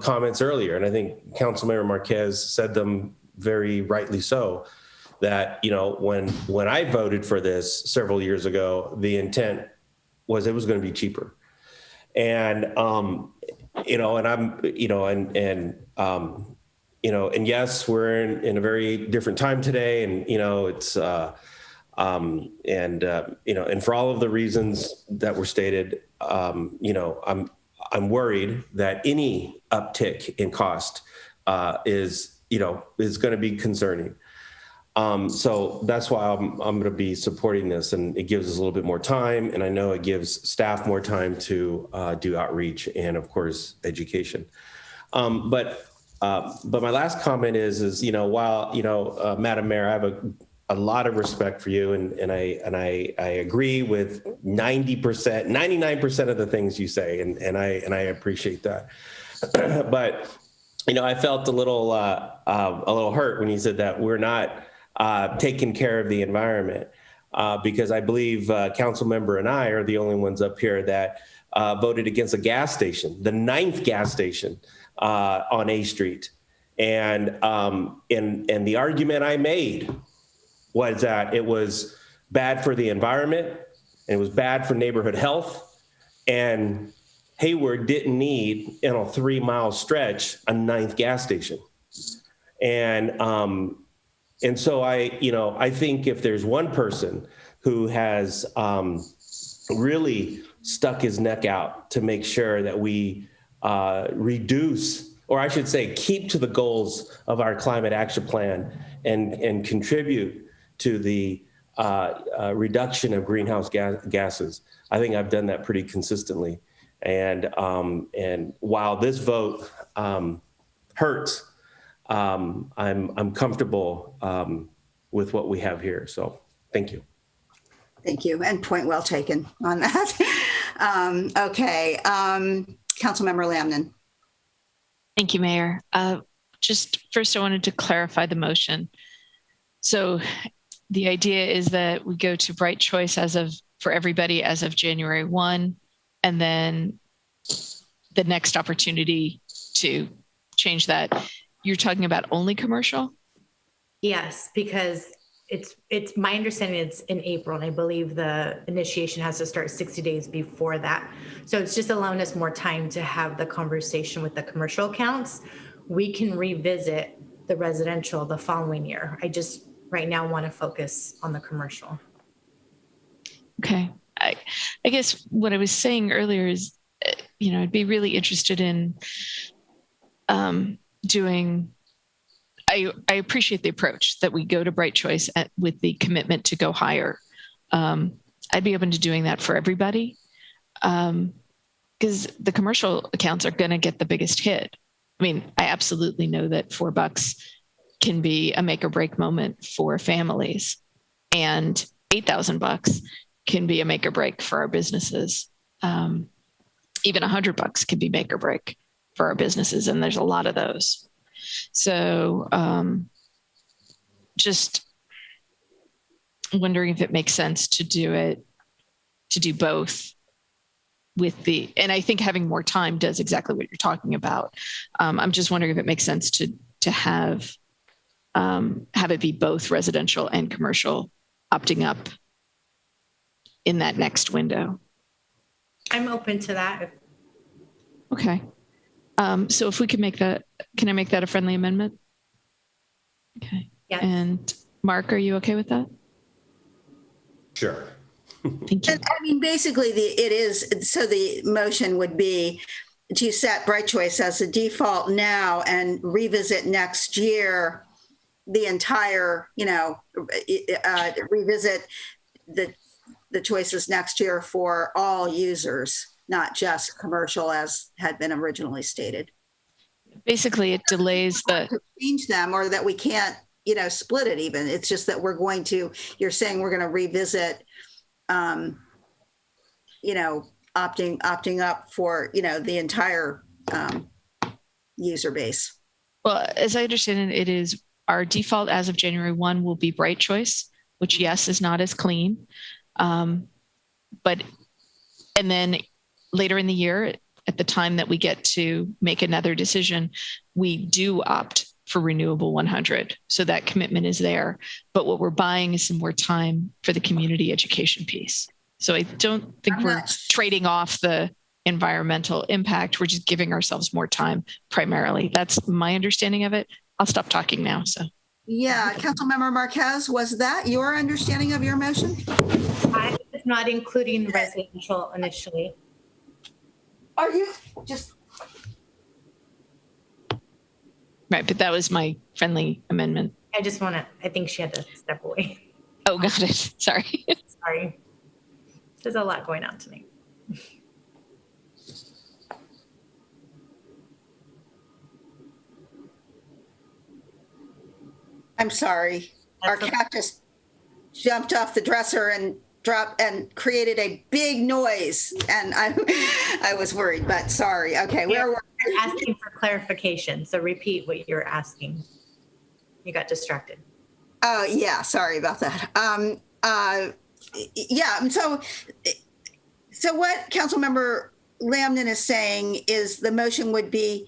comments earlier, and I think Councilmember Marquez said them very rightly so. That when I voted for this several years ago, the intent was it was going to be cheaper, and and yes, we're in a very different time today, and it's and for all of the reasons that were stated, I'm worried that any uptick in cost is going to be concerning. So that's why I'm going to be supporting this, and it gives us a little bit more time, and I know it gives staff more time to do outreach and, of course, education. But my last comment is while Madam Mayor, I have a lot of respect for you, and I agree with 99% of the things you say, and I appreciate that. But I felt a little hurt when you said that we're not taking care of the environment, because I believe Councilmember and I are the only ones up here that voted against a gas station, the 9th gas station on A Street. And the argument I made was that it was bad for the environment, and it was bad for neighborhood health, and Hayward didn't need, in a 3-mile stretch, a 9th gas station. And so I think if there's one person who has really stuck his neck out to make sure that we reduce, or I should say, keep to the goals of our climate action plan and contribute to the reduction of greenhouse gases, I think I've done that pretty consistently. And while this vote hurts, I'm comfortable with what we have here. So thank you. Thank you. And point well taken on that. Okay. Councilmember Lamnon. Thank you, Mayor. Just first, I wanted to clarify the motion. So the idea is that we go to Bright Choice for everybody as of January 1, and then the next opportunity to change that. You're talking about only commercial? Yes, because it's my understanding it's in April, and I believe the initiation has to start 60 days before that. So it's just allowing us more time to have the conversation with the commercial accounts. We can revisit the residential the following year. I just right now want to focus on the commercial. Okay. I guess what I was saying earlier is, I'd be really interested in doing. I appreciate the approach that we go to Bright Choice with the commitment to go higher. I'd be open to doing that for everybody, because the commercial accounts are going to get the biggest hit. I mean, I absolutely know that $4 can be a make or break moment for families, and $8,000 can be a make or break for our businesses. Even $100 can be make or break for our businesses, and there's a lot of those. So just wondering if it makes sense to do both and I think having more time does exactly what you're talking about. I'm just wondering if it makes sense to have it be both residential and commercial opting up in that next window. I'm open to that. Okay. So if we could make that, can I make that a friendly amendment? Okay. Yes. And Mark, are you okay with that? Sure. Thank you. And, I mean, basically, the motion would be to set Bright Choice as the default now and revisit next year the entire, revisit the choices next year for all users, not just commercial as had been originally stated. Basically, it delays the change them, or that we can't, split it even. It's just that you're saying we're going to revisit, opting up for, the entire user base. Well, as I understand it, it is our default as of January 1 will be Bright Choice, which yes, is not as clean. And then later in the year, at the time that we get to make another decision, we do opt for Renewable 100. So that commitment is there. But what we're buying is some more time for the community education piece. So I don't think we're trading off the environmental impact. We're just giving ourselves more time primarily. That's my understanding of it. I'll stop talking now. So. Yeah, Councilmember Marquez, was that your understanding of your motion? I was not including residential initially. Are you just... Right, but that was my friendly amendment. I think she had to step away. Oh, got it. Sorry. Sorry. There's a lot going on tonight. I'm sorry. Our cat just jumped off the dresser and dropped and created a big noise. And I was worried, but sorry. Okay. You're asking for clarification. So repeat what you're asking. You got distracted. Oh, yeah. Sorry about that. Yeah. So what Councilmember Lamden is saying is the motion would be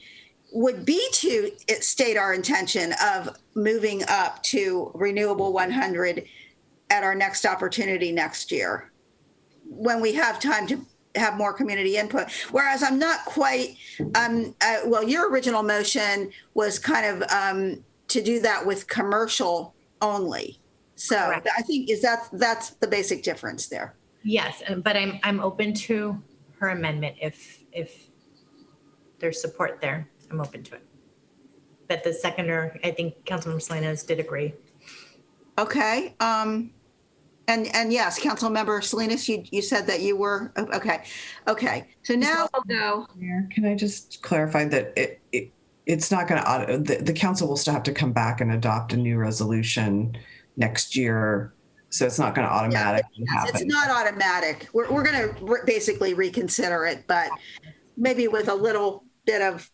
to state our intention of moving up to Renewable 100 at our next opportunity next year, when we have time to have more community input. Whereas I'm not quite, your original motion was kind of to do that with commercial only. So correct. I think that's the basic difference there. Yes, but I'm open to her amendment if there's support there. I'm open to it. But the seconder, I think Councilmember Salinas did agree. Okay. And yes, Councilmember Salinas, you said that you were okay. So now I'll go. Can I just clarify that it's not going to the council will still have to come back and adopt a new resolution next year. So it's not going to automatically happen. It's not automatic. We're going to basically reconsider it, but maybe with a little bit of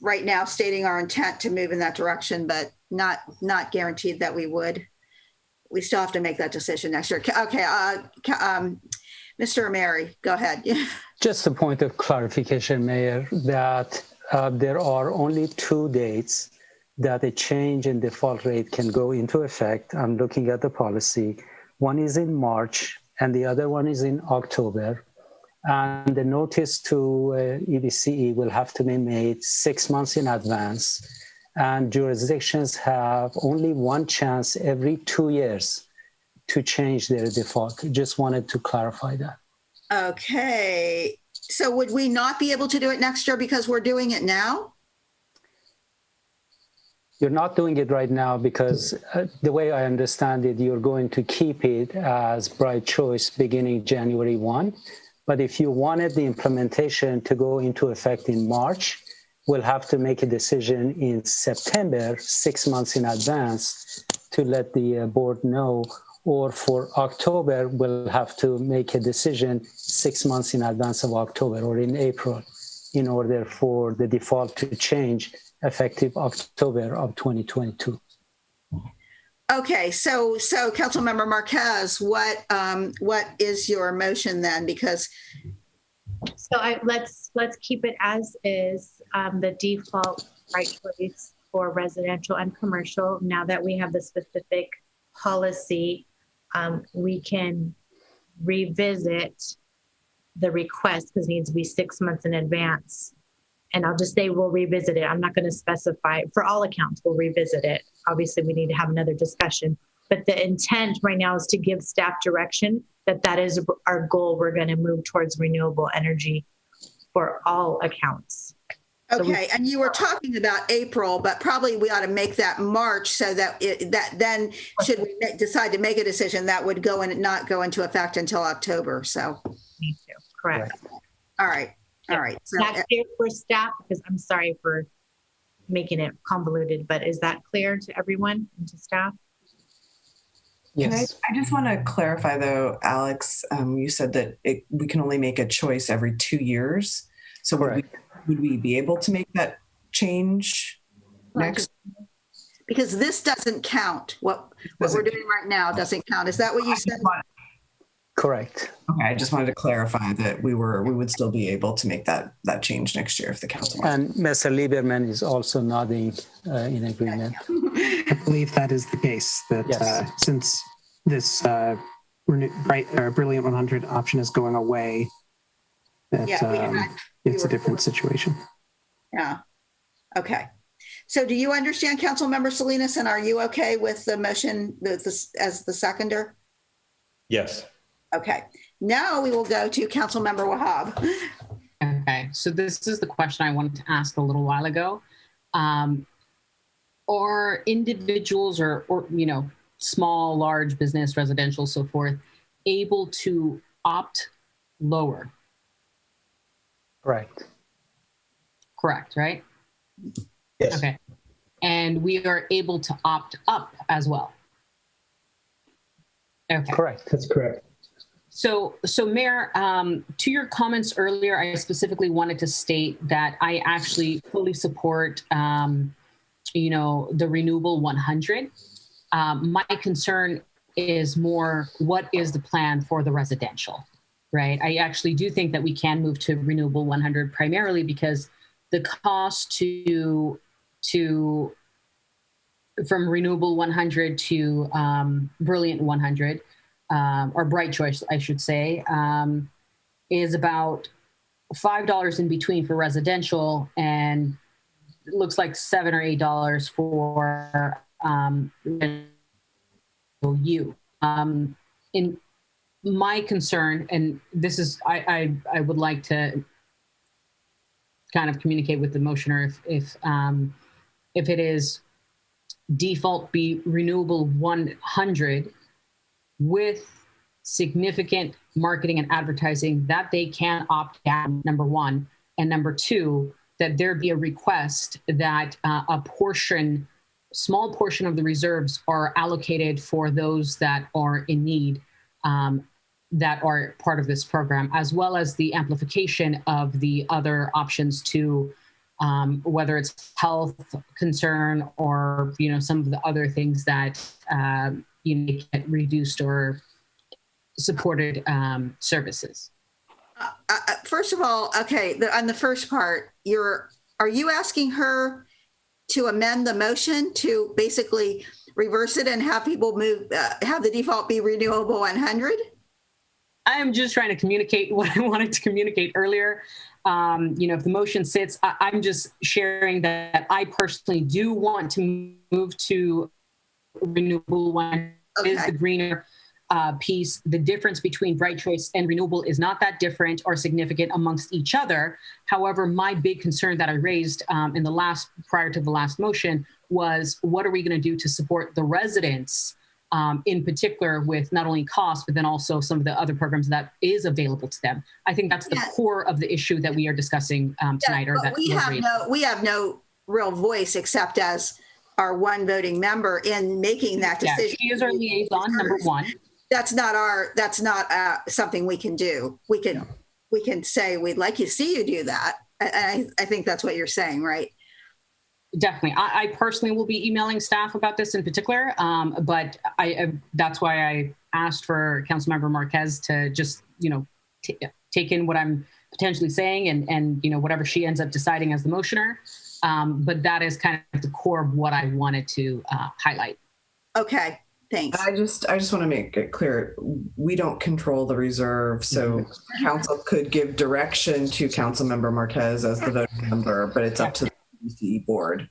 right now stating our intent to move in that direction, but not guaranteed that we would. We still have to make that decision next year. Okay, Mr. Ameri, go ahead. Just a point of clarification, Mayor, that there are only 2 dates that a change in default rate can go into effect. I'm looking at the policy. One is in March and the other one is in October. And the notice to EBCE will have to be made 6 months in advance. And jurisdictions have only one chance every 2 years to change their default. Just wanted to clarify that. Okay. So would we not be able to do it next year because we're doing it now? You're not doing it right now because the way I understand it, you're going to keep it as Bright Choice beginning January 1. But if you wanted the implementation to go into effect in March, we'll have to make a decision in September, 6 months in advance, to let the board know. Or for October, we'll have to make a decision 6 months in advance of October or in April in order for the default to change effective October of 2022. Okay, so Councilmember Marquez, what is your motion then? Because let's keep it as is, the default Bright Choice for residential and commercial. Now that we have the specific policy, we can revisit the request because it needs to be 6 months in advance. And I'll just say we'll revisit it. I'm not going to specify for all accounts. We'll revisit it. Obviously, we need to have another discussion. But the intent right now is to give staff direction that is our goal. We're going to move towards renewable energy for all accounts. Okay, and you were talking about April, but probably we ought to make that March so that then should we decide to make a decision, that would go in, not go into effect until October. So. Me too. Correct. All right. All right. So, not clear for staff because I'm sorry for making it convoluted, but is that clear to everyone and to staff? Yes. I just want to clarify though, Alex, you said that we can only make a choice every 2 years. So would we be able to make that change next? Because this doesn't count. What we're doing right now doesn't count. Is that what you said? Correct. Okay, I just wanted to clarify that we would still be able to make that change next year if the council wants. And Mr. Lieberman is also nodding in agreement. I believe that is the case, that Yes. Since this Brilliant 100 option is going away, that it's a different situation. Yeah. Okay. So do you understand, Councilmember Salinas, and are you okay with the motion as the seconder? Yes. Okay. Now we will go to Councilmember Wahab. Okay, so this is the question I wanted to ask a little while ago. Are individuals or small, large business, residential, so forth, able to opt lower? Correct. Correct, right? Yes. Okay. And we are able to opt up as well. Okay. Correct. That's correct. So Mayor, to your comments earlier, I specifically wanted to state that I actually fully support, the Renewable 100. My concern is more, what is the plan for the residential, right? I actually do think that we can move to Renewable 100 primarily because the cost from Renewable 100 to Brilliant 100, or Bright Choice, I should say, is about $5 in between for residential, and it looks like $7 or $8 for you. In my concern, and this is, I would like to kind of communicate with the motioner if it is default be Renewable 100 with significant marketing and advertising that they can opt out, number one, and number two, that there be a request that a small portion of the reserves are allocated for those that are in need, that are part of this program, as well as the amplification of the other options to whether it's health concern or some of the other things that get reduced or supported services. First of all, okay, on the first part, are you asking her to amend the motion to basically reverse it and have people have the default be Renewable 100? I am just trying to communicate what I wanted to communicate earlier. If the motion sits, I'm just sharing that I personally do want to move to Renewable 100. Okay. Is the greener piece. The difference between Bright Choice and Renewable is not that different or significant amongst each other. However, my big concern that I raised prior to the last motion was, what are we going to do to support the residents, in particular with not only cost, but then also some of the other programs that is available to them. I think that's the core of the issue that we are discussing tonight. But we have no real voice except as our one voting member in making that decision. Yeah, she is our liaison, number one. That's not something we can do. We can say we'd like to see you do that. I think that's what you're saying, right? Definitely. I personally will be emailing staff about this in particular, but that's why I asked for Councilmember Marquez to just, take in what I'm potentially saying and whatever she ends up deciding as the motioner. But that is kind of the core of what I wanted to highlight. Okay. Thanks. I just want to make it clear, we don't control the reserve. So council could give direction to Councilmember Marquez as the voting member, but it's up to the PBCE board.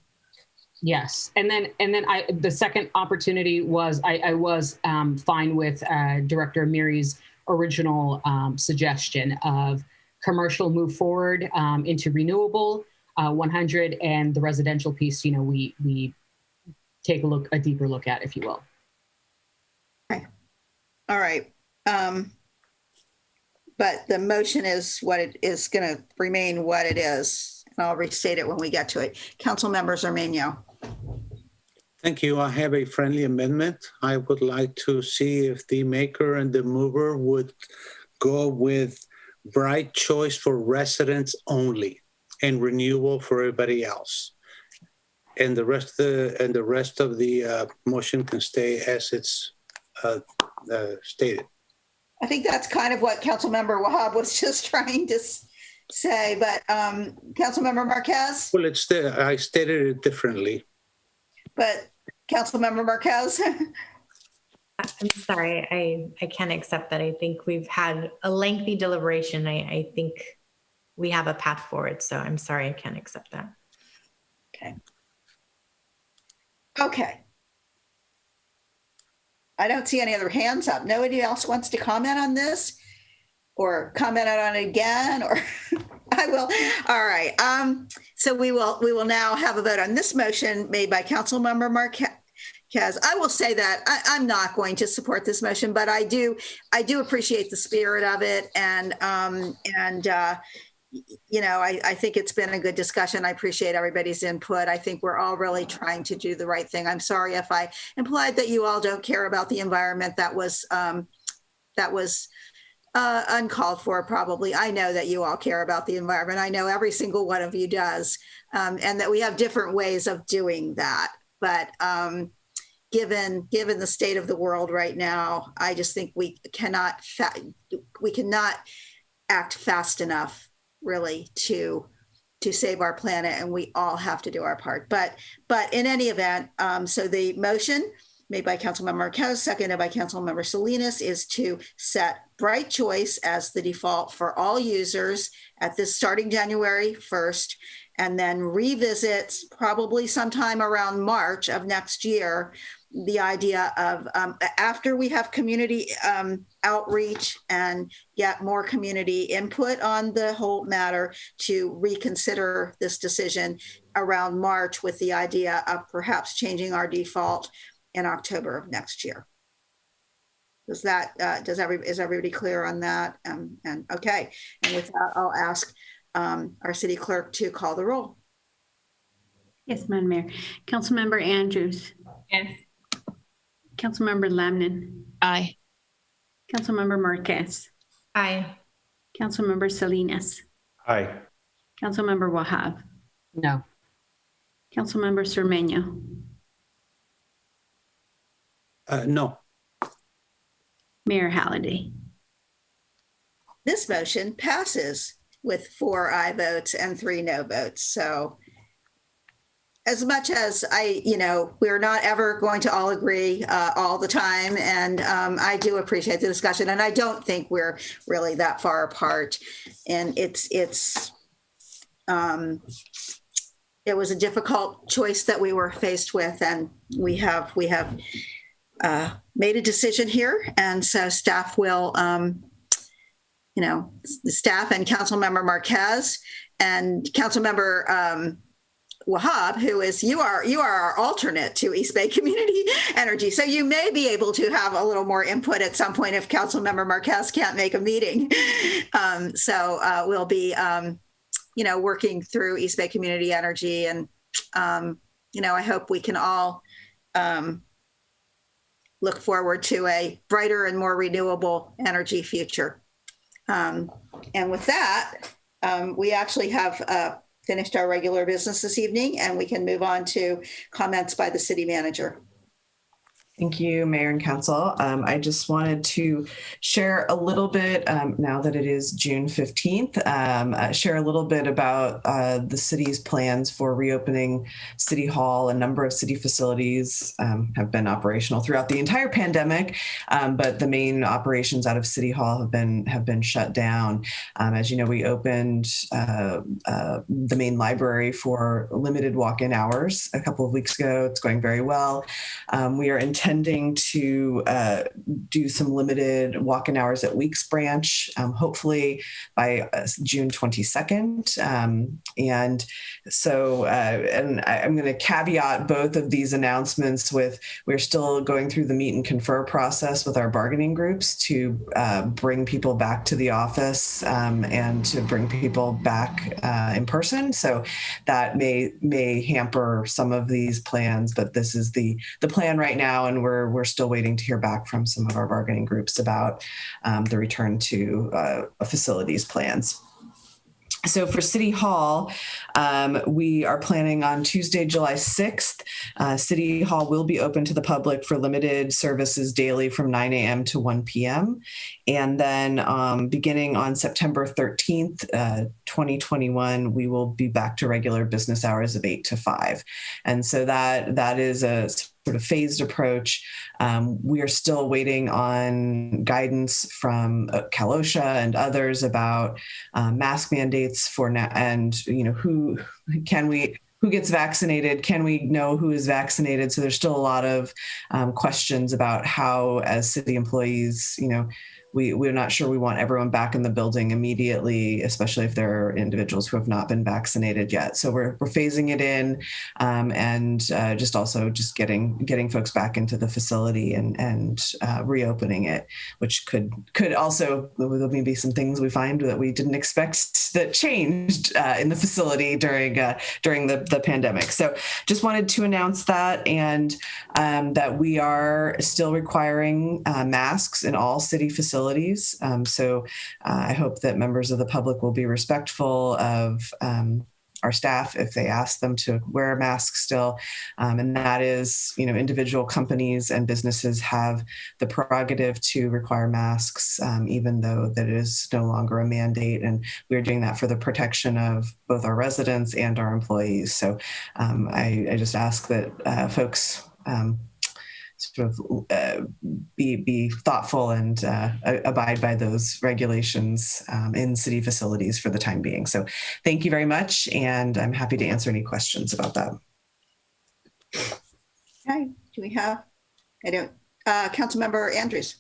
Yes, and then the second opportunity was I was fine with Director Amiri's original suggestion of commercial move forward into renewable 100, and the residential piece, we take a deeper look at, if you will. Okay. All right. But the motion is what it is going to remain what it is. And I'll restate it when we get to it. Council members Armenio. Thank you. I have a friendly amendment. I would like to see if the maker and the mover would go with bright choice for residents only and renewable for everybody else. And the rest of the motion can stay as it's stated. I think that's kind of what Councilmember Wahab was just trying to say, but Councilmember Marquez? Well, I stated it differently. But Councilmember Marquez? I'm sorry, I can't accept that. I think we've had a lengthy deliberation. I think we have a path forward, so I'm sorry, I can't accept that. Okay. Okay. I don't see any other hands up. Nobody else wants to comment on this or comment on it again, or I will. All right. So we will now have a vote on this motion made by Councilmember Marquez. I will say that I'm not going to support this motion, but I do appreciate the spirit of it, and I think it's been a good discussion. I appreciate everybody's input. I think we're all really trying to do the right thing. I'm sorry if I implied that you all don't care about the environment. That was uncalled for, probably. I know that you all care about the environment. I know every single one of you does, and that we have different ways of doing that. But given the state of the world right now, I just think we cannot act fast enough, really, to save our planet, and we all have to do our part. But in any event, so the motion made by Councilmember Marquez, seconded by Councilmember Salinas, is to set Bright Choice as the default for all users at this starting January 1st, and then revisit probably sometime around March of next year the idea of after we have community outreach and get more community input on the whole matter, to reconsider this decision around March with the idea of perhaps changing our default in October of next year. Is everybody clear on that? And okay, and with that, I'll ask our city clerk to call the roll. Yes, Madam Mayor. Councilmember Andrews. Yes. Councilmember Lamnin. Aye. Councilmember Marquez. Aye. Councilmember Salinas. Aye. Councilmember Wahab. No. Councilmember Cermeño. No. Mayor Halliday. This motion passes with 4 aye votes and 3 no votes. So as much as we're not ever going to all agree all the time. And I do appreciate the discussion, and I don't think we're really that far apart. And it was a difficult choice that we were faced with, and we have made a decision here. And so staff will, the staff and Councilmember Marquez and Councilmember Wahab, who is you are our alternate to East Bay Community Energy, so you may be able to have a little more input at some point if Councilmember Marquez can't make a meeting. We'll be working through East Bay Community Energy, and I hope we can all look forward to a brighter and more renewable energy future. And with that, we actually have finished our regular business this evening, and we can move on to comments by the city manager. Thank you, Mayor and Council. I just wanted to share a little bit, now that it is June 15th, share a little bit about the city's plans for reopening City Hall. A number of city facilities have been operational throughout the entire pandemic, but the main operations out of City Hall have been shut down. As you know, we opened the main library for limited walk-in hours a couple of weeks ago. It's going very well. We are intending to do some limited walk-in hours at Weeks Branch, hopefully by June 22nd. And so, and I'm going to caveat both of these announcements with, we're still going through the meet and confer process with our bargaining groups to bring people back to the office and to bring people back in person. So that may hamper some of these plans, but this is the plan right now, and we're still waiting to hear back from some of our bargaining groups about the return to facilities plans. So for City Hall, we are planning on Tuesday, July 6th. City Hall will be open to the public for limited services daily from 9 a.m. to 1 p.m. And then beginning on September 13th, 2021, we will be back to regular business hours of 8 to 5. And so that is a sort of phased approach. We are still waiting on guidance from Cal OSHA and others about mask mandates for now, and who gets vaccinated? Can we know who is vaccinated? So there's still a lot of questions about how, as city employees, we're not sure we want everyone back in the building immediately, especially if there are individuals who have not been vaccinated yet. So we're phasing it in, and just getting folks back into the facility and reopening it, which could also, there may be some things we find that we didn't expect that changed in the facility during the pandemic. So just wanted to announce that, and that we are still requiring masks in all city facilities. So I hope that members of the public will be respectful of our staff if they ask them to wear a mask still. And that is, individual companies and businesses have the prerogative to require masks, even though that is no longer a mandate. And we're doing that for the protection of both our residents and our employees. So I just ask that folks sort of be thoughtful and abide by those regulations in city facilities for the time being. So thank you very much. And I'm happy to answer any questions about that. Okay, do we have, Councilmember Andrews?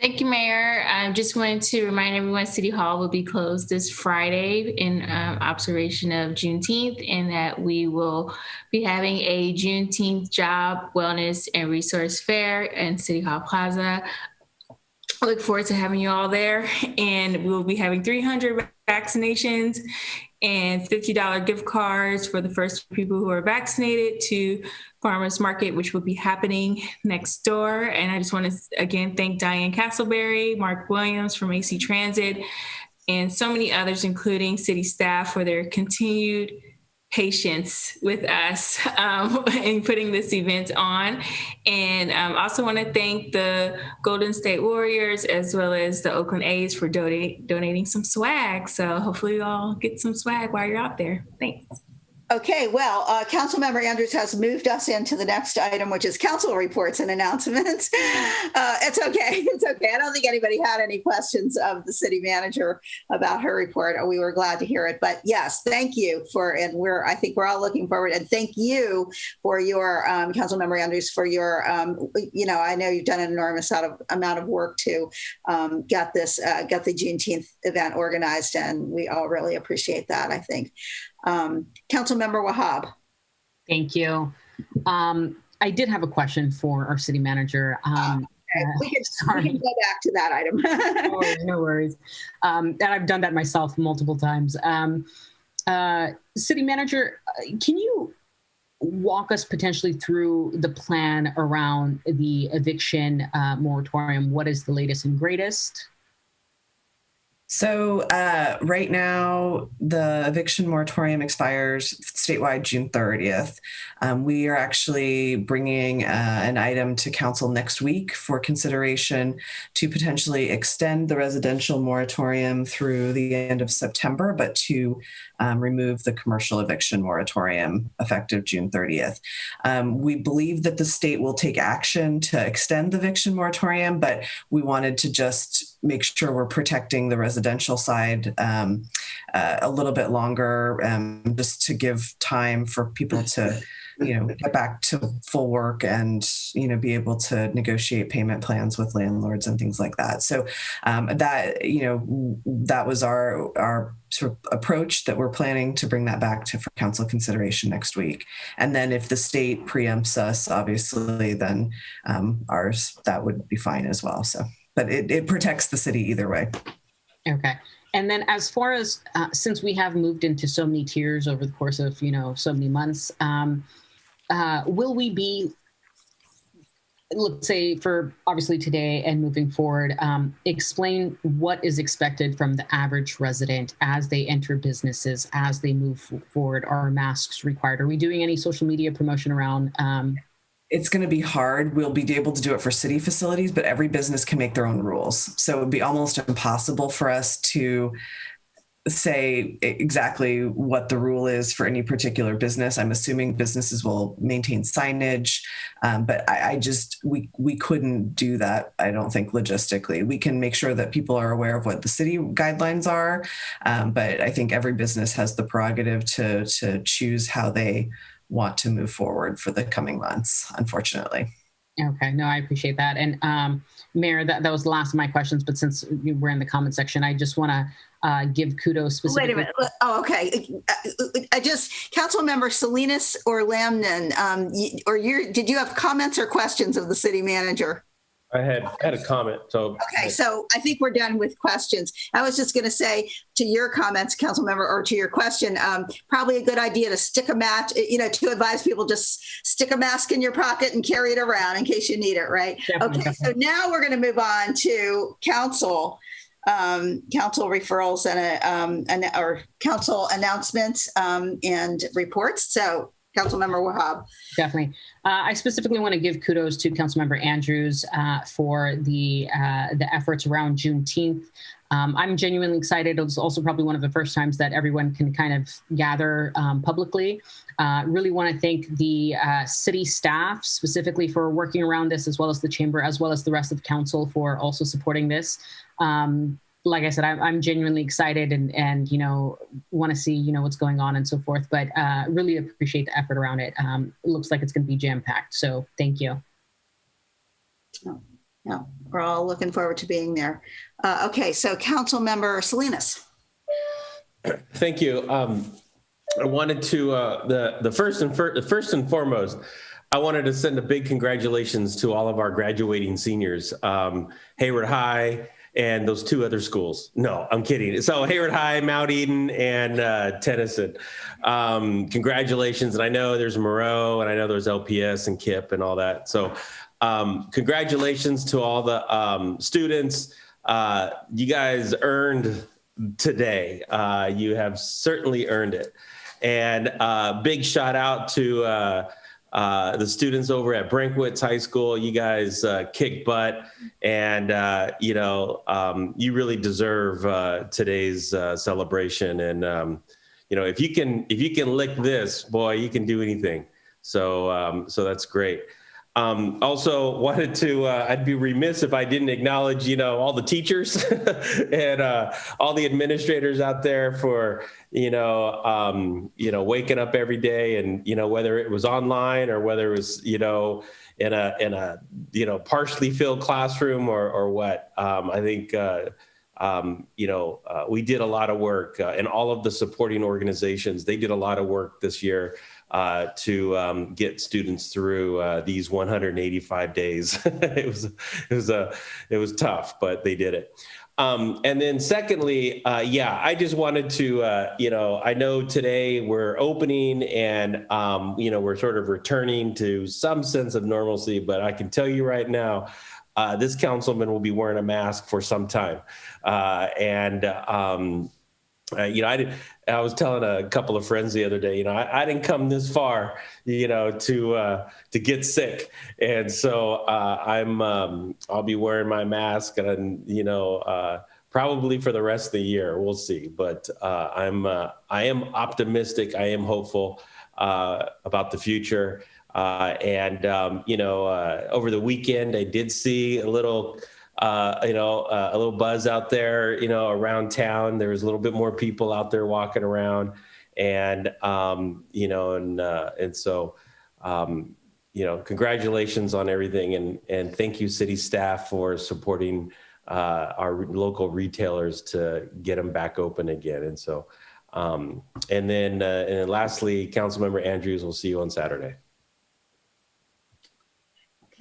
Thank you, Mayor. I just wanted to remind everyone City Hall will be closed this Friday in observation of Juneteenth, and that we will be having a Juneteenth job, wellness, and resource fair in City Hall Plaza. I look forward to having you all there, and we will be having 300 vaccinations and $50 gift cards for the first people who are vaccinated to Farmers Market, which will be happening next door. And I just want to again thank Diane Castleberry, Mark Williams from AC Transit, and so many others, including city staff, for their continued patience with us in putting this event on. And also want to thank the Golden State Warriors as well as the Oakland A's for donating some swag. So hopefully you all get some swag while you're out there. Thanks. Okay, well, Councilmember Andrews has moved us into the next item, which is council reports and announcements. It's okay. It's okay. I don't think anybody had any questions of the city manager about her report. We were glad to hear it. But yes, thank you I think we're all looking forward. And thank you for your, Councilmember Andrews, for your, I know you've done an enormous amount of work to get the Juneteenth event organized, and we all really appreciate that, I think. Councilmember Wahab. Thank you. I did have a question for our city manager. We can go back to that item. No worries. And I've done that myself multiple times. City manager, can you walk us potentially through the plan around the eviction moratorium? What is the latest and greatest? So right now, the eviction moratorium expires statewide June 30th. We are actually bringing an item to council next week for consideration to potentially extend the residential moratorium through the end of September, but to remove the commercial eviction moratorium effective June 30th. We believe that the state will take action to extend the eviction moratorium, but we wanted to just make sure we're protecting the residential side a little bit longer, just to give time for people to, get back to full work and, be able to negotiate payment plans with landlords and things like that. So that was our sort of approach that we're planning to bring that back for council consideration next week. And then if the state preempts us, obviously, then that would be fine as well. So, but it protects the city either way. Okay. And then as far as, since we have moved into so many tiers over the course of, so many months, will we be, let's say for obviously today and moving forward, explain what is expected from the average resident as they enter businesses, as they move forward? Are masks required? Are we doing any social media promotion around? It's going to be hard. We'll be able to do it for city facilities, but every business can make their own rules. So it would be almost impossible for us to say exactly what the rule is for any particular business. I'm assuming businesses will maintain signage, but we couldn't do that. I don't think logistically. We can make sure that people are aware of what the city guidelines are, but I think every business has the prerogative to choose how they want to move forward for the coming months, unfortunately. Okay, no, I appreciate that. And Mayor, that was the last of my questions, but since we're in the comment section, I just want to give kudos specifically. Wait a minute. Oh, okay. Councilmember Salinas or Lamnon, did you have comments or questions of the city manager? I had a comment. So okay, so I think we're done with questions. I was just going to say to your comments, council member, or to your question, probably a good idea to stick a mask, to advise people just stick a mask in your pocket and carry it around in case you need it, right? Definitely. Okay, so now we're going to move on to council referrals and or council announcements and reports. So Councilmember Wahab. Definitely. I specifically want to give kudos to Councilmember Andrews for the efforts around Juneteenth. I'm genuinely excited. It was also probably one of the first times that everyone can kind of gather publicly. Really want to thank the city staff specifically for working around this, as well as the chamber, as well as the rest of council for also supporting this. Like I said, I'm genuinely excited and want to see, what's going on and so forth, but really appreciate the effort around it. It looks like it's going to be jam-packed. So thank you. No, we're all looking forward to being there. Okay, so Councilmember Salinas. Thank you. I wanted to, the first and foremost, I wanted to send a big congratulations to all of our graduating seniors, Hayward High, and those two other schools. No, I'm kidding. So Hayward High, Mount Eden, and Tennyson. Congratulations. And I know there's Moreau, and I know there's LPS and KIP and all that. So congratulations to all the students. You guys earned today. You have certainly earned it. And big shout out to the students over at Brankwitz High School. You guys kick butt, and you really deserve today's celebration. And if you can lick this, boy, you can do anything. So that's great. Also wanted to, I'd be remiss if I didn't acknowledge, all the teachers and all the administrators out there for, waking up every day and, whether it was online or whether it was, in a partially filled classroom or what. I think, we did a lot of work and all of the supporting organizations, they did a lot of work this year to get students through these 185 days. It was tough, but they did it. And then secondly, I just wanted to, I know today we're opening and, we're sort of returning to some sense of normalcy, but I can tell you right now, this councilman will be wearing a mask for some time. I was telling a couple of friends the other day, I didn't come this far, to get sick. And so I'll be wearing my mask and, probably for the rest of the year. We'll see. But I am optimistic. I am hopeful about the future. Over the weekend, I did see a little buzz out there, around town. There was a little bit more people out there walking around, and so congratulations on everything, and thank you, city staff, for supporting our local retailers to get them back open again. And so, and then lastly, Councilmember Andrews, we'll see you on Saturday.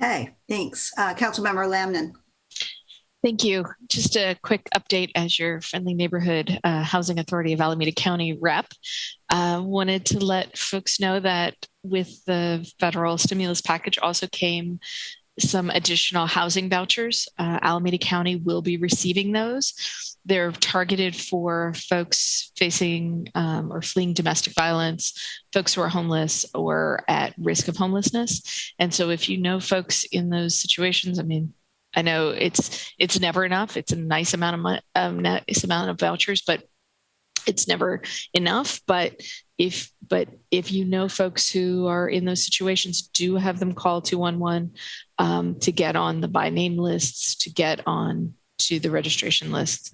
Okay, thanks. Councilmember Lamnon. Thank you. Just a quick update as your friendly neighborhood housing authority of Alameda County rep. Wanted to let folks know that with the federal stimulus package also came some additional housing vouchers. Alameda County will be receiving those. They're targeted for folks facing or fleeing domestic violence, folks who are homeless or at risk of homelessness. And so if you know folks in those situations, I know it's never enough. It's a nice amount of vouchers, but it's never enough. But if you know folks who are in those situations, do have them call 211 to get on the by name lists, to get on to the registration lists,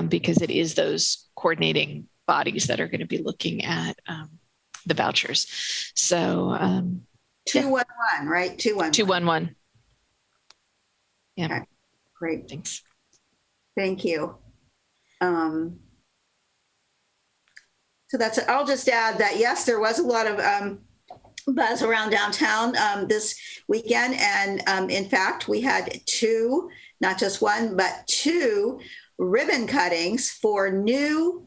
because it is those coordinating bodies that are going to be looking at the vouchers. So 211, right? 211. Yeah. Okay. Great. Thanks. Thank you. So that's it. I'll just add that, yes, there was a lot of buzz around downtown this weekend. And in fact, we had two, not just one, but two ribbon cuttings for new,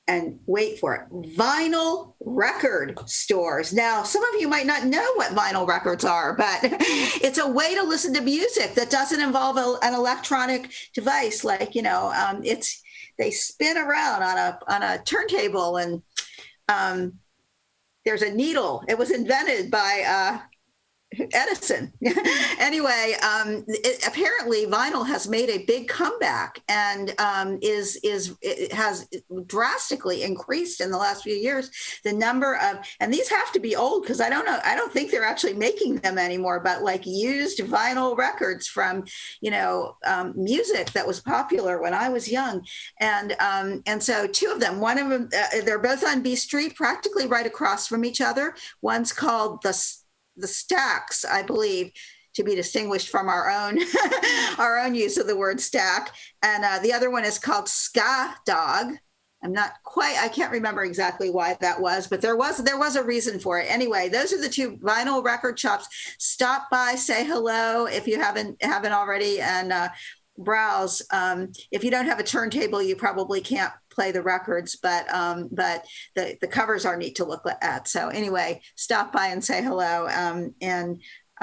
and wait for it, vinyl record stores. Now, some of you might not know what vinyl records are, but it's a way to listen to music that doesn't involve an electronic device. Like, they spin around on a turntable, and there's a needle. It was invented by Edison. Anyway, apparently vinyl has made a big comeback and it has drastically increased in the last few years. The number of, and these have to be old because I don't think they're actually making them anymore, but like used vinyl records from, music that was popular when I was young. And so two of them, one of them, they're both on B Street, practically right across from each other. One's called the Stacks, I believe, to be distinguished from our own use of the word stack. And the other one is called Ska Dog. I can't remember exactly why that was, but there was a reason for it. Anyway, those are the two vinyl record shops. Stop by, say hello if you haven't already, and browse. If you don't have a turntable, you probably can't play the records, but the covers are neat to look at. So anyway, stop by and say hello.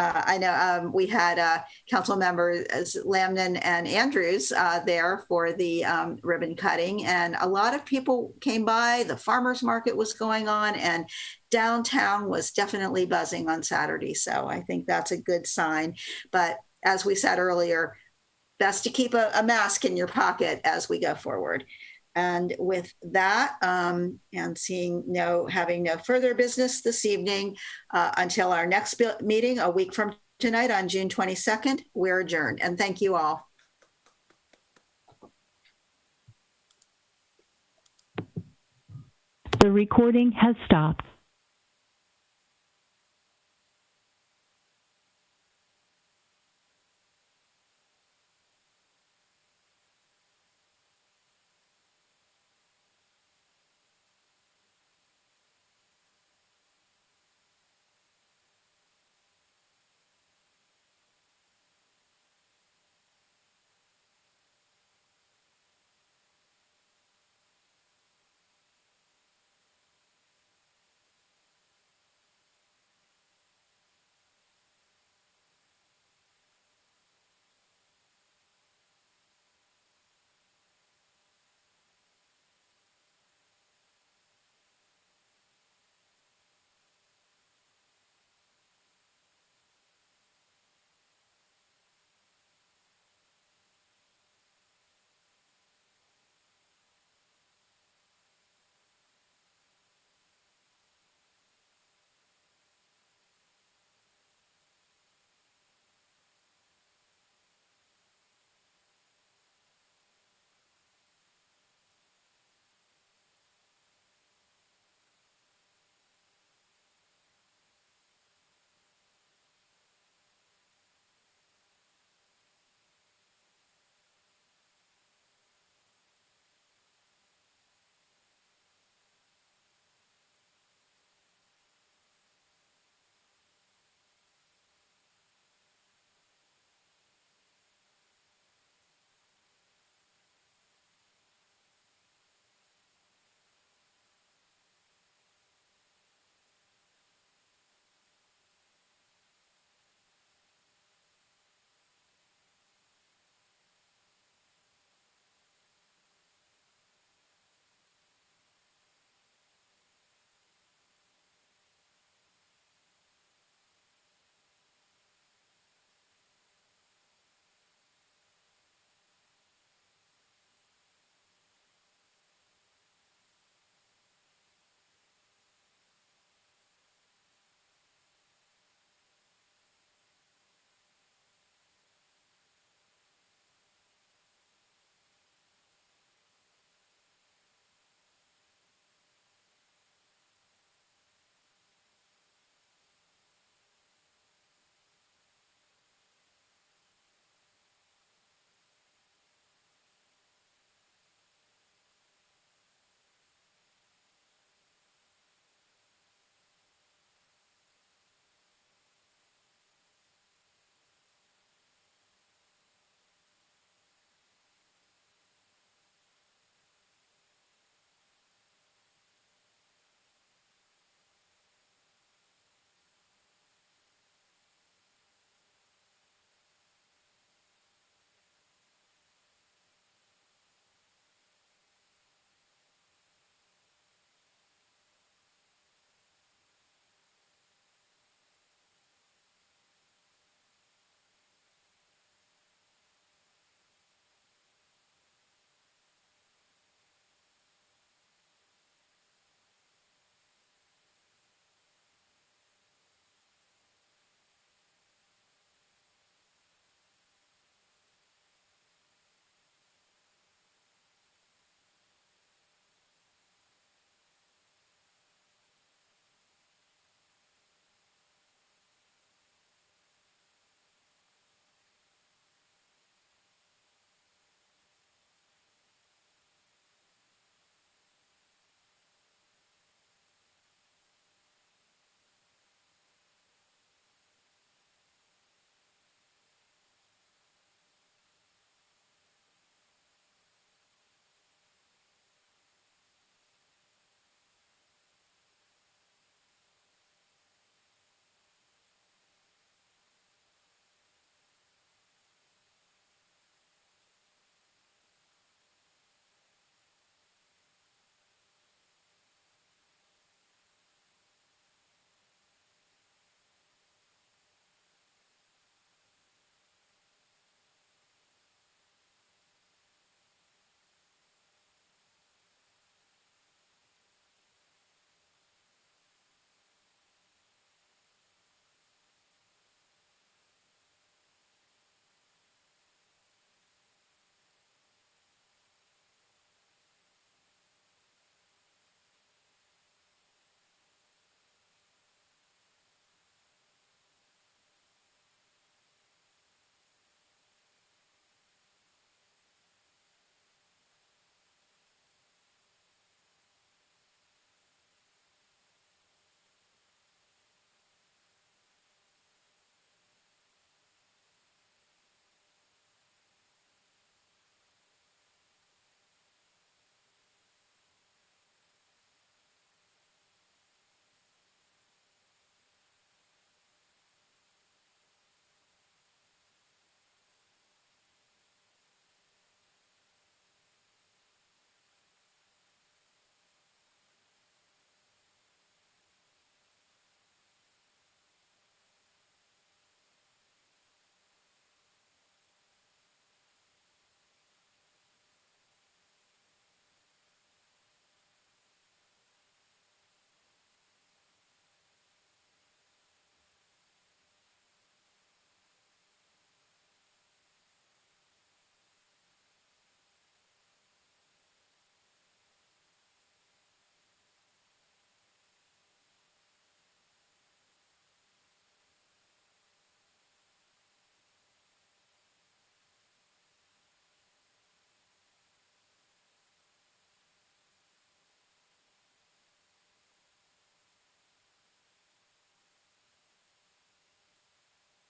I know we had council members Lamnon and Andrews there for the ribbon cutting, and a lot of people came by. The farmers market was going on, and downtown was definitely buzzing on Saturday. So I think that's a good sign. But as we said earlier, best to keep a mask in your pocket as we go forward. And with that, and having no further business this evening, until our next meeting a week from tonight on June 22nd, we're adjourned. And thank you all. The recording has stopped.